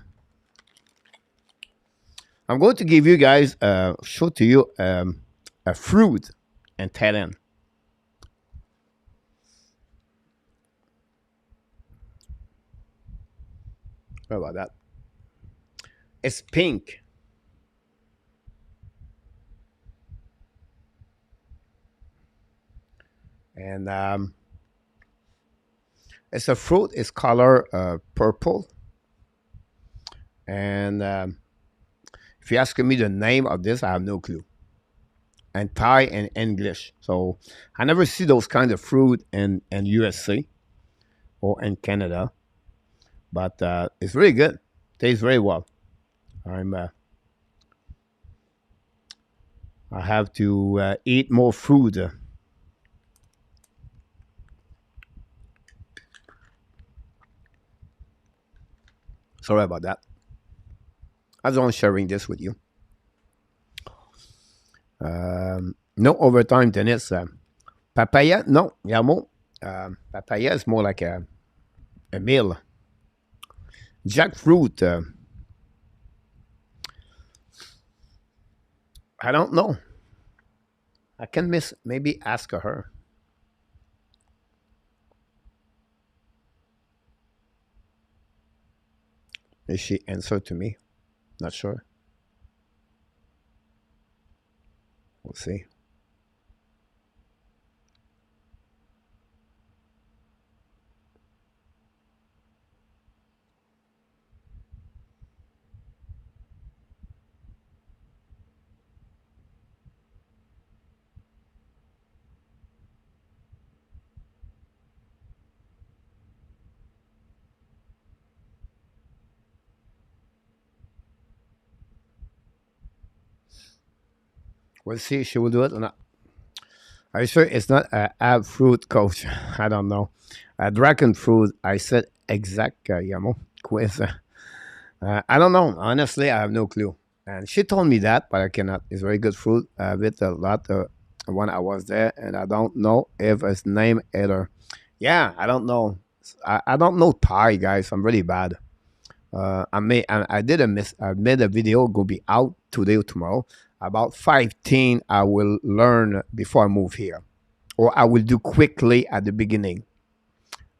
I'm going to give you guys, show to you a fruit and talent. How about that? It's pink. And it's a fruit. It's color purple. And if you ask me the name of this, I have no clue. And Thai and English. So I never see those kind of fruit in USA or in Canada. But it's really good. Tastes very well. I have to eat more food. Sorry about that. I was only sharing this with you. No overtime tennis. Papaya? No, Yamo. Papaya is more like a meal. Jackfruit. I don't know. I can maybe ask her. Is she answer to me? Not sure. We'll see. We'll see if she will do it or not. Are you sure it's not a fruit, coach? I don't know. Dragon fruit. I said exact Yamo quiz. I don't know. Honestly, I have no clue. And she told me that, but I cannot. It's very good fruit with a lot when I was there, and I don't know if it's named either. Yeah, I don't know. I don't know Thai, guys. I'm really bad. I did a miss. I made a video go be out today or tomorrow. About 15 I will learn before I move here, or I will do quickly at the beginning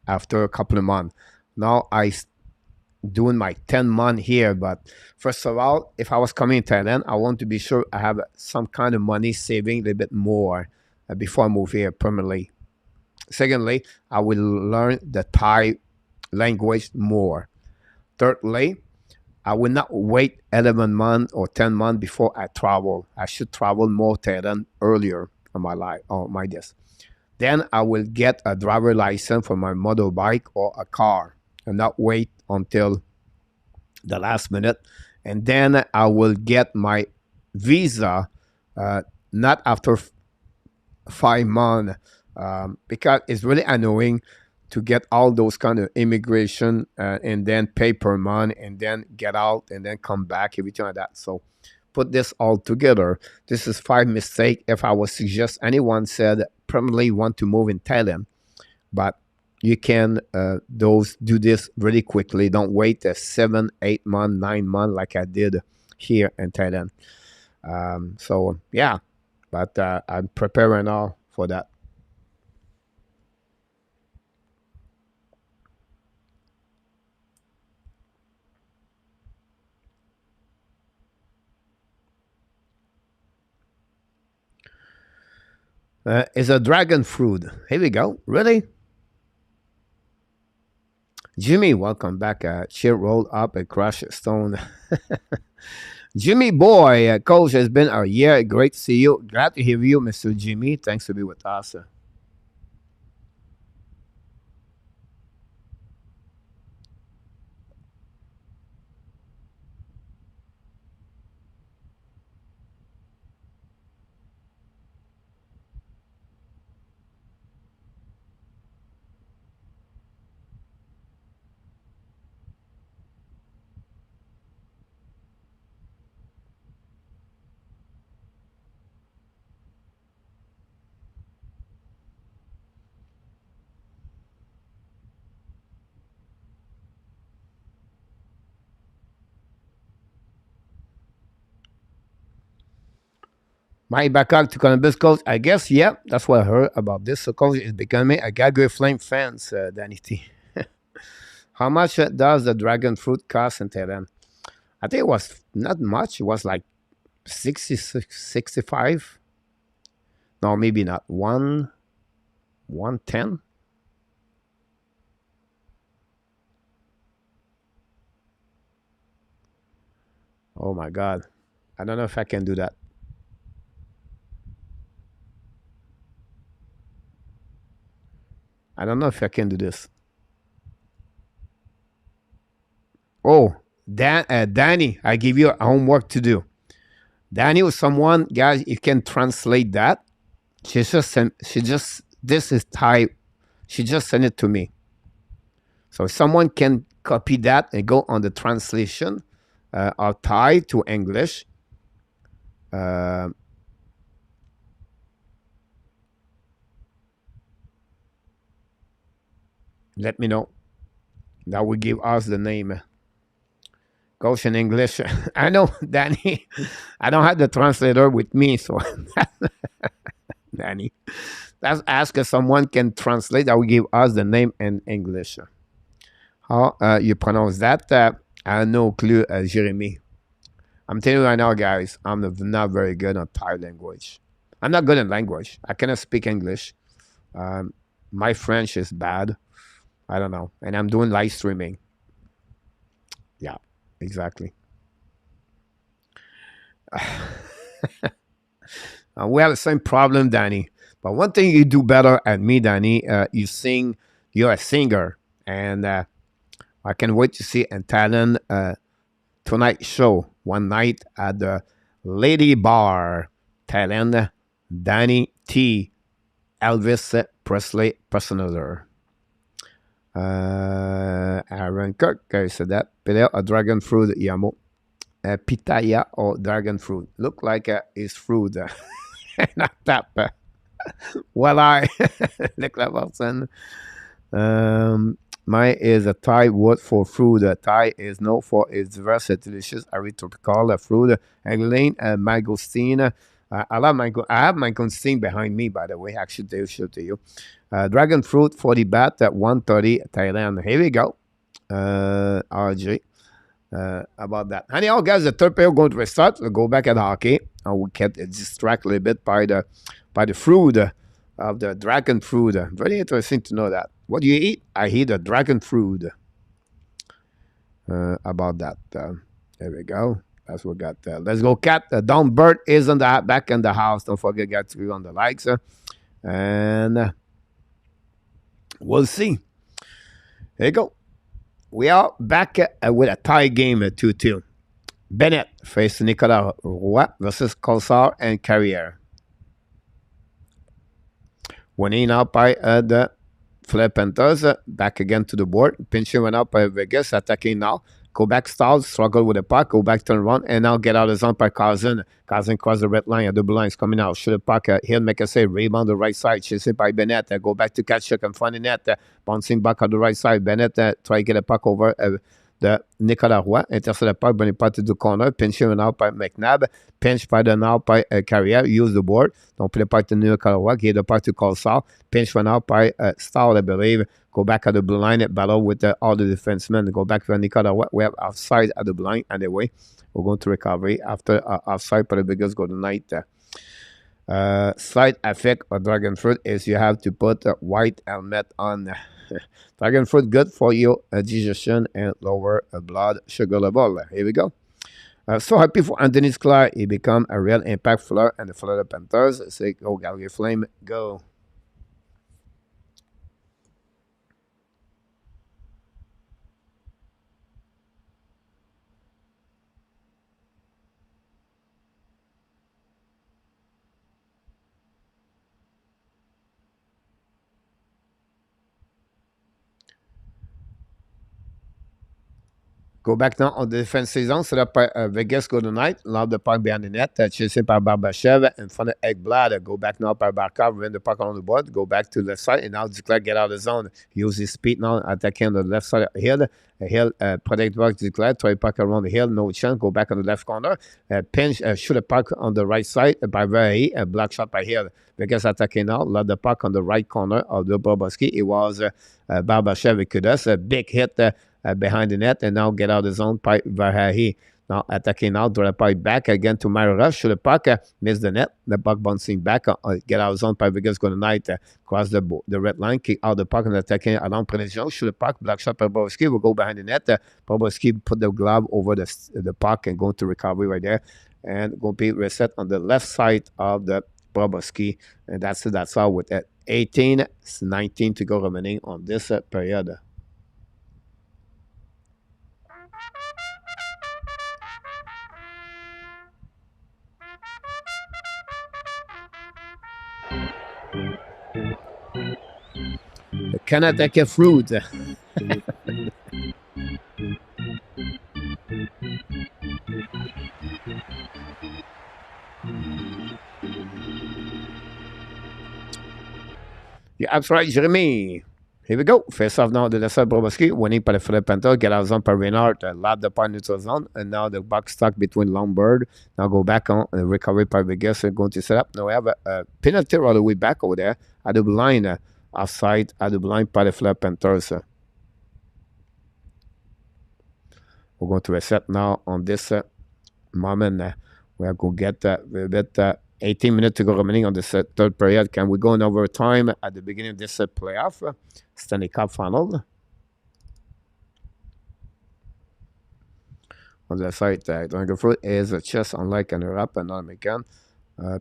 after a couple of months. Now doing my 10 month here, but first of all, if I was coming to Thailand, I want to be sure I have some kind of money saving a little bit more before I move here permanently. Secondly, I will learn the Thai language more. Thirdly, I will not wait 11 months or 10 months before I travel. I should travel more Thailand earlier on my life, on my days. Then I will get a driver license for my motorbike or a car and not wait until the last minute. And then I will get my visa not after 5 months because it's really annoying to get all those kind of immigration and then pay per month and then get out and then come back, everything like that. So put this all together. This is 5 mistakes. If I would suggest anyone said permanently want to move in Thailand, but you can do this really quickly. Don't wait 7, 8 months, 9 months like I did here in Thailand. So yeah, but I'm preparing now for that. Is a dragon fruit. Here we go. Really? Jimmy, welcome back. Cheer rolled up and crushed stone. Jimmy boy, coach, has been a year. Great to see you. Glad to hear you, Mr. Jimmy. Thanks to be with us. My backup to Columbus coach. I guess, yeah, that's what I heard about this. So coach is becoming a Calgary Flame fans, Danny T. How much does the dragon fruit cost in Thailand? I think it was not much. It was like 66, 65. No, maybe not. 110. Oh my God. I don't know if I can do that. I don't know if I can do this. Oh, Danny, I give you a homework to do. Danny was someone, guys, you can translate that. This is Thai. She just sent it to me. So someone can copy that and go on the translation of Thai to English. Let me know. That will give us the name. Coach in English. I know, Danny. I don't have the translator with me, so Danny. Let's ask if someone can translate. That will give us the name in English. How you pronounce that? I have no clue, Jeremy. I'm telling you right now, guys, I'm not very good at Thai language. I'm not good at language. I cannot speak English. My French is bad. I don't know. And I'm doing live streaming. Yeah, exactly. We have the same problem, Danny. But one thing you do better at me, Danny, you sing. You're a singer. And I can't wait to see a talent tonight show one night at the Lady Bar. Thailand, Danny T. Elvis Presley Personaler. Aaron Cook said that. Pilea or dragon fruit yamo. Pitaya or dragon fruit. Look like it's fruit. Not that. Well, I look like person. Mai is a Thai word for fruit. Thai is known for its diverse, delicious, tropical fruit. Elaine, mangosteen. I love mango. I have mangosteen behind me, by the way. Actually, they'll show to you. Dragon fruit, 40 baht at 130 Thailand. Here we go. RJ. About that. Anyhow, guys, the third period going to restart. We'll go back at hockey. We get distracted a little bit by the fruit of the dragon fruit. Very interesting to know that. What do you eat? I eat the dragon fruit. About that. There we go. That's what we got. Let's go, Cat. Don Burt is on the back in the house. Don't forget, get through on the likes. And we'll see. There you go. We are back with a tie game 2-2. Bennett faced Nicolas Roy versus Colsar and Carrier. Winning out by the Fleur Panthers. Back again to the board. Pinching went out by Vegas. Attacking now. Go back, stall, struggle with the puck, go back, turn around, and now get out of zone by Cousin. Cousin cross the red line, double line is coming out. Shoot the puck, he'll make a save, rebound the right side, chase it by Bennett, go back to Kachuk and front of net, bouncing back on the right side. Bennett try to get a puck over the Nicolas Roy, intercept the puck, bring it back to the corner, pinching went out by McNabb, pinch by the now by Carrier, use the board, don't play the puck to Nicolas Roy, give the puck to Colsar, pinch went out by Stahl, I believe. Go back at the blue line, battle with all the defensemen. Go back to Nicolas. We have offside at the blue line. Anyway, we're going to recovery after offside for the biggest go tonight. Slight effect of dragon fruit is you have to put a white helmet on. Dragon fruit good for your digestion and lower blood sugar level. Here we go. So happy for Anthony Sclair. He become a real impact Fleur and the Florida Panthers. Say, go Calgary Flame, go. Go back now on the defense saison. Set up by Vegas go tonight. Loud the puck behind the net. Chasing by Barbachev in front of Ekblad. Go back now by Barkov. Win the puck on the board. Go back to the left side. And now Duclair get out of the zone. Use his speed now. Attacking on the left side of the hill. Hill protect puck Duclair. Try puck around the hill. No chance. Go back on the left corner. Pinch. Shoot a puck on the right side by Verhey. A block shot by Hill. Vegas attacking now. Loud the puck on the right corner of the Bobrovsky. It was Barbachev with Kudas. A big hit behind the net, and now get out of the zone by Verhey. Now attacking now, draw the puck back again to Myra. Shoot the puck, miss the net. The puck bouncing back, get out of zone by Vegas Golden Knight, cross the red line, kick out the puck and attacking along Precision. Shoot the puck, black shot by Bobrovsky. Will go behind the net. Bobrovsky put the glove over the puck and going to recovery right there. And going to be reset on the left side of the Bobrovsky. And that's all with 18-19 to go remaining on this period. The Canada fruit. You're absolutely right, Jeremy. Here we go. Face off now de la Bobrovsky, winning by the Philippe Panthers. Get out of zone by Reinhardt. Lap the part neutral zone. And now the box stuck between Lombard. Now go back on recovery by Vegas and going to set up. Now we have a penalty all the way back over there. At the line, offside at the line by the Philippe Panthers. We're going to reset now on this moment. We are going to get a bit 18 minutes to go remaining on this third period. Can we go in overtime at the beginning of this playoff? Stanley Cup Final. On the side, Dragon Fruit is a chess unlike an Europe and non-American.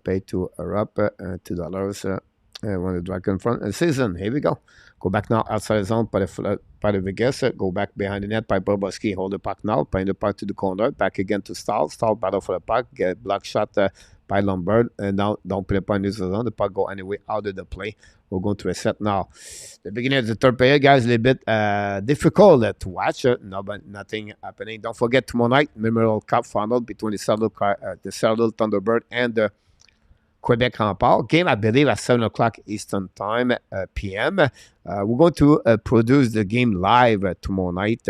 Paid to Europe $2. When the Dragon front season. Here we go. Go back now outside the zone by the Vegas. Go back behind the net by Bobrovsky. Hold the puck now. Playing the puck to the corner. Back again to Stahl. Stahl battle for the puck. Get block shot by Lombard. And now don't play the puck in the zone. The puck go anyway out of the play. We're going to reset now. The beginning of the third period, guys, a little bit difficult to watch. No, but nothing happening. Don't forget tomorrow night, Memorial Cup Final between the Seattle Thunderbird and the Quebec Rempart. Game, I believe, at 7 o'clock Eastern Time, p.m. We're going to produce the game live tomorrow night.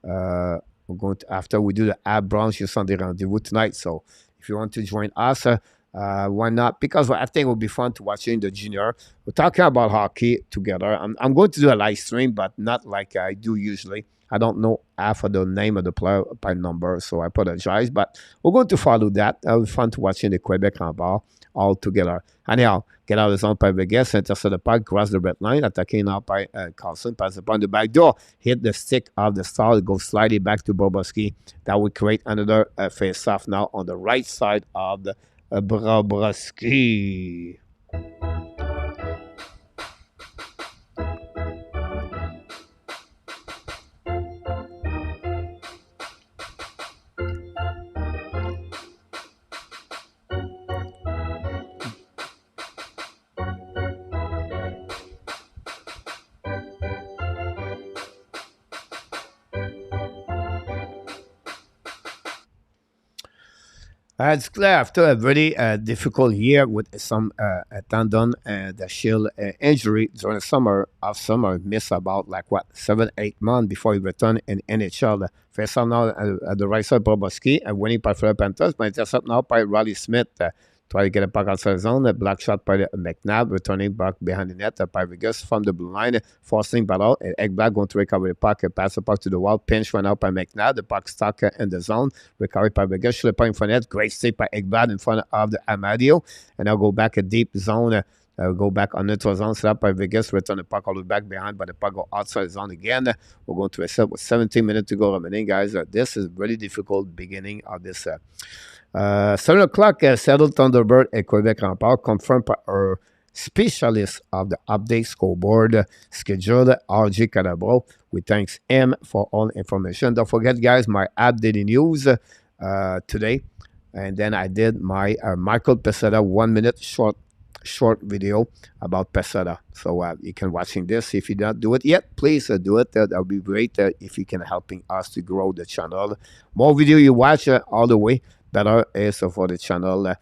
We're going to, after we do the Ab Bronze Sunday Rendezvous tonight. So if you want to join us, why not? Because I think it will be fun to watching the junior. We're talking about hockey together. I'm going to do a live stream, but not like I do usually. I don't know half of the name of the player by number, so I apologize. But we're going to follow that. It'll be fun to watching the Quebec Rempart all together. Anyhow, get out of the zone by Vegas, intercept the puck, cross the red line, attacking now by Carlson, pass upon the back door, hit the stick of the Star, go sliding back to Bobrovsky. That would create another face-off now on the right side of the Bobrovsky. It's clear after a very difficult year with some tendon and Achilles injury during the summer, missed about 7-8 months before he returned in NHL. First time now at the right side, Bobrovsky, and winning by Philippe Panthers, but intercept now by Riley Smith. Try to get a puck outside the zone. A black shot by McNabb, returning back behind the net by Vegas from the blue line, forcing battle. Ekblad going to recover the puck, pass the puck to the wall, pinch run out by McNabb. The puck stuck in the zone, recovered by Vegas. Shoot the puck in front of net. Great save by Ekblad in front of the Amadio. And now go back a deep zone. Go back on neutral zone, set up by Vegas, return the puck all the way back behind, but the puck go outside the zone again. We're going to reset with 17 minutes to go remaining, guys. This is really difficult beginning of this 7 o'clock, Seattle Thunderbird and Quebec Rempart confirmed by our specialist of the update scoreboard schedule, RJ Cadabro. We thanks him for all information. Don't forget, guys, my updated news today. And then I did my Michael Pesada 1 minute short video about Pesada. So you can watching this. If you don't do it yet, please do it. That would be great if you can helping us to grow the channel. More video you watch all the way, better is for the channel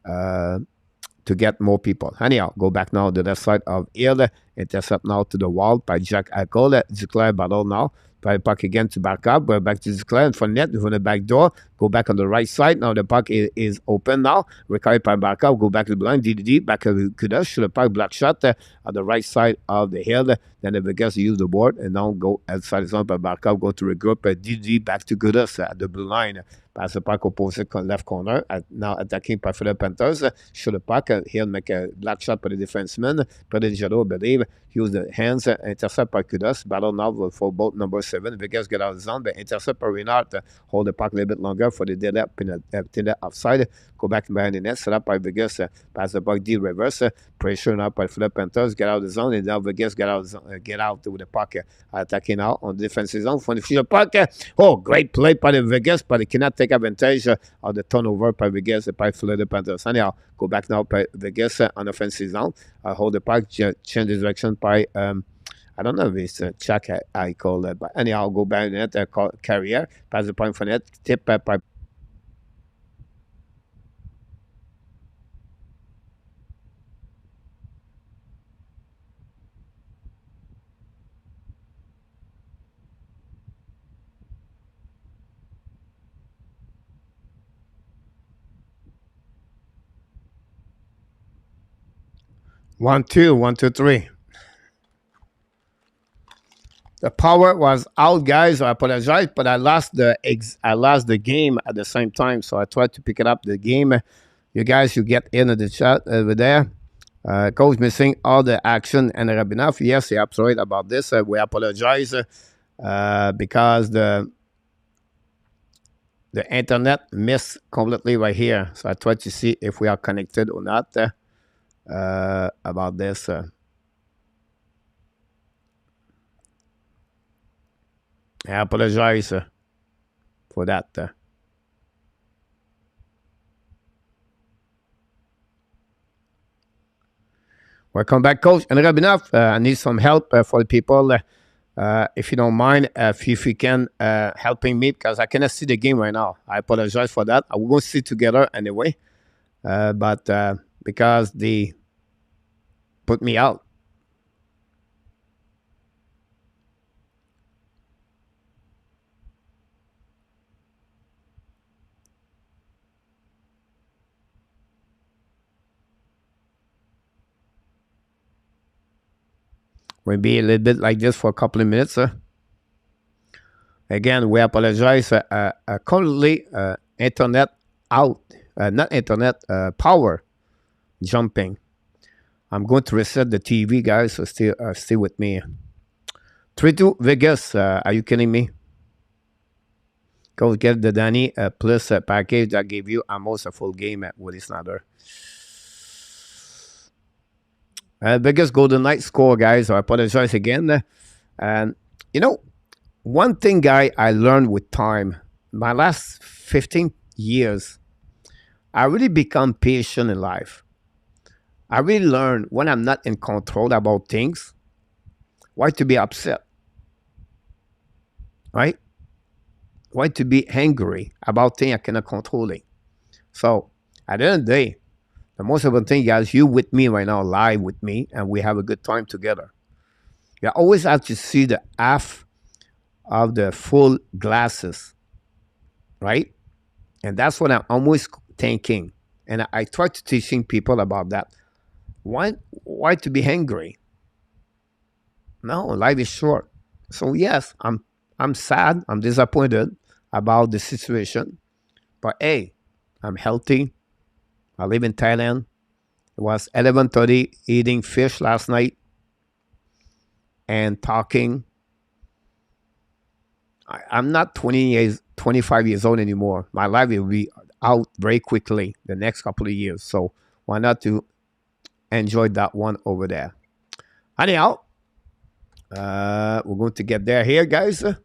to get more people. Anyhow, go back now to the left side of Hill. Intercept now to the wall by Jack Eichel. Duclair battle now. By the puck again to back up. We're back to Duclair in front of net. From the back door. Go back on the right side. Now the puck is open now. Recovered by Barkov. Go back to the blind. DDD. Back to Kudas. Shoot the puck. Black shot on the right side of the hill. Then the Vegas use the board. And now go outside the zone by Barkov. Go to regroup. DDD back to Kudas at the blue line. Pass the puck opposite left corner. Now attacking by the Panthers. Shoot the puck. He'll make a black shot by the defenseman. Predijado, I believe. Use the hands. Intercept by Kudas. Battle now for both number 7. Vegas get out of the zone. But intercept by Renard. Hold the puck a little bit longer for the dead up in the offside. Go back behind the net. Set up by Vegas. Pass the puck D reverse. Pressure now by the Panthers. Get out of the zone. And now Vegas get out with the puck. Attacking now on the defensive zone. For the puck. Oh, great play by the Vegas, but they cannot take advantage of the turnover by Vegas by the Panthers. Anyhow, go back now by Vegas on offensive zone. Hold the puck. Change the direction by I don't know if it's Chuck I call it, but anyhow, go back net, carrier, pass the point for net, tip by 1-2, 1-2-3. The power was out, guys. So I apologize, but I lost the game at the same time. So I tried to pick it up the game. You guys, you get into the chat over there. Coach missing all the action and Rabinov. Yes, you're absolutely right about this. We apologize because the internet missed completely right here. So I tried to see if we are connected or not about this. I apologize for that. Welcome back, Coach. And Rabinov, I need some help for the people. If you don't mind, if you can helping me, because I cannot see the game right now. I apologize for that. I will see together anyway. But because they put me out. We'll be a little bit like this for a couple of minutes. Again, we apologize. Currently, internet out. Not internet, power jumping. I'm going to reset the TV, guys, so stay with me. 3-2 Vegas. Are you kidding me? Go get the Danny plus package that gave you almost a full game at Woody SLATER. Vegas Golden Knights score, guys. I apologize again. And, you know, one thing, guy, I learned with time, my last 15 years, I really become patient in life. I really learn when I'm not in control about things, why to be upset, right? Why to be angry about things I cannot control it. So, at the end of the day, the most important thing, guys, you with me right now, live with me, and we have a good time together. You always have to see the half of the full glasses, right? And that's what I'm always thinking. And I try to teaching people about that. Why to be angry? No, life is short. So yes, I'm sad, I'm disappointed about the situation. But hey, I'm healthy. I live in Thailand. It was 11:30 eating fish last night and talking. I'm not 25 years old anymore. My life will be out very quickly the next couple of years. So why not to enjoy that one over there? Anyhow, we're going to get there here, guys. We're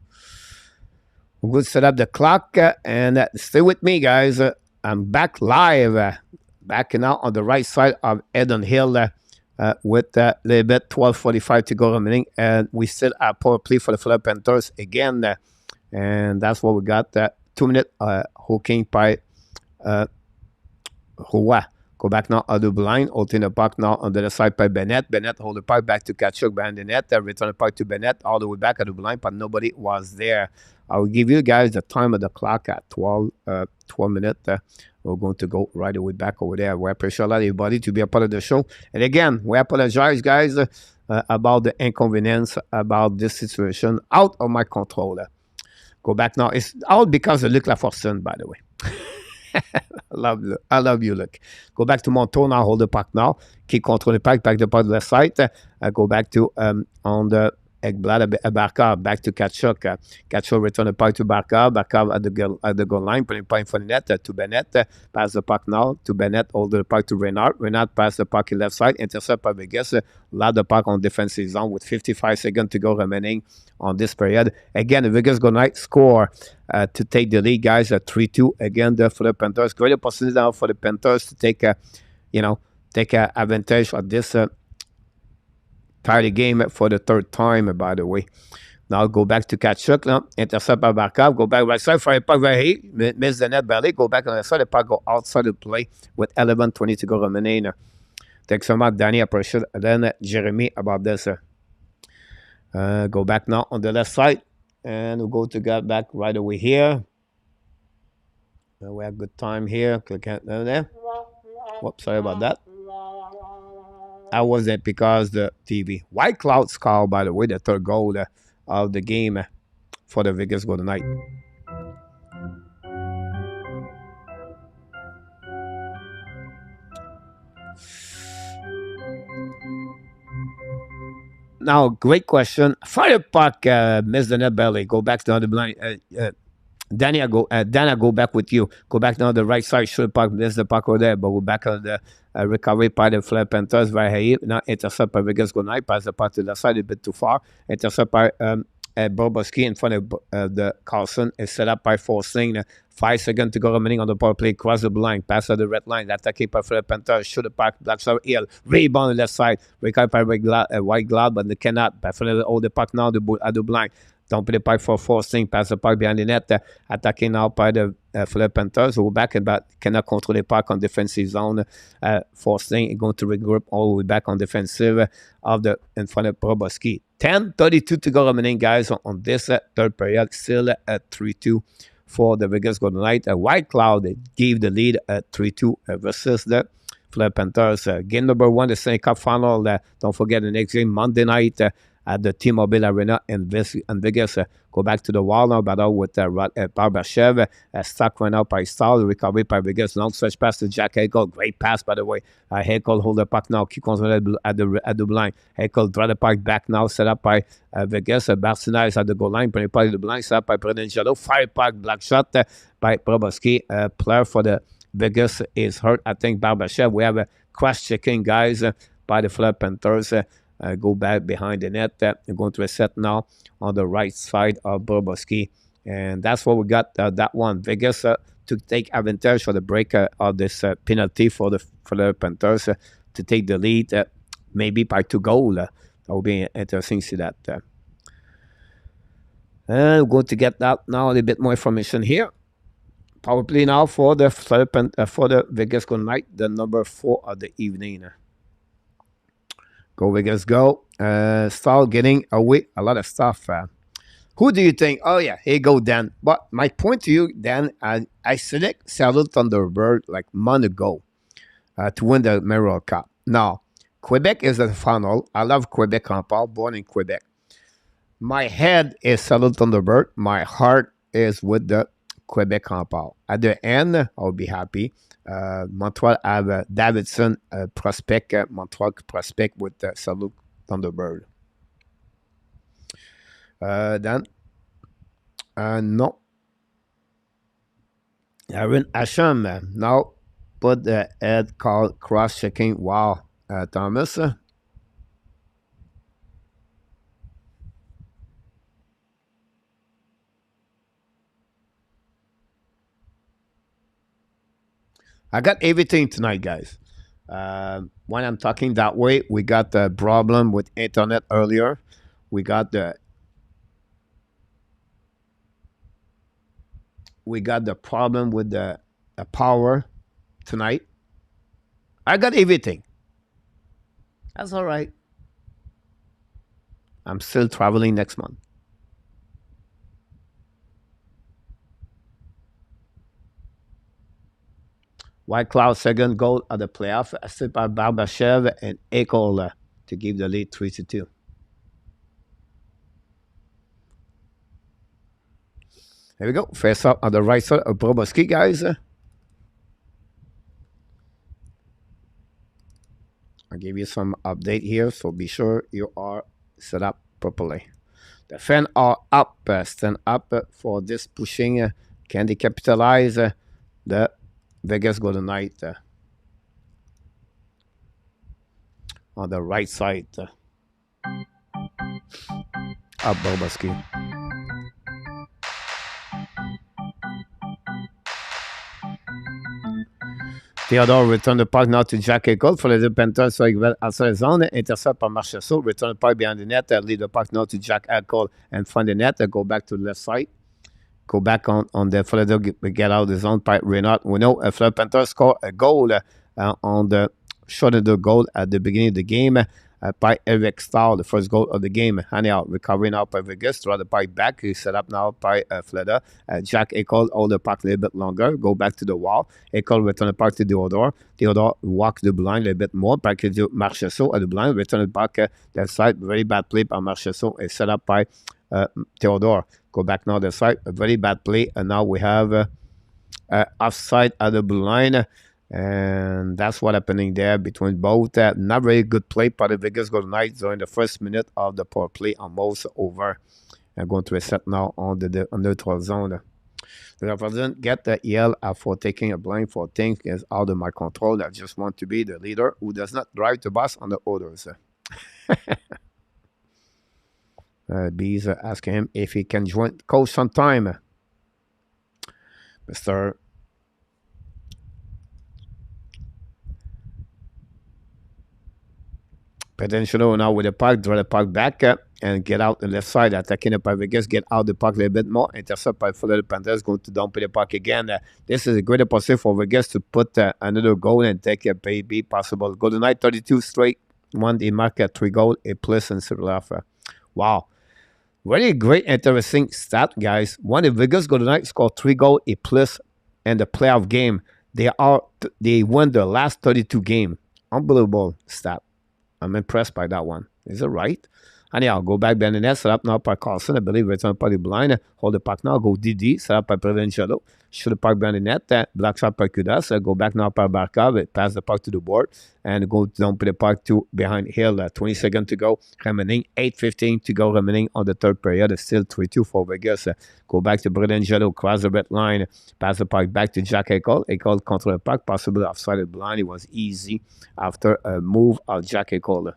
going to set up the clock and stay with me, guys. I'm back live. Backing out on the right side of Eden Hill with a little bit 12:45 to go remaining. And we still have power play for the Florida Panthers again. And that's what we got. 2-minute hooking by Roy. Go back now on the blind. Holding the puck now on the other side by Bennett. Bennett hold the puck back to Kachuk behind the net. Return the puck to Bennett all the way back at the blind, but nobody was there I will give you guys the time of the clock at 12 minutes. We're going to go right away back over there. We appreciate everybody to be a part of the show. And again, we apologize, guys, about the inconvenience about this situation out of my control. Go back now. It's all because of Luc Lafortune, by the way. I love you, Luc. Go back to mon tour now. Hold the puck now. Keep control the puck. Back to the left side. Go back to on the Ekblad Barkov. Back to Kachuk. Kachuk return the puck to Barkov. Barkov at the goal line. Putting the puck in front of the net to Bennett. Pass the puck now to Bennett. Hold the puck to Renard. Renard pass the puck in left side. Intercept by Vegas. Loud the puck on defensive zone with 55 seconds to go remaining on this period. Again, the Vegas Golden Knights score to take the lead, guys, at 3-2. Again, for the Panthers. Great opportunity now for the Panthers to take advantage of this tie the game for the third time, by the way. Now go back to Kachuk. Now, intercept by Barkov. Go back right side. Fire puck very miss the net barely. Go back on the side. The puck go outside the play with 11:20 to go remaining. Thanks so much, Danny. Appreciate it. Then Jeremy about this. Go back now on the left side. And we'll go to get back right away here. We have good time here. Click it there. Whoops, sorry about that. I wasn't because the TV. White Cloud score, by the way, the third goal of the game for the Vegas Golden Knights. Now, great question. Fire puck, miss the net belly. Go back to the other blind. Danny, I go back with you. Go back down the right side. Shoot the puck. Miss the puck over there. But we're back on the recovery by the Fleur Panthers. Right here. Now, intercept by Vegas Golden Knights. Pass the puck to the side a bit too far. Intercept by Bobrovsky in front of the Carlson. Is set up by Forcing. 5 seconds to go remaining on the power play. Cross the line. Pass at the red line. Attacked by Fleur Panthers. Shoot the puck. Black Star Hill. Rebound on the left side. Recovered by White Glove. But they cannot. By Fleur hold the puck now at the blind. Don't play the puck for Forcing. Pass the puck behind the net. Attacking now by the Fleur Panthers. Who back and back cannot control the puck on defensive zone. Forcing going to regroup all the way back on defensive in front of Bobrovsky. 10:32 to go remaining, guys, on this third period. Still at 3-2 for the Vegas Golden Knights. White Cloud gave the lead at 3-2 versus the Fleur Panthers. Game number 1, the Stanley Cup Final. Don't forget the next game, Monday night. At the T-Mobile Arena in Vegas. Go back to the wall now, battle with Barbashev. Stuck right now by Stahl. Recovery by Vegas. Long stretch pass to Jack Eichel. Great pass, by the way. Eichel hold the puck now. Keep control at the blind. Eichel draw the puck back now. Set up by Vegas. Barcina is at the goal line. Bring the puck to the blind. Set up by Brendan Jalo. Fire puck. Black shot by Bobrovsky. Player for the Vegas is hurt. I think Barbashev. We have a cross-checking, guys, by the Fleur Panthers. Go back behind the net. We're going to reset now on the right side of Bobrovsky. And that's what we got, that one. Vegas to take advantage for the break of this penalty for the Panthers to take the lead, maybe by 2 goals. That will be interesting to see that. And we're going to get that now a little bit more information here. Power play now for the Vegas Golden Knights, the number 4 of the evening. Go Vegas, go. Start getting away a lot of stuff. Who do you think? Oh, yeah, here you go, Dan. But my point to you, Dan, I select Seattle Thunderbird like month ago to win the MEILLEUR Cup. Now, Quebec is the final. I love Quebec encore, born in Quebec. My head is Seattle Thunderbird. My heart is with the Quebec encore. At the end, I'll be happy. Montreal have Davidson prospect, Montreal prospect with Seattle Thunderbird. Then, no. Aaron Asham now put the head call cross-checking. Wow, Thomas. I got everything tonight, guys. When I'm talking that way, we got the problem with internet earlier. We got the problem with the power tonight. I got everything. That's all right. I'm still traveling next month. White Cloud second goal of the playoff, assisted by Barbashev and Ekol to give the lead 3-2. Here we go. Face up on the right side of Bobrovsky, guys. I'll give you some update here, so be sure you are set up properly. The fans are up, stand up for this pushing. Can they capitalize? The Vegas Golden Knight on the right side of Bobrovsky. Theodore return the puck now to Jack Eichel for the Panthers. So outside the zone, intercept by Marchessault. Return the puck behind the net. Lead the puck now to Jack Eichel and find the net. Go back to the left side. Go back on the Florida, get out of the zone by Reynard. We know Florida Panthers score a goal on the short of the goal at the beginning of the game by Eric Stahl, the first goal of the game. Anyhow, recovery now by Vegas. Throw the puck back. He's set up now by Florida. Jack Eichel hold the puck a little bit longer. Go back to the wall. Eichel return the puck to Theodore. Theodore walk the blind a little bit more. Back to Marchessault at the blind. Return the puck that side. Very bad play by Marchessault. Is set up by Theodore. Go back now the side. A very bad play. And now we have offside at the blue line. And that's what happening there between both. Not very good play by the Vegas Golden Knights during the first minute of the power play, almost over. I'm going to reset now on the neutral zone. The representative get the yell for taking a blame for things is out of my control. I just want to be the leader who does not drive the bus on the others. Bees asking him if he can join coach sometime. Mr. Potential now with the puck, draw the puck back and get out the left side, attacking the puck. Vegas, get out the puck a little bit more. Intercept by Florida Panthers, going to dump the puck again. This is a great opportunity for Vegas to put another goal and take a baby possible. Golden Knight 32 straight. One, they mark 3 goals, a plus and several. Wow. Really great, interesting stat, guys. When the Vegas Golden Knights score 3 goals, a plus in the playoff game, they won the last 32 game. Unbelievable stat. I'm impressed by that one. Is it right? Anyhow, go back behind the net, set up now by Carlson. I believe return by the blind. Hold the puck now. Go DD. Set up by Provincialo. Shoot the puck behind the net. Black shot by Kudas. Go back now by Barkov. Pass the puck to the board. And go down the puck to behind Hill. 20 seconds to go. Remaining 8:15 to go. Remaining on the third period. It's still 3-2 for Vegas. Go back to Provincialo. Cross the red line. Pass the puck back to Jack Eichel. Eichel control the puck. Possibly offside the blind. It was easy after a move of Jack Eichel.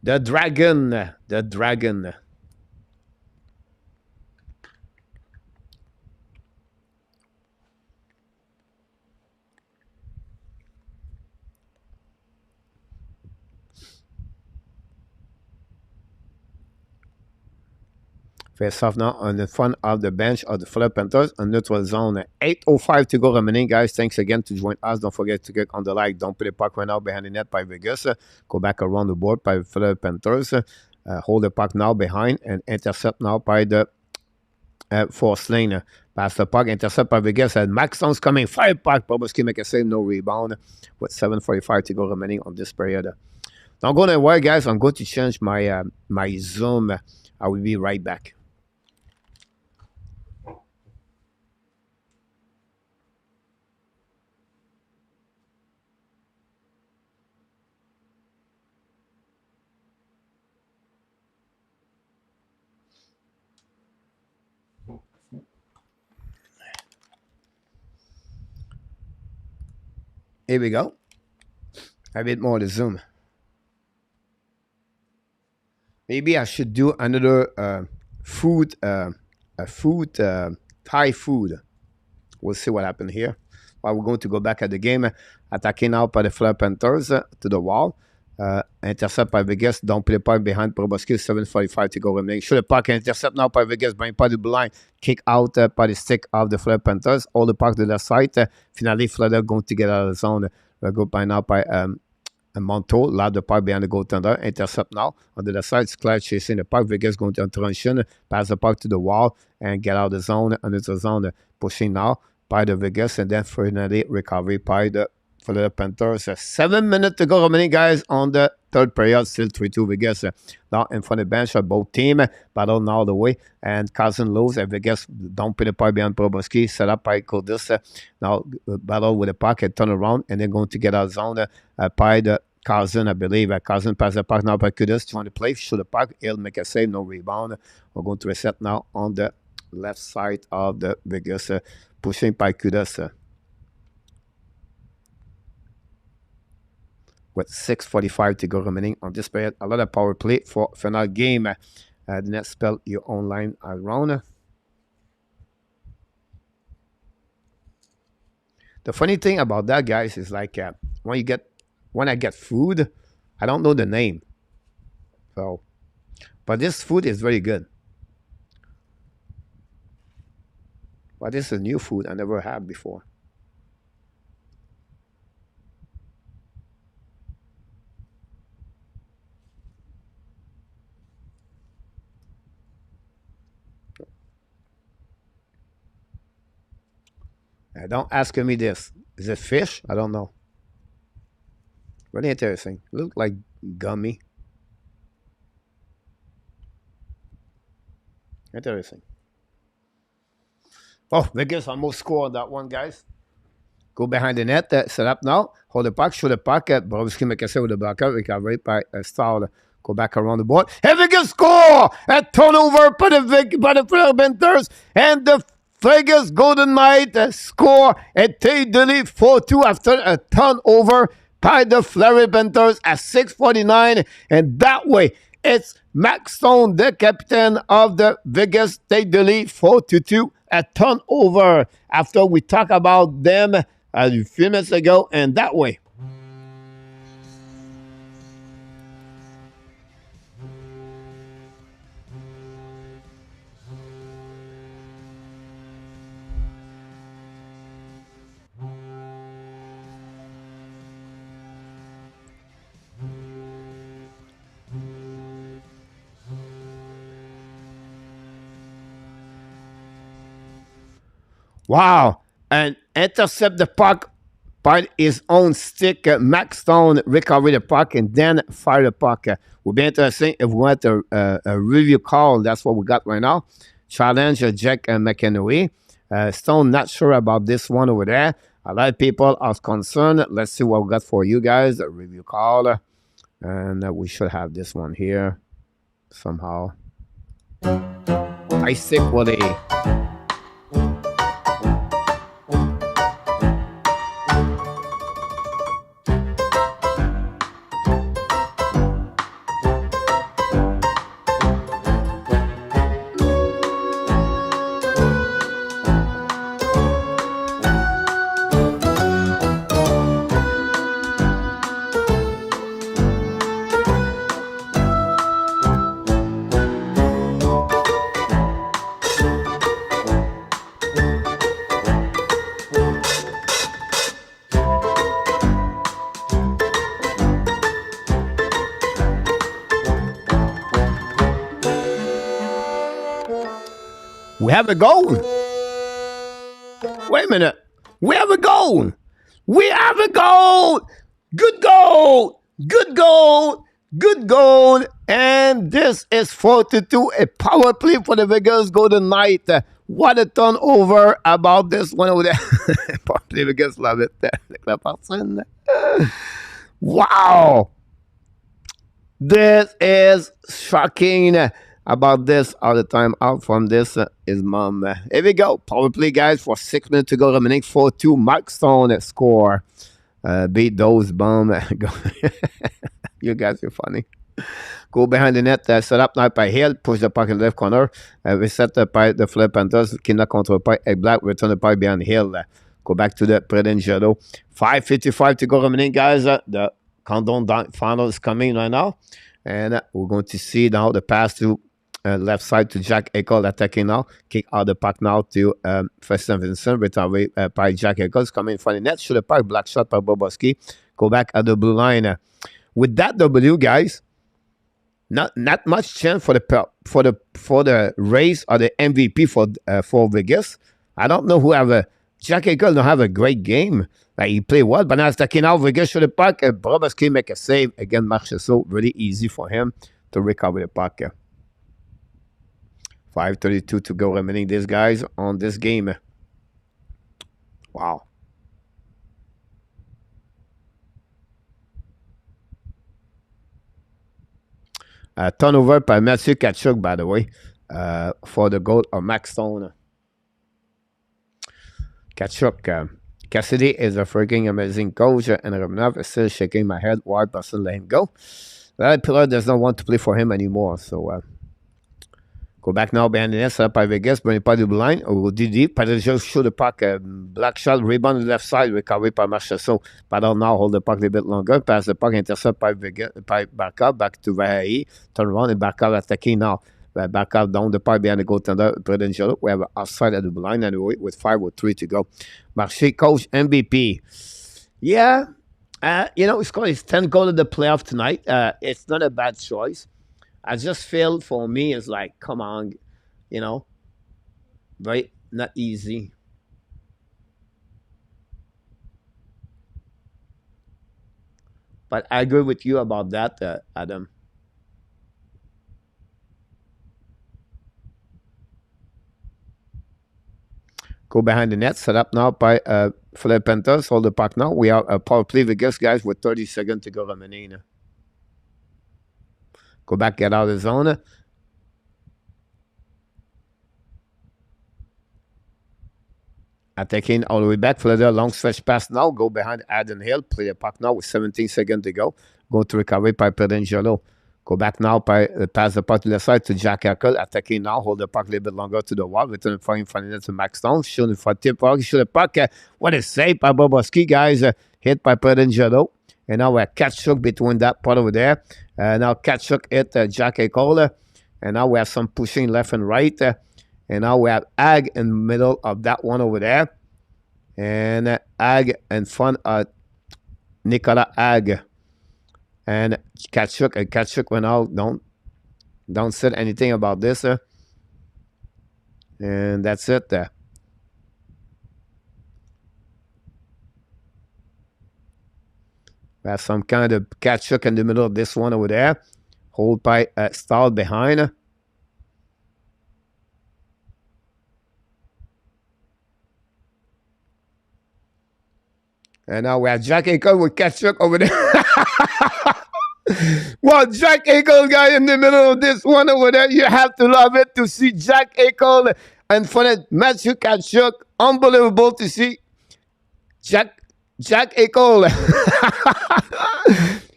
The Dragon. The Dragon. Face off now on the front of the bench of the Florida Panthers on neutral zone. 8:05 to go remaining, guys. Thanks again to join us. Don't forget to click on the like. Don't put the puck right now behind the net by Vegas. Go back around the board by Florida Panthers. Hold the puck now behind and intercept now by the force lane. Pass the puck, intercept by Vegas. And Max Stone's coming. Fire puck. Bobrovsky make a save, no rebound. With 7:45 to go remaining on this period. Don't go anywhere, guys. I'm going to change my my Zoom. I will be right back. Here we go. A bit more to zoom. Maybe I should do another food, Thai food. We'll see what happened here. Well, we're going to go back at the game. Attacking now by the Florida Panthers to the wall. Intercept by Vegas. Don't play the puck behind Bobrovsky. 7:45 to go remaining. Shoot the puck. Intercept now by Vegas. Bring by the blind. Kick out by the stick of the Florida Panthers. All the puck to the side. Finally, Florida going to get out of the zone. We'll go by now by Monto, loud the puck behind the goaltender, intercept now. On the side, Claire chasing the puck. Vegas going to intermission, pass the puck to the wall, and get out of the zone. Under the zone, pushing now by the Vegas, and then finally recovery by the Florida Panthers. 7 minutes to go remaining, guys, on the third period. Still 3-2 Vegas. Now in front of the bench of both teams. Battle now the way. And Carson lose. And Vegas dumping the puck behind Bobrovsky. Set up by Kodis. Now battle with the puck and turn around. And they're going to get out of zone by the Carson, I believe. Carson pass the puck now by Kodis. Trying to play. Shoot the puck. He'll make a save. No rebound. We're going to reset now on the left side of the Vegas. Pushing by Kodis. With 6:45 to go remaining on this period. A lot of power play for final game. The next spell your online around. The funny thing about that, guys, is like when I get food, I don't know the name. So, but this food is very good. But this is new food I never had before. Don't ask me this. Is it fish? I don't know. Really interesting. Look like gummy. Interesting. Oh, Vegas almost scored on that one, guys. Go behind the net. Set up now. Hold the puck. Shoot the puck. Bobrovsky make a save with the blocker. Recovery by Stahl. Go back around the board. And Vegas score! A turnover by the Panthers. And the Vegas Golden Knight score and take the lead 4-2 after a turnover by the Fleury Panthers at 6:49. And that way, it's Max Stone, the captain of the Vegas, take the lead 4-2. A turnover after we talk about them a few minutes ago. And that way, wow, and intercept the puck by his own stick. Max Stone recover the puck and then fire the puck. Would be interesting if we want a review call. That's what we got right now. Challenge Jack McEnroe. Stone not sure about this one over there. A lot of people are concerned. Let's see what we got for you guys. A review call. And we should have this one here somehow. I stick with a... We have a goal. Wait a minute. We have a goal. We have a goal. Good goal. Good goal. Good goal. And this is 4-2. A power play for the Vegas Golden Knight. What a turnover about this one over there. Probably Vegas love it. Wow. This is shocking. About this all the time out from this is mom. Here we go. Power play, guys, for 6 minutes to go. Remaining 4-2. Mark Stone score. Beat those bum. You guys are funny. Go behind the net. Set up now by Hill. Push the puck in the left corner. Reset by the Fleury Panthers. Kinder control by Black. Return the puck behind Hill. Go back to the Predengelo. 5:55 to go remaining, guys. The countdown final is coming right now. And we're going to see now the pass to left side to Jack Eichel attacking now. Kick out the puck now to first Davidson. Recovery by Jack Eichel. Coming in front of the net. Shoot the puck. Black shot by Bobrovsky. Go back at the blue line. with that W, guys, not much chance for the race or the MVP for Vegas. I don't know who have a Jack Eichel don't have a great game. Like, he played well, but now it's taking out Vegas to the puck. Bobrovsky make a save again. Marchessault, really easy for him to recover the puck. 5:32 to go remaining. These guys on this game. Wow. Turnover by Matthew Tkachuk, by the way, for the goal of Max Stone. Tkachuk. Cassidy is a freaking amazing coach, and Romanov is still shaking my head why Boston let him go. That player does not want to play for him anymore, so go back now behind the net, set up by Vegas, bring it by the blue line, or DD. Patrick just shoot the puck, black shot, rebound on the left side, recovered by Marchessault. Paddle now hold the puck a little bit longer, pass the puck, intercept by Vegas, by Barkov, back to Vahaï, turn around, and Barkov attacking now. Barkov down the pipe behind the goaltender, Predangelo. We have an offside at the blue line anyway, with 5:03 to go. Marche, coach, MVP. Yeah, he scored his 10th goal of the playoff tonight. It's not a bad choice. I just feel for me, it's like, come on, right? Not easy. But I agree with you about that, Adam. Go behind the net, set up now by for the Panthers. Hold the puck now. We are a power play Vegas, guys, with 30 seconds to go remaining. Go back, get out of the zone. Attacking all the way back. Florida, long stretch pass now. Go behind Adam Hill. Play the puck now with 17 seconds to go. Go to recovery by Pedangelo. Go back now by pass the puck to the side to Jack Eichel. Attacking now. Hold the puck a little bit longer to the wall. Return in front to Max Stone. Shooting for tip puck. Shoot the puck. What a save by Bobrovsky, guys. Hit by Pedangelo. And now we're Tkachuk between that part over there. Now Tkachuk hit Jack Eichel. And now we have some pushing left and right. And now we have Ag in the middle of that one over there. And Ag in front of Nicolas Ag. And Tkachuk went out. Don't say anything about this. And that's it there. We have some kind of Tkachuk in the middle of this one over there. Hold by Stahl behind. And now we have Jack Eichel with Tkachuk over there. Well, Jack Eichel, guy, in the middle of this one over there. You have to love it to see Jack Eichel in front of Matthew Tkachuk. Unbelievable to see Jack Eichel.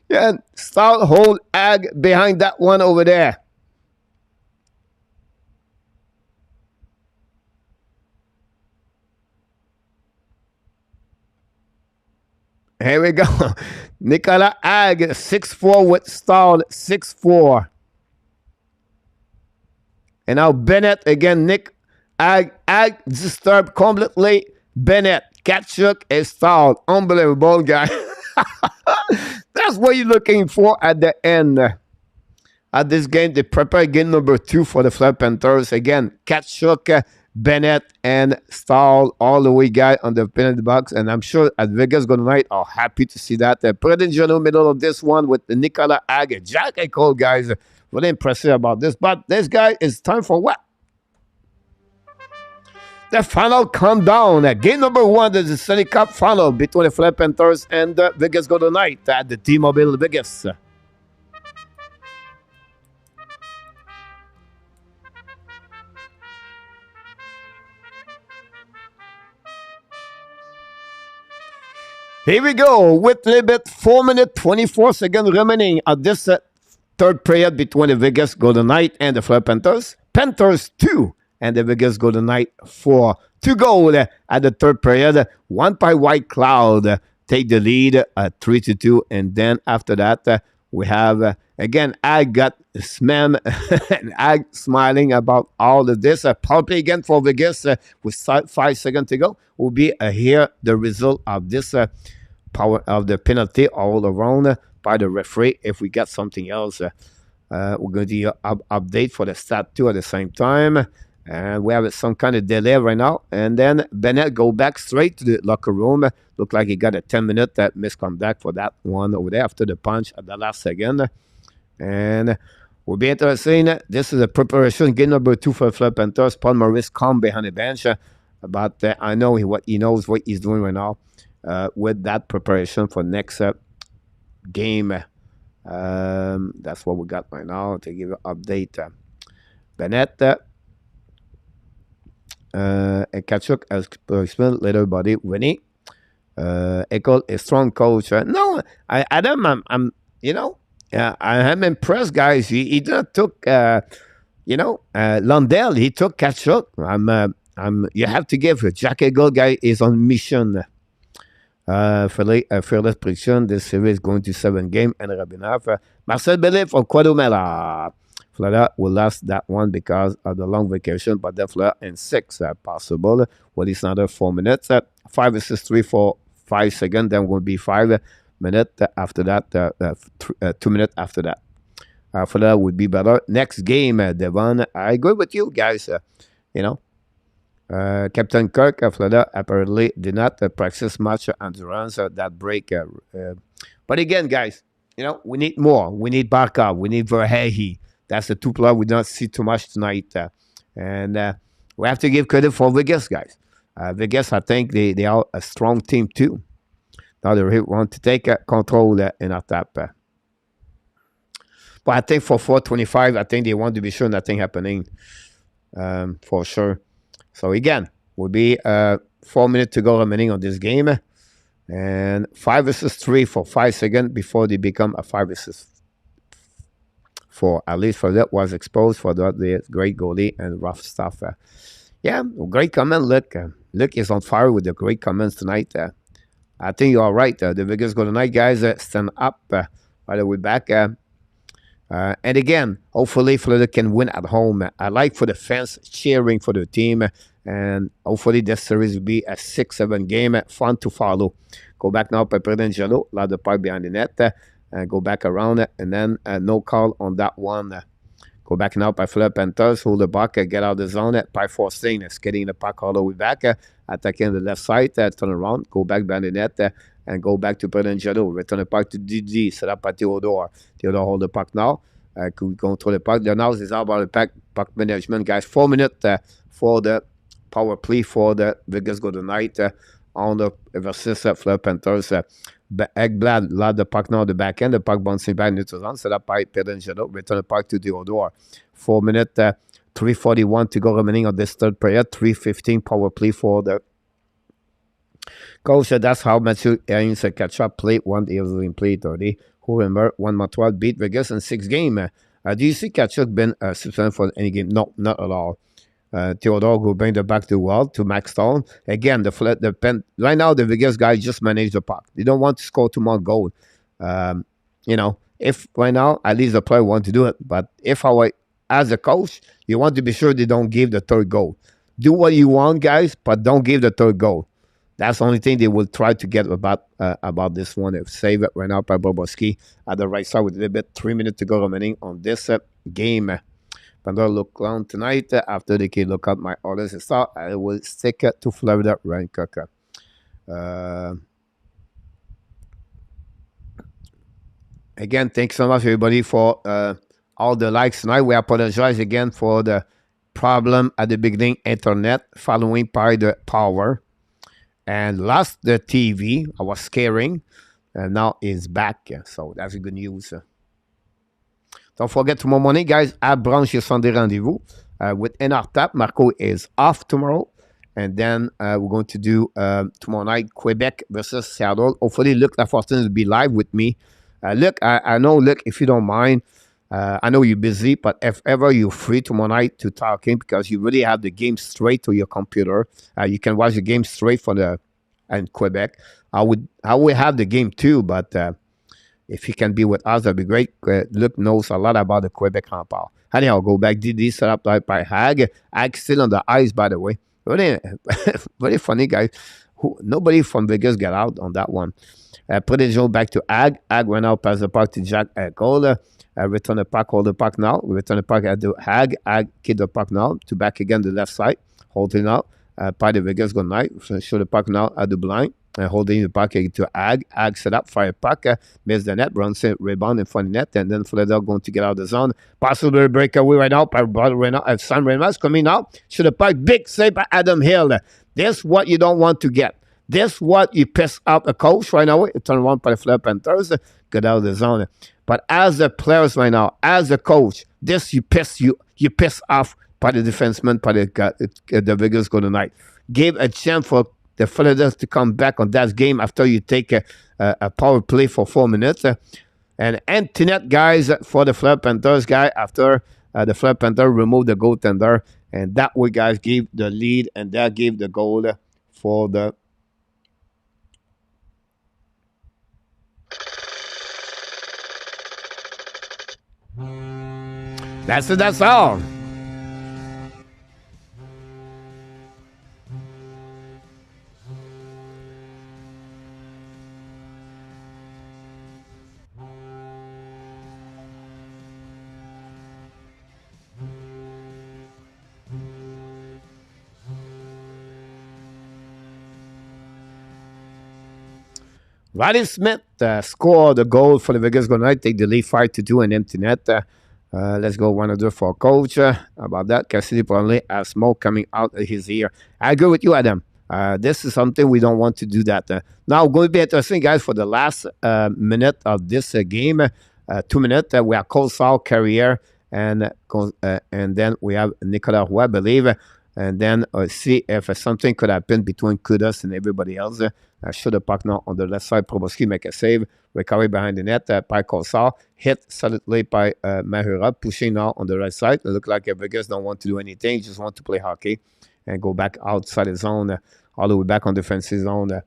And Stahl hold Ag behind that one over there. Here we go. Nicolas Ag, 6'4" with Stahl, 6'4". And now Bennett again. Nick Ag disturbed completely. Bennett, Tkachuk, and Stahl. Unbelievable, guy. That's what you're looking for at the end. At this game, they prepare game number 2 for the Florida Panthers. Again, Tkachuk, Bennett, and Stahl all the way, guy, on the penalty box. And I'm sure at Vegas Golden Knight are happy to see that. Predangelo middle of this one with Nicolas Ag. Jack Eichel, guys. Really impressive about this. But this guy is time for what? The final countdown. Game number 1 is the Stanley Cup Final between the Florida Panthers and the Vegas Golden Knight at the T-Mobile Vegas. Here we go with a little bit 4 minutes 24 seconds remaining at this third period between the Vegas Golden Knight and the Florida Panthers. Panthers 2 and the Vegas Golden Knight 4. 2 goals at the third period. 1 by White Cloud take the lead at 3-2. And then after that, we have again Ag got Smem and Ag smiling about all of this. Power play again for Vegas with 5 seconds to go. Will be here the result of this power of the penalty all around. by the referee. If we got something else, we're going to do an update for the stat 2 at the same time. And we have some kind of delay right now. And then Bennett go back straight to the locker room. Look like he got a 10-minute misconduct for that one over there after the punch at the last second. And we'll be interesting. This is a preparation game number 2 for Fleur Panthers. Paul Maurice calm behind the bench. But I know he knows what he's doing right now with that preparation for next game. That's what we got right now to give you an update. Bennett and Kachuk as explained later body Winnie. Echo a strong coach. No, Adam, I'm you know, I am impressed, guys. He didn't took Lundell. He took Kachuk. You have to give Jack Eagle guy is on mission. Fearless prediction. This series is going to 7 games and Rabinov. Marcel Bellet for Quadomela. Florida will last that one because of the long vacation, but then Florida in 6 possible. Well, it's another 4 minutes. 5 assists, 3 for 5 seconds. Then will be 5 minutes after that. 2 minutes after that. Florida would be better. Next game, Devon. I agree with you guys. Captain Kirk of Florida apparently did not practice much endurance that break. But again, guys, we need more. We need Barkov. We need Verhey. That's the 2 players we don't see too much tonight. And we have to give credit for Vegas, guys. Vegas, I think they are a strong team too. Now they want to take control in our tap. But I think for 4:25, I think they want to be sure nothing happening for sure. So again, will be 4 minutes to go remaining on this game. And 5 assists, 3 for 5 seconds before they become a 5 assists. For at least for that was exposed for the great goalie and rough stuff. Great comment. Luke is on fire with the great comments tonight. I think you are right. The Vegas Golden Knights guys stand up. By the way, back. And again, hopefully Florida can win at home. I like for the fans cheering for the team. And hopefully this series will be a 6-7 game. Fun to follow. Go back now, Pepper and Jello. Lot of part behind the net. Go back around it, and then no call on that one. Go back now by Fleur Panthers, hold the puck, get out of the zone by Forstein, getting the puck all the way back, attacking the left side, turn around, go back behind the net, and go back to Pedangelo, return the puck to DD, set up by Theodore. Theodore hold the puck now, could control the puck. Now is all about the puck management, guys. 4 minutes for the power play for the Vegas Golden Knights on the versus Fleur Panthers. Ekblad led the puck now the back end. The puck bouncing back into the zone. Set up by Pedangelo. Return the puck to Theodore. 4 minutes, 3:41 to go remaining on this third period. 3:15 power play for the coach. That's how Matthew Haynes catch up play. 1 years in play 30. Who remember 1 Montreal beat Vegas in 6 games. Do you see Kachuk been suspended for any game? No, not at all. Theodore will bring the back to the wall to Max Stone. Again, right now the Vegas guys just manage the puck. They don't want to score too much goal. If right now at least the player want to do it, but if as a coach, you want to be sure they don't give the third goal. Do what you want, guys, but don't give the third goal. That's the only thing they will try to get about this one. They've saved it right now by Bobrovsky at the right side with a little bit. 3 minutes to go remaining on this game. Pandora look down tonight. After they can look at my orders and start, I will stick it to Florida Rancock. Again, thanks so much, everybody, for all the likes tonight. We apologize again for the problem at the beginning, internet, following by the power. And lost the TV. I was scaring. And now it's back. So that's good news. Don't forget tomorrow morning, guys, at Branche Sunday Rendezvous with NR Tap. Marco is off tomorrow. And then we're going to do tomorrow night Quebec versus Seattle. Hopefully, Luc Lafortune will be live with me. Luc, I know, Luc, if you don't mind, I know you're busy, but if ever you're free tomorrow night to talking because you really have the game straight to your computer, you can watch the game straight from and Quebec. I will have the game too, but if you can be with us, that'd be great. Luc knows a lot about the Quebec Rempart. Anyhow, go back. DD set up by Hag. Hag still on the ice, by the way. Really, very funny, guys. Nobody from Vegas got out on that one. Put the zone back to Ag. Ag went out, pass the puck to Jack Cole. Return the puck, hold the puck now. Return the puck at the Ag. Ag keep the puck now. To back again the left side. Holding out. By the Vegas good night. Show the puck now at the blind. Holding the puck to Ag. Ag set up, fire puck. Miss the net. Runs it, rebound in front of the net. And then Florida going to get out of the zone. Possible breakaway right now. By right now. Sam Reynolds coming out. Show the puck. Big save by Adam Hill. This is what you don't want to get. This what you piss out a coach right now. It turn around by the Fleur Panthers, get out of the zone. But as the players right now, as the coach, this you piss off by the defenseman, by the Vegas Golden Knight. Gave a chance for the Flyers to come back on that game after you take a power play for 4 minutes. And empty net guys for the Fleur Panthers guy after the Fleur Panthers removed the goaltender. And that way guys gave the lead and that gave the goal for the That's it, that's all. Roddy Smith scored the goal for the Vegas Golden Knights. Take the lead 5-2 and empty net. Let's go 1-0 for coach. How about that? Cassidy probably has smoke coming out of his ear. I agree with you, Adam. This is something we don't want to do that. Now, going to be interesting, guys, for the last minute of this game. 2 minutes, we have Colsall, Carrier, and then we have Nicolas Roy, I believe. And then see if something could happen between Kudos and everybody else. Shoot the puck now on the left side. Proboski make a save. Recovery behind the net by Colsall. Hit solidly by Mahura. Pushing now on the right side. It looks like Vegas don't want to do anything. Just want to play hockey and go back outside the zone. All the way back on defensive zone.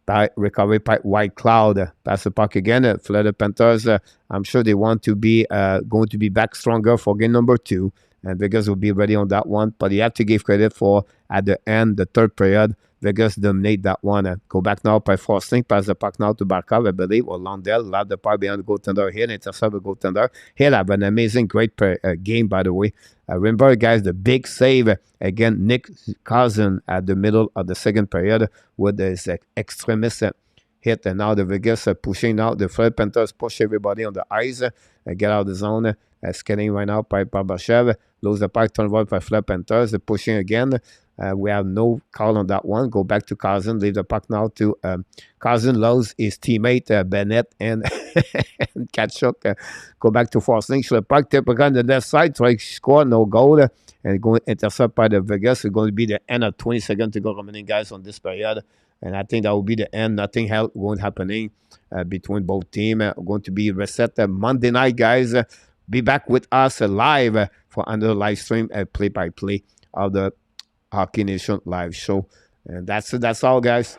By recovery by White Cloud. Pass the puck again. Florida Panthers. I'm sure they want to be going to be back stronger for game number 2. And Vegas will be ready on that one. But you have to give credit for, at the end, the third period, Vegas dominate that one. Go back now by Forsling. Pass the puck now to Barkov, I believe, or Lundell. Loud the puck behind the goaltender here. Intercept the goaltender. He'll have an amazing, great game, by the way. Remember, guys, the big save. Again, Nick Cousin at the middle of the second period with his extremist hit. And now the Vegas pushing out. The Florida Panthers push everybody on the ice. Get out of the zone. Scanning right now by Barbashev. Lose the puck, turn over by Fleur Panthers. Pushing again. We have no call on that one. Go back to Cousin. Leave the puck now to Cousin. Lose his teammate Bennett and, and Kachuk. Go back to Forsling. Should the puck tip again on the left side. Try to score. No goal. And going intercept by the Vegas. It's going to be the end of 20 seconds to go remaining, guys, on this period. And I think that will be the end. Nothing else won't happening between both teams. Going to be reset Monday night, guys. Be back with us live for another live stream play-by-play of the Hockey Nation live show. And that's it. That's all, guys.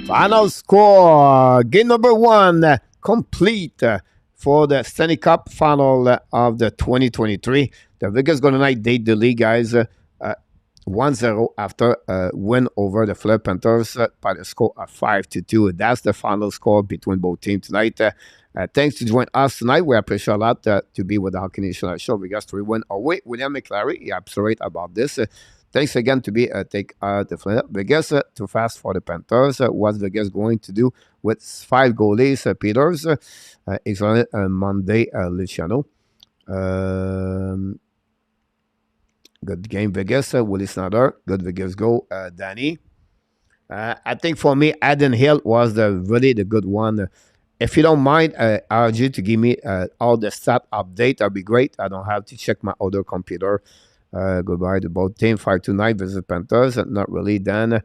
Final score. Game number 1 complete for the Stanley Cup Final of the 2023. The Vegas Golden Knights lead the league, guys. 1-0 after a win over the Fleur Panthers by the score of 5-2. That's the final score between both teams tonight. Thanks to join us tonight. We appreciate a lot to be with the Hockey Nation show. We got 3-1 away. William McClary, he absolutely about this. Thanks again to be take the Fleur Vegas too fast for the Panthers. What's Vegas going to do with 5 goalies? Peters, excellent Monday, Luciano. Good game, Vegas. Willie Snyder. Good Vegas goal. Danny. I think for me, Adam Hill was really the good one. If you don't mind, RG, to give me all the stat update, that'd be great. I don't have to check my other computer. Goodbye to both team. 5-9 versus Panthers. Not really done.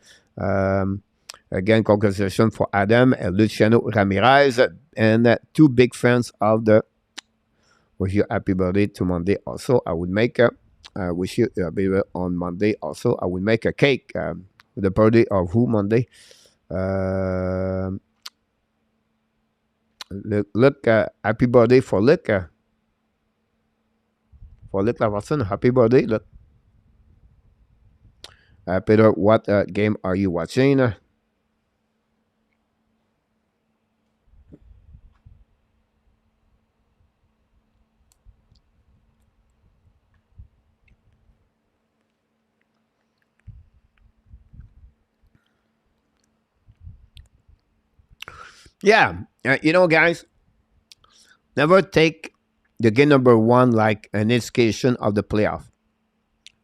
Again, congratulations for Adam and Luciano Ramirez. And 2 big fans of the... Wish you happy birthday to Monday also. I would make a... wish you a baby on Monday also. I will make a cake with the birthday of who Monday. Look, happy birthday for Luke. For Luke Laverson, happy birthday. Look. Peter, what game are you watching? Yeah, guys, never take the game number one like an indication of the playoff,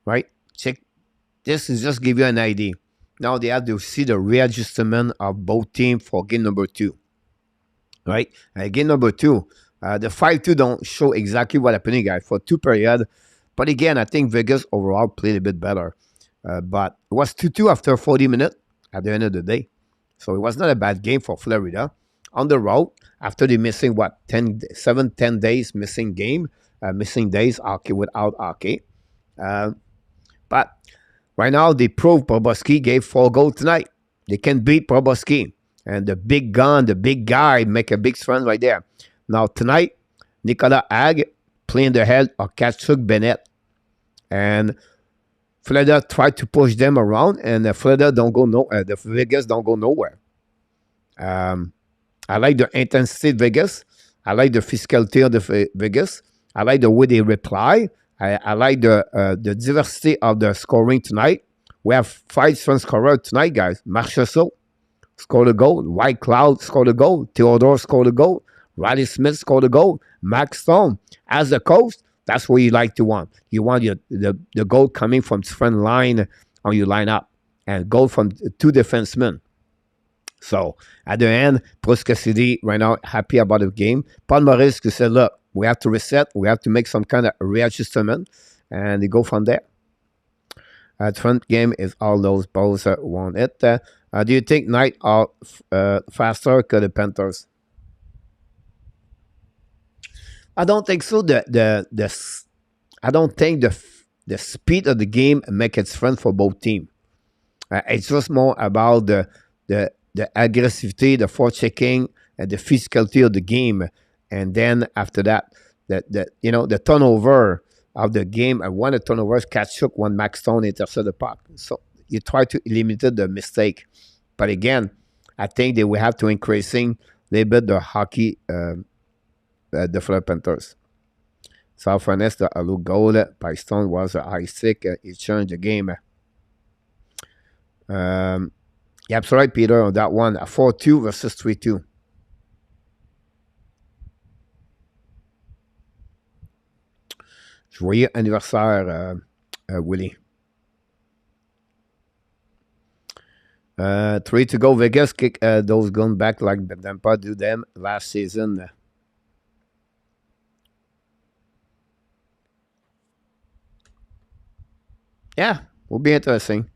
right? Check this is just give you an idea. Now they have to see the readjustment of both teams for game number two, right? Game number two, the 5-2 don't show exactly what happening, guys, for two period. But again, I think Vegas overall played a bit better. But it was 2-2 after 40 minutes at the end of the day. So it was not a bad game for Florida. On the road, after they missing, 10 days missing game, missing days hockey without hockey. But right now, they proved Bobrovsky gave 4 goals tonight. They can beat Bobrovsky. And the big gun, the big guy, make a big run right there. Now, tonight, Nicolas Ag playing the head of Kachuk Bennett. And Florida tried to push them around, and Florida don't go the Vegas don't go nowhere. I like the intensity of Vegas. I like the physicality of the Vegas. I like the way they reply. I like the diversity of the scoring tonight. We have 5 strong scorers tonight, guys. Marchessault scored a goal. White Cloud scored a goal. Theodore scored a goal. Riley Smith scored a goal. Max Stone. As a coach, that's what you like to want. You want the goal coming from front line on your lineup and goal from 2 defensemen. So at the end, Bruce Cassidy right now happy about the game. Paul Maurice said, look, we have to reset. We have to make some kind of readjustment. And they go from there. Front game is all those both want it. Do you think Knight are faster than the Panthers? I don't think so. I don't think the speed of the game make it fun for both teams. It's just more about the aggressivity, the forechecking, and the physicality of the game. And then after that, the turnover of the game. And one of the turnovers, Kachuk, one Max Stone intercepted the puck. So you try to eliminate the mistake. But again, I think they will have to increasing a little bit the hockey, the Florida Panthers. South Ernest, the Alu goal by Stone was a high stick. It changed the game. Yeah, that's right, Peter, on that one. 4-2 versus 3-2. Joyeux anniversaire, Willie. 3 to go. Vegas kick those guns back like Tampa do them last season. Yeah, will be interesting.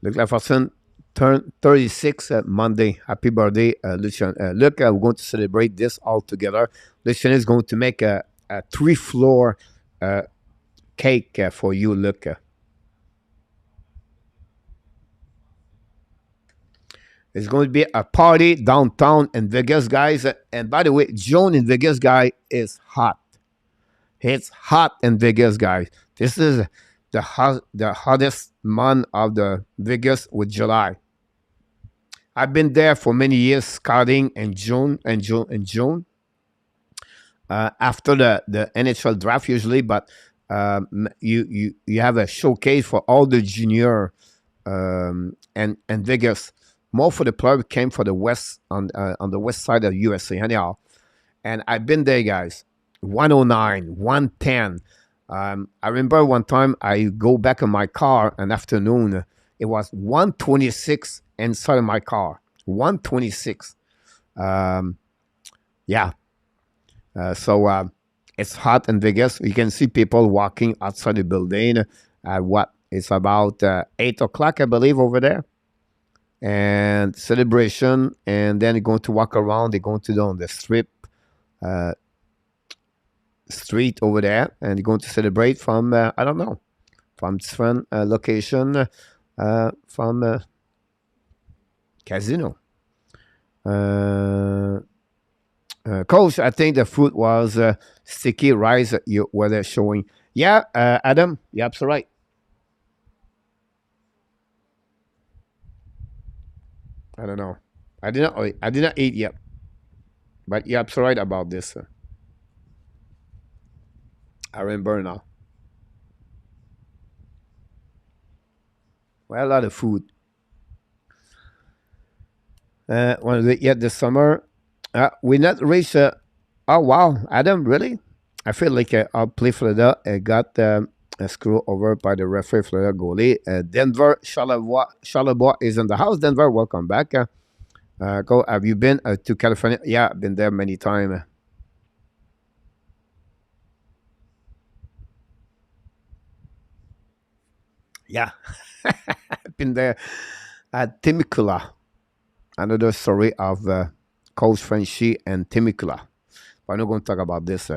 Luc Lafortune turned 36 Monday. Happy birthday, Lucian. Look, we're going to celebrate this all together. Lucian is going to make a 3-floor cake for you, Luc. It's going to be a party downtown in Vegas, guys. And by the way, June in Vegas, guy, is hot. It's hot in Vegas, guys. This is the hottest month of the Vegas with July. I've been there for many years scouting in June after the NHL draft usually, but you have a showcase for all the junior and Vegas. More for the player came for the west on the west side of USA anyhow, and I've been there, guys. 109, 110. I remember one time I go back in my car an afternoon. It was 126 inside of my car. 126. Yeah. So it's hot in Vegas. You can see people walking outside the building. It's about 8 o'clock, I believe, over there. And celebration. And then they're going to walk around. They're going to do on the strip. Street over there, and they're going to celebrate from I don't know, from different location, from casino. Coach, I think the food was sticky rice that you were there showing. Yeah, Adam, you're absolutely right. I don't know. I did not eat yet, but you're absolutely right about this. I remember now. Well, a lot of food. When we yet this summer, we not reached. Oh wow, Adam, really? I feel like our play Florida got screwed over by the referee Florida goalie. Denver Charlevoix is in the house. Denver, welcome back. Go. Have you been to California? Yeah, I've been there many times. Yeah, I've been there at Temecula. Another story of Coach Frenchy and Temecula. We're not going to talk about this.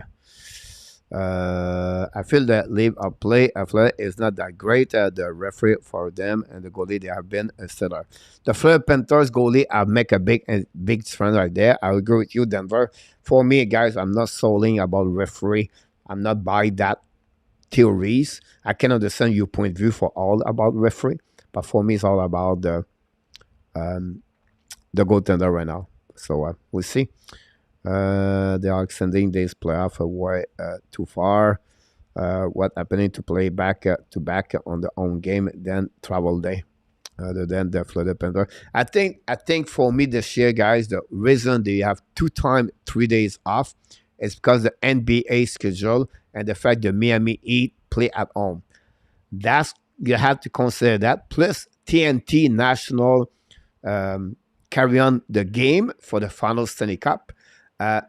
I feel that leave of play Florida is not that great. The referee for them and the goalie they have been a stellar. The Florida Panthers goalie have make a big difference right there. I agree with you, Denver. For me, guys, I'm not solely about referee. I'm not by that theories. I can understand your point of view for all about referee, but for me, it's all about the goaltender right now. So we'll see. They are extending this playoff way too far. What happening to play back to back on the own game then travel day other than the Florida Panthers. I think for me this year, guys, the reason they have 2 times 3 days off is because the NBA schedule and the fact that Miami Heat play at home. That's you have to consider that. Plus TNT National carry on the game for the final Stanley Cup. Uh,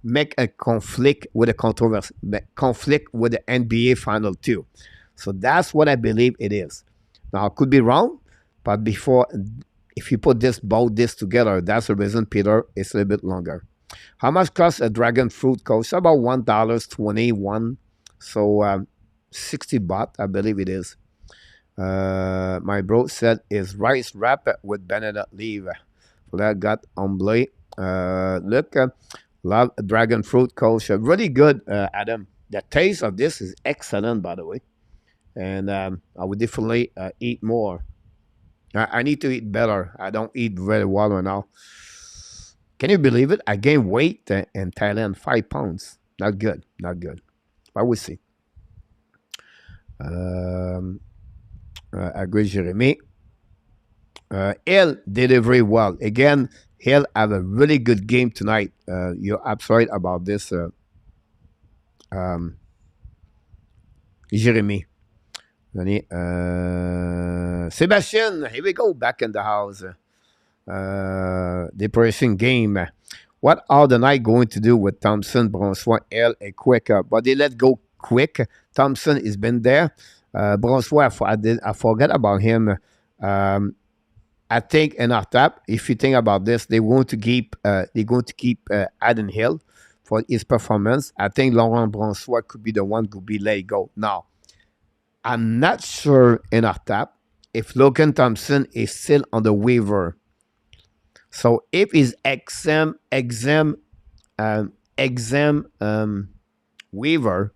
make a conflict with a controversy, conflict with the NBA final too. So that's what I believe it is. Now I could be wrong, but before if you put this together, that's the reason Peter is a little bit longer. How much costs a dragon fruit? Costs about $1.21. So 60 baht, I believe it is. My bro said is rice wrap with banana leaf. So that got omelette. Look, love dragon fruit culture. Really good, Adam. The taste of this is excellent, by the way. And I would definitely eat more. I need to eat better. I don't eat very well right now. Can you believe it? I gained weight in Thailand, 5 pounds. Not good, not good. But we'll see. Um, agree, Jeremy. Hill did it very well. Again, Hill have a really good game tonight. You're absolutely right about this, um, Jeremy. Sebastian, here we go, back in the house. Depression game. What are the night going to do with Thompson, Bronsois, Hill, and Quick? But they let go quick. Thompson has been there. Bronsois, I forgot about him. I think in our tap, if you think about this, they going to keep Adam Hill for his performance. I think Laurent Bronsois could be the one who be let go. Now, I'm not sure in our tap if Logan Thompson is still on the waiver. So if his exam waiver,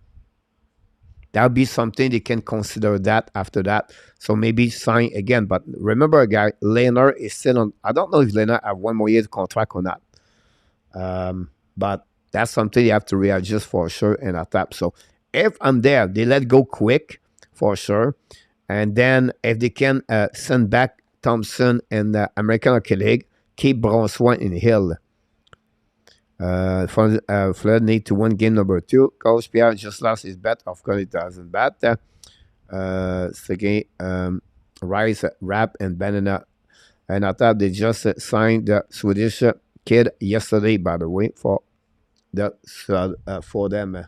that'll be something they can consider that after that. So maybe sign again. But remember, guy, Leonard is still on. I don't know if Leonard have 1 more year contract or not. But that's something you have to readjust for sure in a tap. So if I'm there, they let go quick for sure. And then if they can send back Thompson and the American Hockey League, keep Bronsoin in Hill. Flood need to win game number 2. Coach Pierre just lost his bet. Of course, it doesn't bet. Second, rice, wrap, and banana. And I thought they just signed the Swedish kid yesterday, by the way, for them.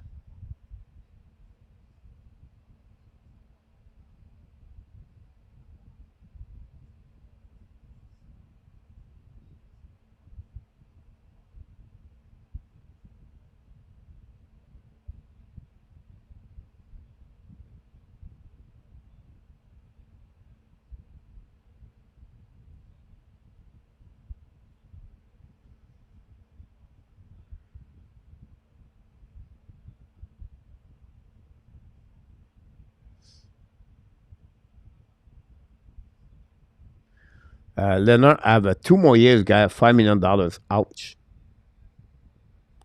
Leonard have 2 more years, guy, $5 million. Ouch.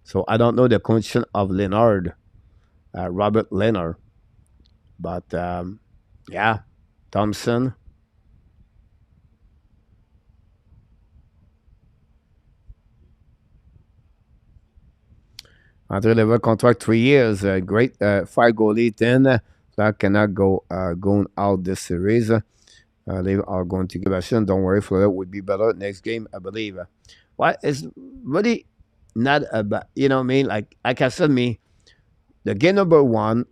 So I don't know the condition of Leonard, Robert Leonard. But yeah, Thompson. Entry-level contract, 3 years. Great 5 goalie, 10. That cannot go going out this series. They are going to give a shot. Don't worry, Florida would be better next game, I believe. Well, it's really not about, you know what I mean? Like I said, the game number one,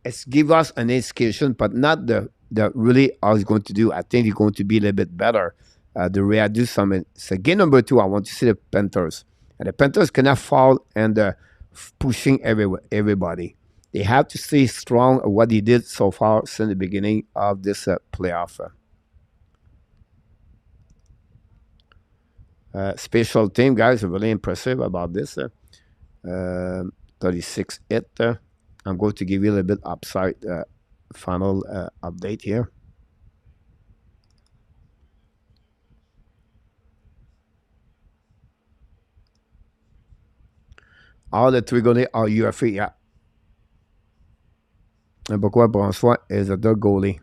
it's give us an indication, but not the really how it's going to do. I think it's going to be a little bit better. The way I do something. So game number two, I want to see the Panthers. And the Panthers cannot fall and pushing everybody. They have to stay strong at what they did so far since the beginning of this playoff. Special team, guys, are really impressive about this. 36 hit. I'm going to give you a little bit upside final update here. All the 3 goalies are UFA, yeah. Et pourquoi François is a third goalie?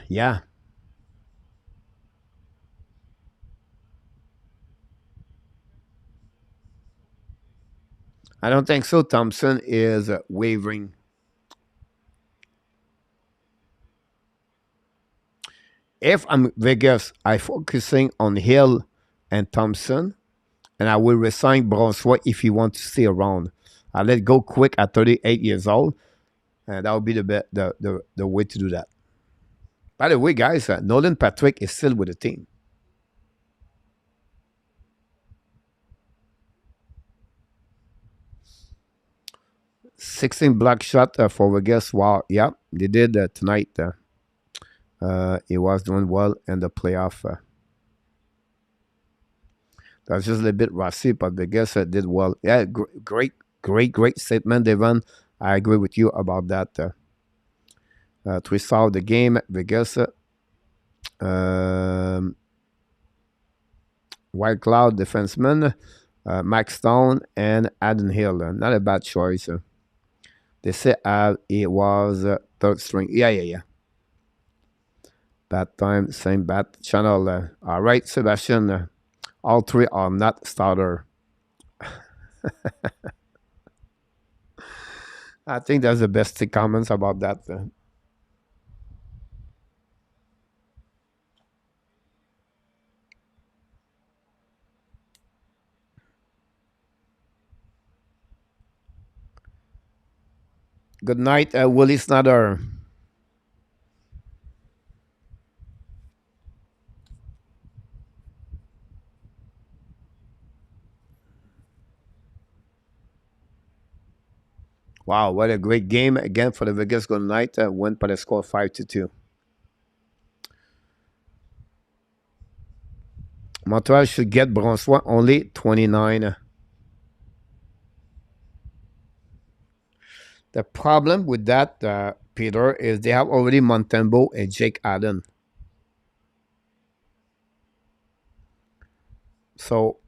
Yeah. I don't think so. Thompson is wavering. If I'm Vegas, I focusing on Hill and Thompson, and I will resign Brossois if he wants to stay around. I let go quick at 38 years old, and that would be the way to do that. By the way, guys, Nolan Patrick is still with the team. 16 block shot for Vegas. Wow, yeah, they did tonight. He was doing well in the playoff. That's just a little bit rusty, but Vegas did well. Yeah, great statement, Devon. I agree with you about that. To solve the game, Vegas. White Cloud defenseman, Max Stone and Adam Hill. Not a bad choice. They say it was third string. Yeah. Bad time, same bad channel. All right, Sebastian. All 3 are not starter. I think that's the best comments about that. Good night, Willie Snyder. Wow, what a great game again for the Vegas Golden Knights. Win by the score 5-2. Montreal should get Brossois only 29. The problem with that, Peter, is they have already Montembeault and Jake Allen. So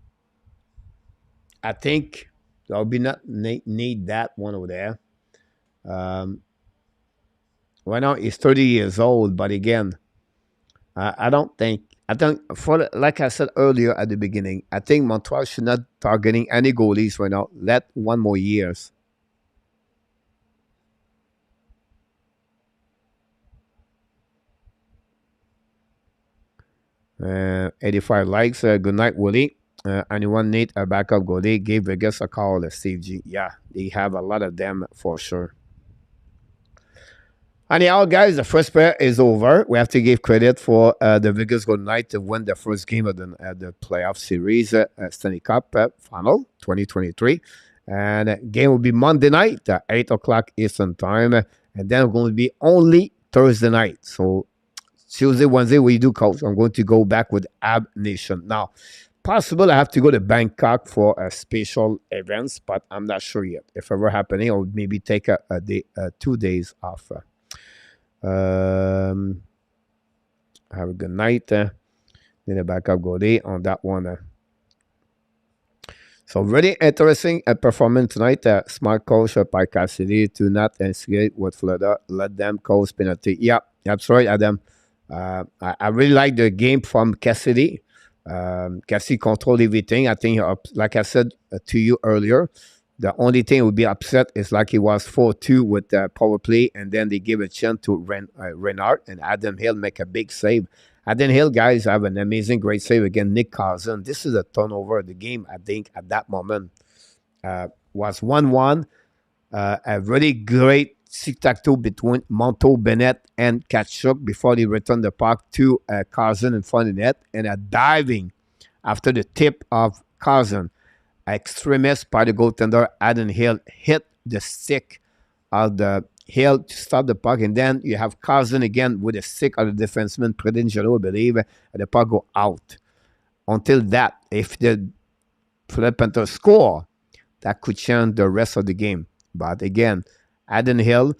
I think they'll be not need that one over there. Right now he's 30 years old, but again, I think for like I said earlier at the beginning, I think Montreal should not targeting any goalies right now. Let 1 more years. 85 likes. Good night, Willie. Anyone need a backup goalie? Give Vegas a call, Steve G. Yeah, they have a lot of them for sure. Anyhow, guys, the first pair is over. We have to give credit for the Vegas Golden Knights to win the first game of the playoff series, Stanley Cup Final 2023. And the game will be Monday night, 8 o'clock Eastern Time. And then it's going to be only Thursday night. So Tuesday, Wednesday, we do coach. I'm going to go back with Ab Nation. Now, possible I have to go to Bangkok for a special events, but I'm not sure yet. If ever happening, I'll maybe take a day, 2 days off. Have a good night. Then the backup go day on that one. So really interesting performance tonight. Smart coach by Cassidy to not instigate with Florida. Let them cause penalty. Yeah, that's right, Adam. I really like the game from Cassidy. Cassidy control everything. I think, like I said to you earlier, the only thing would be upset is like it was 4-2 with the power play, and then they give a chance to Renard, and Adam Hill make a big save. Adam Hill, guys, have an amazing, great save against Nick Cousin. This is a turnover of the game, I think, at that moment. Was 1-1. A really great tic-tac-toe between Monto, Bennett, and Kachuk before they return the puck to Cousin in front of the net, and a diving after the tip of Cousin. Extremist by the goaltender, Adam Hill, hit the stick of the Hill to stop the puck, and then you have Cousin again with a stick of the defenseman, Predingelo, I believe, and the puck go out. Until that, if the Florida Panthers score, that could change the rest of the game. But again, Adam Hill,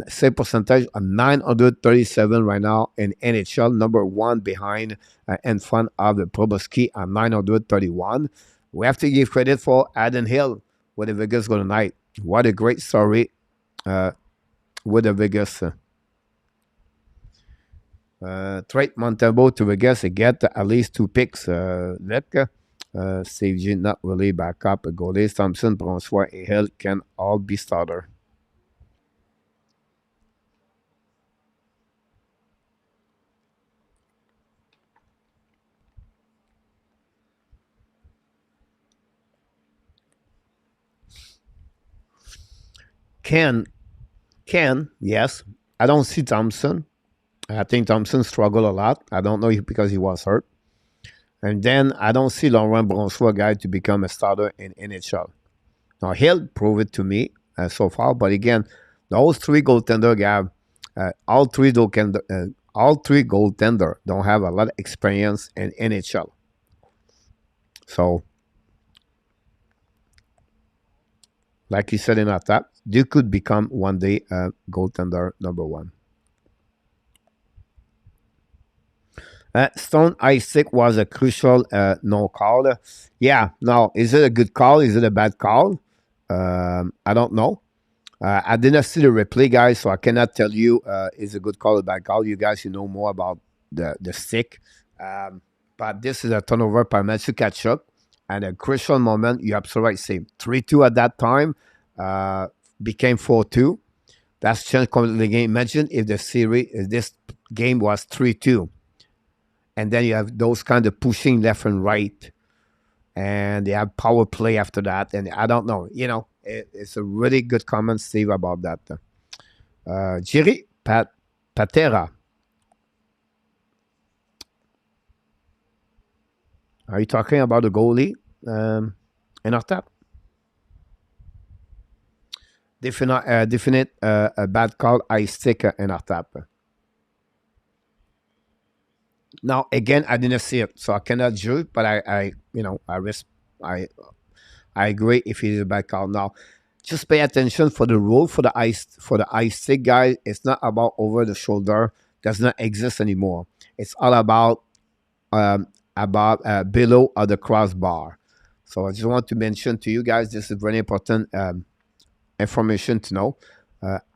save percentage of 937 right now in NHL, number one behind in front of the Proboski at 931. We have to give credit for Adam Hill with the Vegas Golden Knight. What a great story with the Vegas. Trade Montembeault to Vegas to get at least 2 picks. Steve G not really back up. Goldie, Thompson, Bronswar, and Hill can all be starter. Can, yes. I don't see Thompson. I think Thompson struggled a lot. I don't know if because he was hurt. And then I don't see Laurent Bronswar guy to become a starter in NHL. Now Hill proved it to me so far, but again, those 3 goaltender guys, all three goaltender don't have a lot of experience in NHL. So, like you said in our top, you could become one day goaltender number 1. Stone Isaac was a crucial no call. Yeah, no, is it a good call? Is it a bad call? I don't know. I did not see the replay, guys, so I cannot tell you is a good call or a bad call. You guys, you know more about the stick. But this is a turnover by Matthew Tkachuk. And a crucial moment, you absolutely right, same. 3-2 at that time, became 4-2. That's changed completely the game. Imagine if this game was 3-2. And then you have those kind of pushing left and right. And they have power play after that. And I don't know. You know, it's a really good comment, Steve, about that. Jerry Patera. Are you talking about the goalie in our top? Definite a bad call. I stick in our top. Now again, I didn't see it, so I cannot judge. But I agree if it is a bad call. Now, just pay attention for the rule for the ice stick, guys. It's not about over the shoulder. Does not exist anymore. It's all about below the crossbar. So I just want to mention to you guys, this is very important information to know.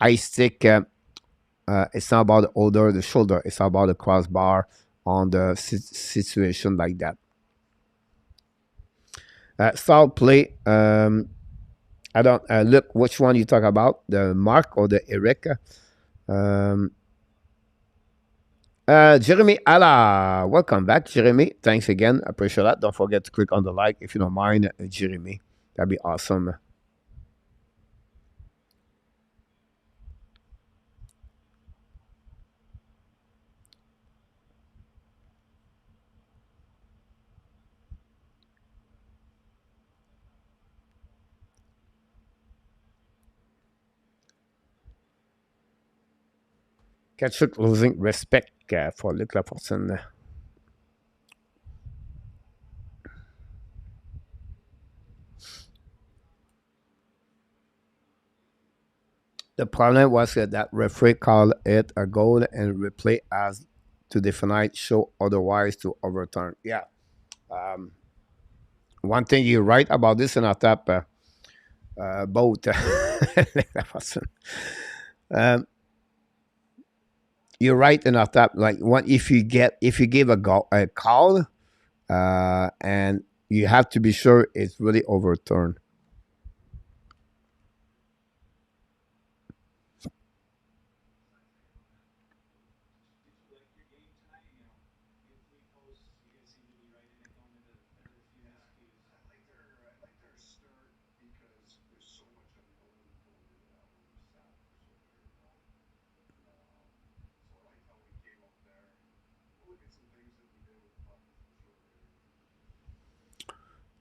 Ice stick, it's not about the over the shoulder. It's about the crossbar on the situation like that. Style play. I don't look which one you talk about, the Mark or the Eric. Jeremy Alla, welcome back, Jeremy. Thanks again. I appreciate that. Don't forget to click on the like if you don't mind, Jeremy. That'd be awesome. Tkachuk losing respect for Luc Lafortune. The problem was that referee called it a goal and replay as to definite show otherwise to overturn. Yeah. Um, One thing you're right about this in our tap boat. um, you're right in our tap. Like one, if you give a call, and you have to be sure it's really overturned.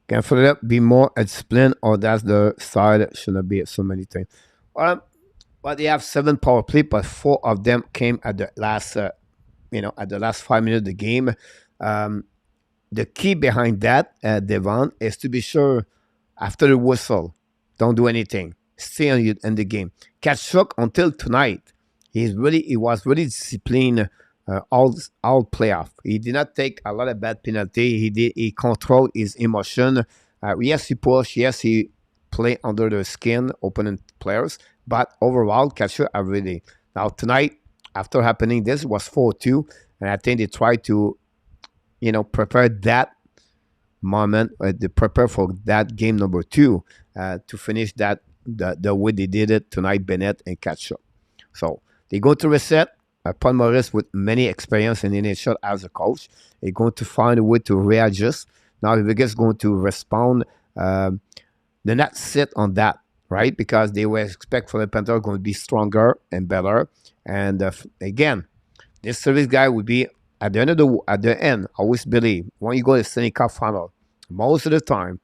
Can Philip be more disciplined, or that's the side shouldn't be so many things? Um, but they have 7 power play, but 4 of them came at the last, at the last 5 minutes of the game. Um, the key behind that, Devon, is to be sure after the whistle, don't do anything. Stay on you in the game. Kachuk until tonight, he was really disciplined all playoff. He did not take a lot of bad penalty. He controlled his emotion. Yes, he push. Yes, he play under the skin opponent players. But overall, Kachuk are really now tonight. After happening, this was 4-2, and I think they tried to prepare that moment, to prepare for that game number 2, to finish that the way they did it tonight, Bennett and Kachuk. So they go to reset. Paul Maurice, with many experience in NHL as a coach, is going to find a way to readjust. Now, Vegas is going to respond. They're not sit on that, right? Because they were expect for the Panthers going to be stronger and better. And again, this service guy would be at the end. I always believe when you go to the Stanley Cup Final, most of the time,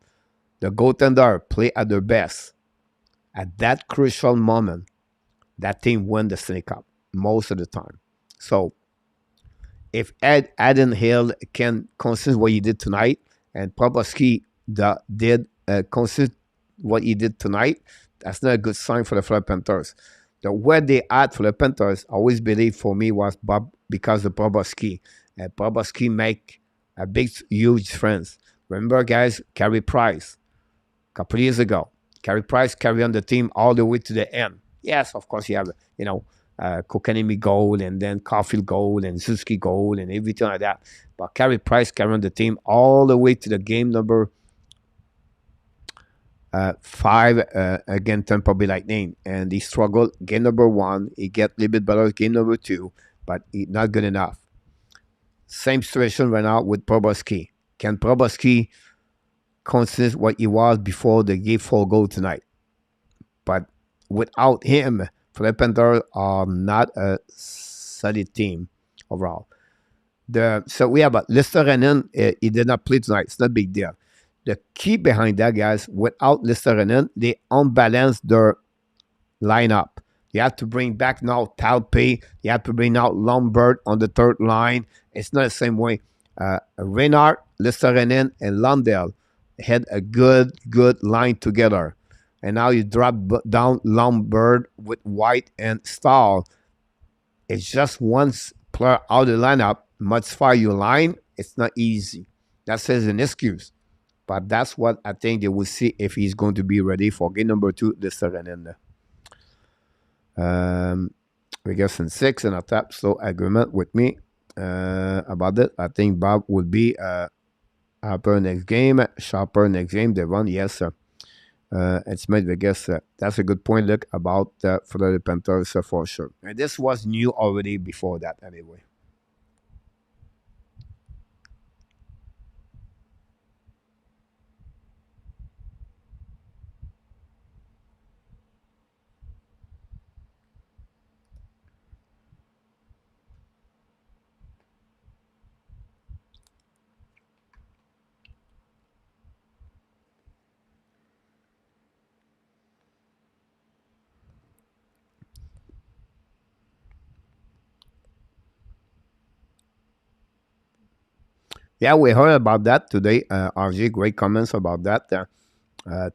the goaltender play at their best. At that crucial moment, that team win the Stanley Cup most of the time. So if Adam Hill can consist what he did tonight, and Proboski did consist what he did tonight, that's not a good sign for the Florida Panthers. The where they at for the Panthers, I always believe for me was Bob because of Proboski. And Proboski make a big, huge difference. Remember, guys, Carey Price, a couple years ago. Carey Price carried on the team all the way to the end. Yes, of course, you have, Kokanemi goal, and then Caulfield goal, and Suzuki goal, and everything like that. But Carey Price carried on the team all the way to the game number 5 against Tampa Bay Lightning, and he struggled game number 1. He get a little bit better game number 2, but not good enough. Same situation right now with Proboski. Can Proboski consist what he was before the game 4 goal tonight? But without him, the Panthers are not a solid team overall. So we have Listerinen. He did not play tonight. It's not a big deal. The key behind that, guys, without Listerinen, they unbalance their lineup. You have to bring back now Talpe. You have to bring out Lombard on the third line. It's not the same way. Reinhardt, Listerinen, and Lundell had a good line together. And now you drop down Lombard with White and Stahl. It's just once player out of the lineup, modify your line. It's not easy. That says an excuse. But that's what I think they will see if he's going to be ready for game number 2 this season. We got some 6 and a tap slow agreement with me about that. I think Bob would be Harper next game, Sharper next game. Devon, yes, sir. It's made Vegas. That's a good point, look, about for the Panthers for sure. And this was new already before that, anyway. Yeah, we heard about that today. RG, great comments about that.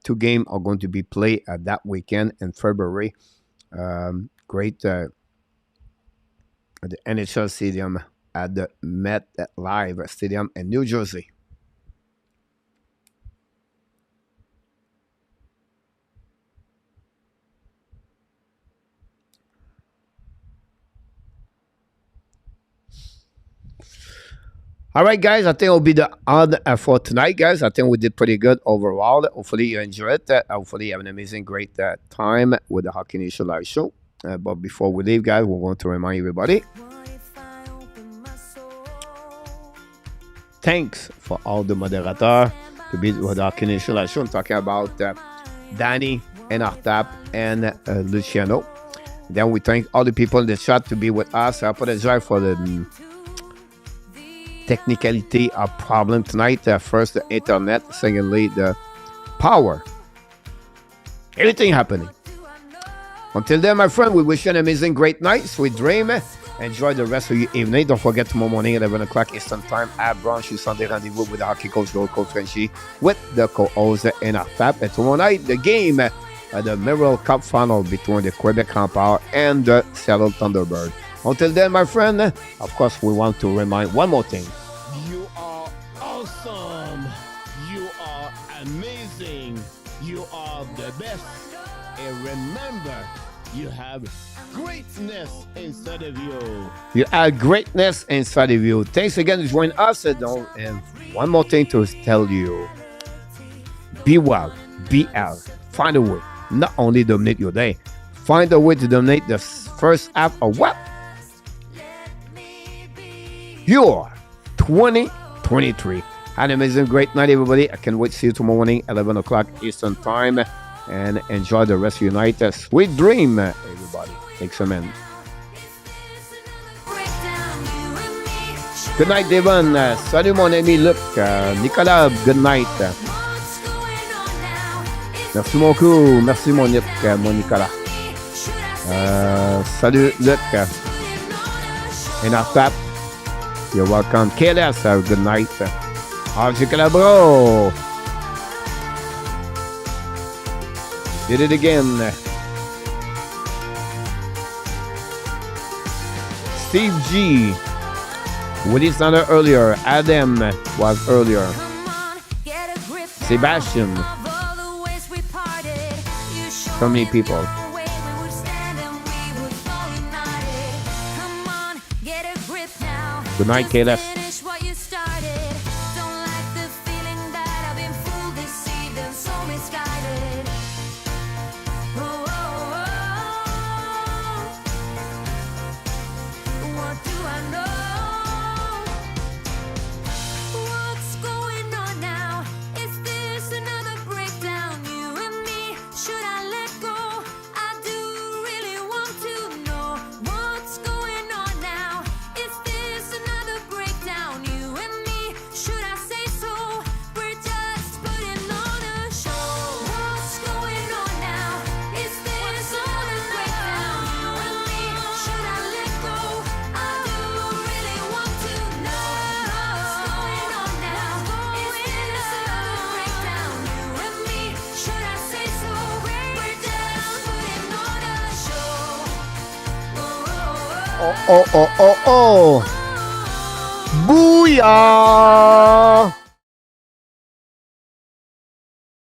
2 games are going to be played that weekend in February. Great at the NHL Stadium at the MetLife Stadium in New Jersey. All right, guys, I think it'll be the odd for tonight, guys. I think we did pretty good overall. Hopefully you enjoyed it. Hopefully you have an amazing, great time with the Hockey Nation Live Show. But before we leave, guys, we want to remind everybody, thanks for all the moderators to be with the Hockey Nation Live Show. I'm talking about Danny, NR and Luciano. Then we thank all the people in the chat to be with us. I apologize for the technicality of problem tonight. First, the internet. Secondly, the power. Everything happening. Until then, my friend, we wish you an amazing, great night. Sweet dream. Enjoy the rest of your evening. Don't forget tomorrow morning, 11 o'clock Eastern Time at Brunch. Sunday rendezvous with the hockey coach, Gold Coach Frenchy, with the co-host in our tap. And tomorrow night, the game, the MILLEUR Cup Final between the Quebec Empire and the Seattle Thunderbird. Until then, my friend, of course, we want to remind one more thing. You are awesome. You are amazing. You are the best. And remember, you have greatness inside of you. You have greatness inside of you. Thanks again for joining us. And one more thing to tell you. Be well. Be out. Find a way. Not only dominate your day. Find a way to dominate the first half of what? Your 2023. Have an amazing, great night, everybody. I can't wait to see you tomorrow morning, 11 o'clock Eastern Time. And enjoy the rest of your night. Sweet dream, everybody. Thanks a man. Good night, Devon. Salut, mon ami Luc. Nicolas, good night. Merci beaucoup. Merci, mon Nicolas. Salut, Luc. And our tap. You're welcome. KLS, have a good night. RJ Calabro. Did it again. Steve G. Willie Snyder earlier. Adam was earlier. Sebastian. So many people. Good night, KLS. Oh. Booyah!